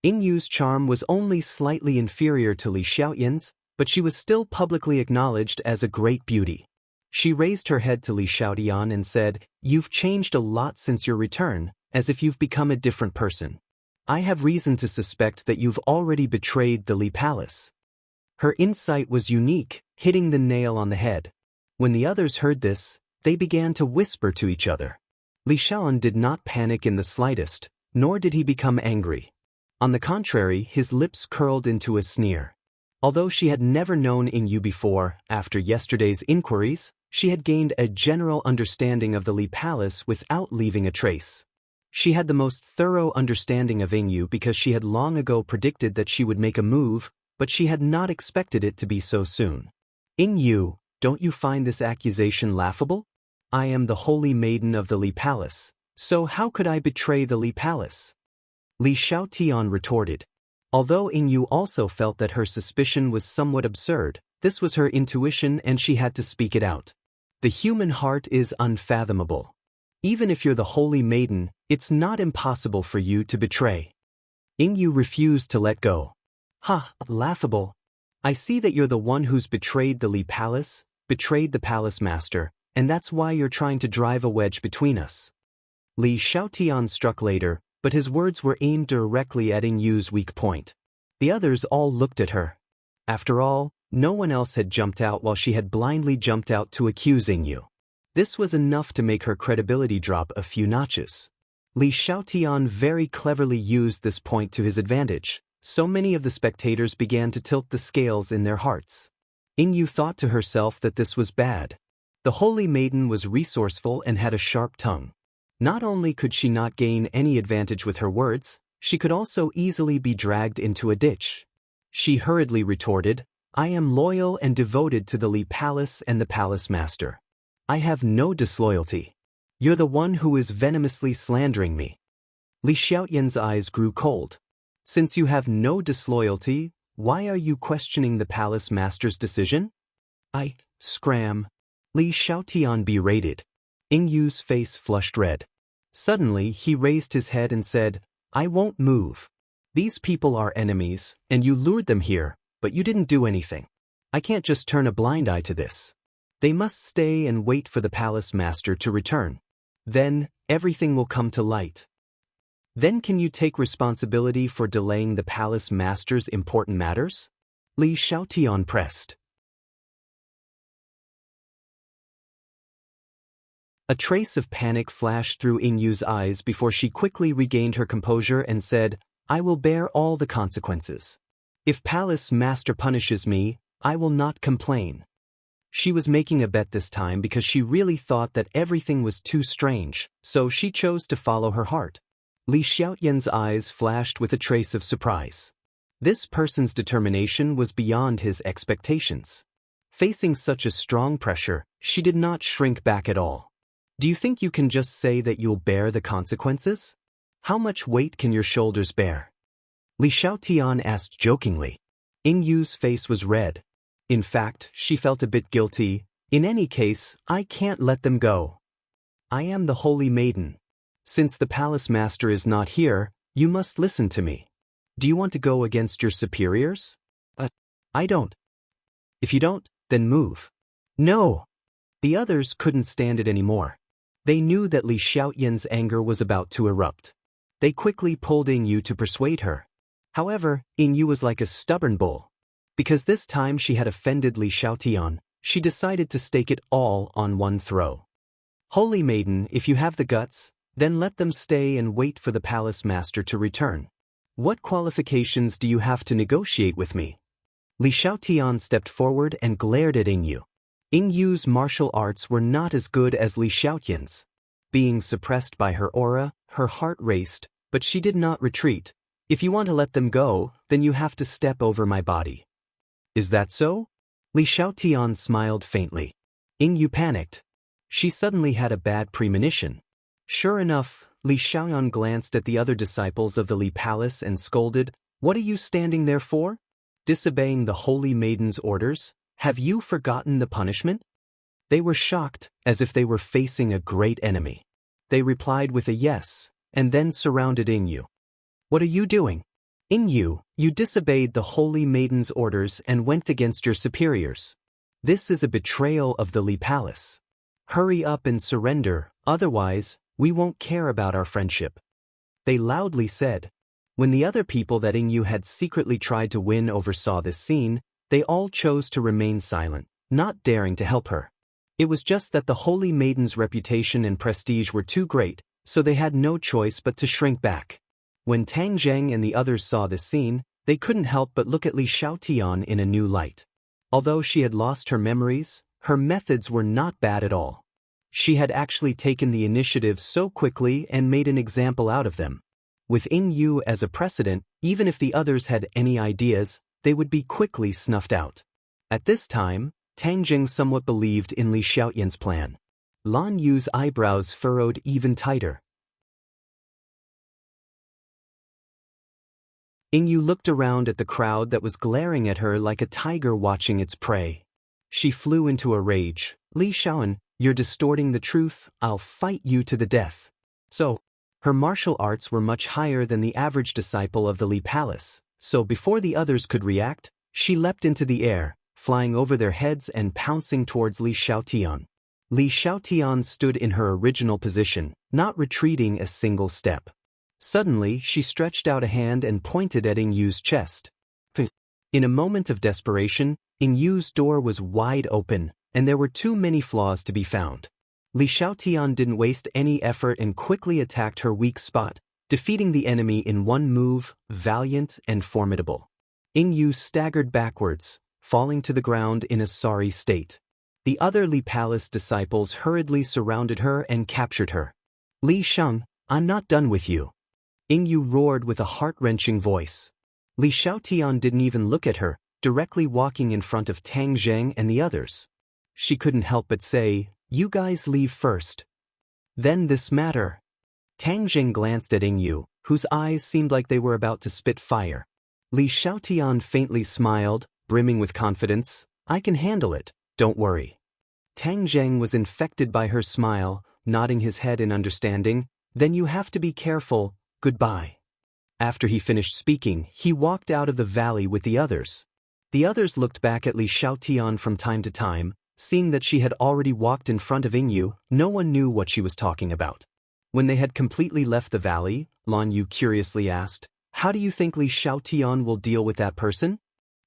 Ying Yu's charm was only slightly inferior to Li Xiaoyan's, but she was still publicly acknowledged as a great beauty. She raised her head to Li Xiaotian and said, "You've changed a lot since your return, as if you've become a different person. I have reason to suspect that you've already betrayed the Li Palace." Her insight was unique, hitting the nail on the head. When the others heard this, they began to whisper to each other. Li Xiaoyan did not panic in the slightest, nor did he become angry. On the contrary, his lips curled into a sneer. Although she had never known Ying Yu before, after yesterday's inquiries, she had gained a general understanding of the Li Palace without leaving a trace. She had the most thorough understanding of Ying Yu because she had long ago predicted that she would make a move, but she had not expected it to be so soon. "Ying Yu, don't you find this accusation laughable? I am the holy maiden of the Li Palace, so how could I betray the Li Palace?" Li Xiaotian retorted. Although Ying Yu also felt that her suspicion was somewhat absurd, this was her intuition and she had to speak it out. The human heart is unfathomable. Even if you're the holy maiden, it's not impossible for you to betray. Ying Yu refused to let go. "Ha, laughable. I see that you're the one who's betrayed the Li Palace, betrayed the palace master, and that's why you're trying to drive a wedge between us." Li Xiaotian struck later, but his words were aimed directly at Ying Yu's weak point. The others all looked at her. After all, no one else had jumped out while she had blindly jumped out to accuse Ying Yu. This was enough to make her credibility drop a few notches. Li Xiaotian very cleverly used this point to his advantage. So many of the spectators began to tilt the scales in their hearts. Ying Yu thought to herself that this was bad. The holy maiden was resourceful and had a sharp tongue. Not only could she not gain any advantage with her words, she could also easily be dragged into a ditch. She hurriedly retorted, I am loyal and devoted to the Li Palace and the Palace Master. I have no disloyalty. You're the one who is venomously slandering me. Li Xiaoyan's eyes grew cold. Since you have no disloyalty, why are you questioning the Palace Master's decision? Scram. Li Xiaotian berated. Ying Yu's face flushed red. Suddenly he raised his head and said, I won't move. These people are enemies, and you lured them here, but you didn't do anything. I can't just turn a blind eye to this. They must stay and wait for the Palace Master to return. Then, everything will come to light. Then can you take responsibility for delaying the Palace Master's important matters? Li Xiaotian pressed. A trace of panic flashed through Ying Yu's eyes before she quickly regained her composure and said, I will bear all the consequences. If Palace Master punishes me, I will not complain. She was making a bet this time because she really thought that everything was too strange, so she chose to follow her heart. Li Xiaoyan's eyes flashed with a trace of surprise. This person's determination was beyond his expectations. Facing such a strong pressure, she did not shrink back at all. Do you think you can just say that you'll bear the consequences? How much weight can your shoulders bear? Li Xiaotian asked jokingly. Ying Yu's face was red. In fact, she felt a bit guilty. In any case, I can't let them go. I am the Holy Maiden. Since the Palace Master is not here, you must listen to me. Do you want to go against your superiors? I don't. If you don't, then move. No! The others couldn't stand it anymore. They knew that Li Xiaoyan's anger was about to erupt. They quickly pulled Ying Yu to persuade her. However, Ying Yu was like a stubborn bull. Because this time she had offended Li Xiaotian, she decided to stake it all on one throw. Holy Maiden, if you have the guts, then let them stay and wait for the Palace Master to return. What qualifications do you have to negotiate with me? Li Xiaotian stepped forward and glared at Ying Yu. Ying Yu's martial arts were not as good as Li Xiaotian's. Being suppressed by her aura, her heart raced, but she did not retreat. If you want to let them go, then you have to step over my body. Is that so? Li Xiaotian smiled faintly. Ying Yu panicked. She suddenly had a bad premonition. Sure enough, Li Xiaoyan glanced at the other disciples of the Li Palace and scolded, What are you standing there for? Disobeying the Holy Maiden's orders? Have you forgotten the punishment? They were shocked, as if they were facing a great enemy. They replied with a yes, and then surrounded Ying Yu. What are you doing? Ying Yu, you disobeyed the Holy Maiden's orders and went against your superiors. This is a betrayal of the Li Palace. Hurry up and surrender, otherwise, we won't care about our friendship. They loudly said. When the other people that Ying Yu had secretly tried to win over saw this scene, they all chose to remain silent, not daring to help her. It was just that the Holy Maiden's reputation and prestige were too great, so they had no choice but to shrink back. When Tang Zheng and the others saw this scene, they couldn't help but look at Li Xiaotian in a new light. Although she had lost her memories, her methods were not bad at all. She had actually taken the initiative so quickly and made an example out of them. With Ying Yu as a precedent, even if the others had any ideas, they would be quickly snuffed out. At this time, Tang Zheng somewhat believed in Li Xiaoyan's plan. Lan Yu's eyebrows furrowed even tighter. Ying Yu looked around at the crowd that was glaring at her like a tiger watching its prey. She flew into a rage. Li Xiaoyan, you're distorting the truth, I'll fight you to the death. So, her martial arts were much higher than the average disciple of the Li Palace, so before the others could react, she leapt into the air, flying over their heads and pouncing towards Li Xiaotian. Li Xiaotian stood in her original position, not retreating a single step. Suddenly, she stretched out a hand and pointed at Ying Yu's chest. In a moment of desperation, Ying Yu's door was wide open, and there were too many flaws to be found. Li Xiaotian didn't waste any effort and quickly attacked her weak spot, defeating the enemy in one move, valiant and formidable. Ying Yu staggered backwards, falling to the ground in a sorry state. The other Li Palace disciples hurriedly surrounded her and captured her. Li Sheng, I'm not done with you. Yingyu roared with a heart-wrenching voice. Li Xiaotian didn't even look at her, directly walking in front of Tang Zheng and the others. She couldn't help but say, "You guys leave first. Then this matter." Tang Zheng glanced at Yingyu, whose eyes seemed like they were about to spit fire. Li Xiaotian faintly smiled, brimming with confidence. "I can handle it, don't worry." Tang Zheng was infected by her smile, nodding his head in understanding. "Then you have to be careful, goodbye." After he finished speaking, he walked out of the valley with the others. The others looked back at Li Xiaotian from time to time, seeing that she had already walked in front of Yingyu. No one knew what she was talking about. When they had completely left the valley, Lan Yu curiously asked, "How do you think Li Xiaotian will deal with that person?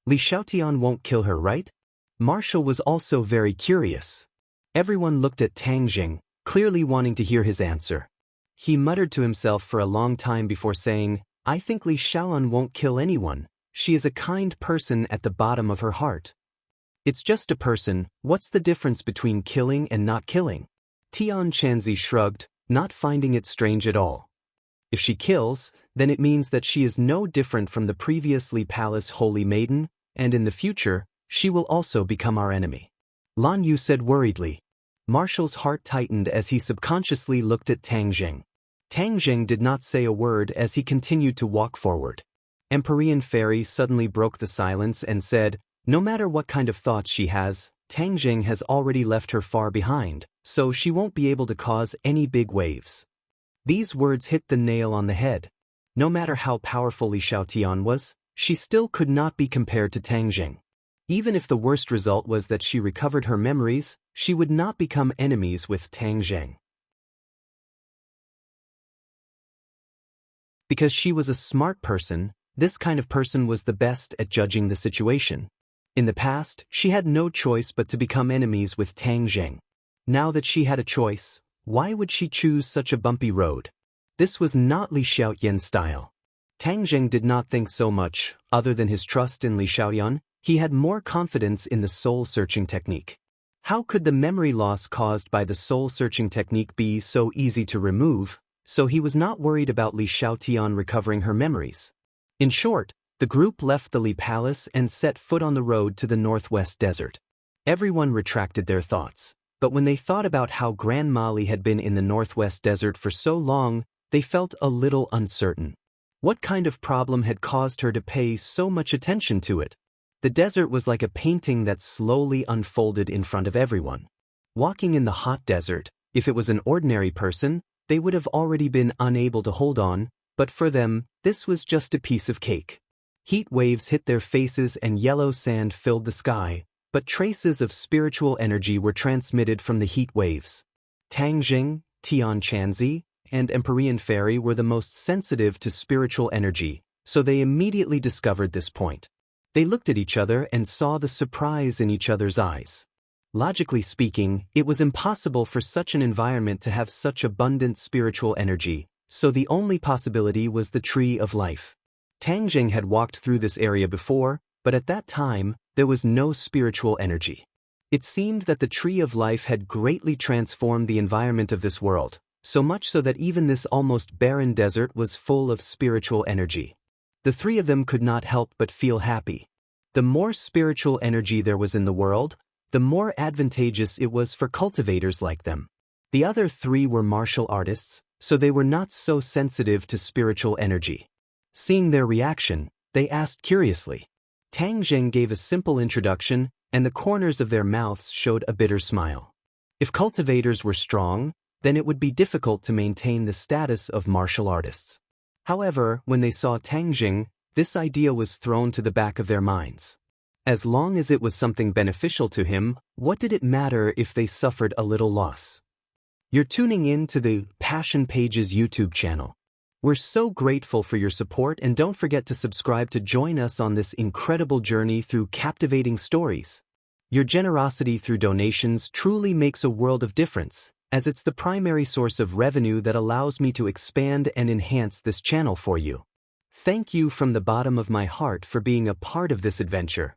Li Xiaotian won't kill her, right?" Marshall was also very curious. Everyone looked at Tang Jing, clearly wanting to hear his answer. He muttered to himself for a long time before saying, "I think Li Xiaoan won't kill anyone. She is a kind person at the bottom of her heart. It's just a person, what's the difference between killing and not killing?" Tian Chanzi shrugged, not finding it strange at all. If she kills, then it means that she is no different from the previously Palace Holy Maiden, and in the future, she will also become our enemy. Lan Yu said worriedly. Marshall's heart tightened as he subconsciously looked at Tang Jing. Tang Jing did not say a word as he continued to walk forward. Empyrean Fairy suddenly broke the silence and said, "No matter what kind of thoughts she has, Tang Jing has already left her far behind, so she won't be able to cause any big waves." These words hit the nail on the head. No matter how powerful Li Xiaotian was, she still could not be compared to Tang Jing. Even if the worst result was that she recovered her memories, she would not become enemies with Tang Jing. Because she was a smart person, this kind of person was the best at judging the situation. In the past, she had no choice but to become enemies with Tang Jing. Now that she had a choice, why would she choose such a bumpy road? This was not Li Xiaoyan's style. Tang Jing did not think so much, other than his trust in Li Xiaoyan. He had more confidence in the soul-searching technique. How could the memory loss caused by the soul-searching technique be so easy to remove? So he was not worried about Li Xiaotian recovering her memories. In short, the group left the Li Palace and set foot on the road to the northwest desert. Everyone retracted their thoughts, but when they thought about how Grandma Li had been in the northwest desert for so long, they felt a little uncertain. What kind of problem had caused her to pay so much attention to it? The desert was like a painting that slowly unfolded in front of everyone. Walking in the hot desert, if it was an ordinary person, they would have already been unable to hold on, but for them, this was just a piece of cake. Heat waves hit their faces and yellow sand filled the sky, but traces of spiritual energy were transmitted from the heat waves. Tang Jing, Tian Chanzi, and Empyrean Fairy were the most sensitive to spiritual energy, so they immediately discovered this point. They looked at each other and saw the surprise in each other's eyes. Logically speaking, it was impossible for such an environment to have such abundant spiritual energy, so the only possibility was the Tree of Life. Tang Jing had walked through this area before, but at that time, there was no spiritual energy. It seemed that the Tree of Life had greatly transformed the environment of this world, so much so that even this almost barren desert was full of spiritual energy. The three of them could not help but feel happy. The more spiritual energy there was in the world, the more advantageous it was for cultivators like them. The other three were martial artists, so they were not so sensitive to spiritual energy. Seeing their reaction, they asked curiously. Tang Jing gave a simple introduction, and the corners of their mouths showed a bitter smile. If cultivators were strong, then it would be difficult to maintain the status of martial artists. However, when they saw Tang Jing, this idea was thrown to the back of their minds. As long as it was something beneficial to him, what did it matter if they suffered a little loss? You're tuning in to the Passion Pages YouTube channel. We're so grateful for your support, and don't forget to subscribe to join us on this incredible journey through captivating stories. Your generosity through donations truly makes a world of difference, as it's the primary source of revenue that allows me to expand and enhance this channel for you. Thank you from the bottom of my heart for being a part of this adventure.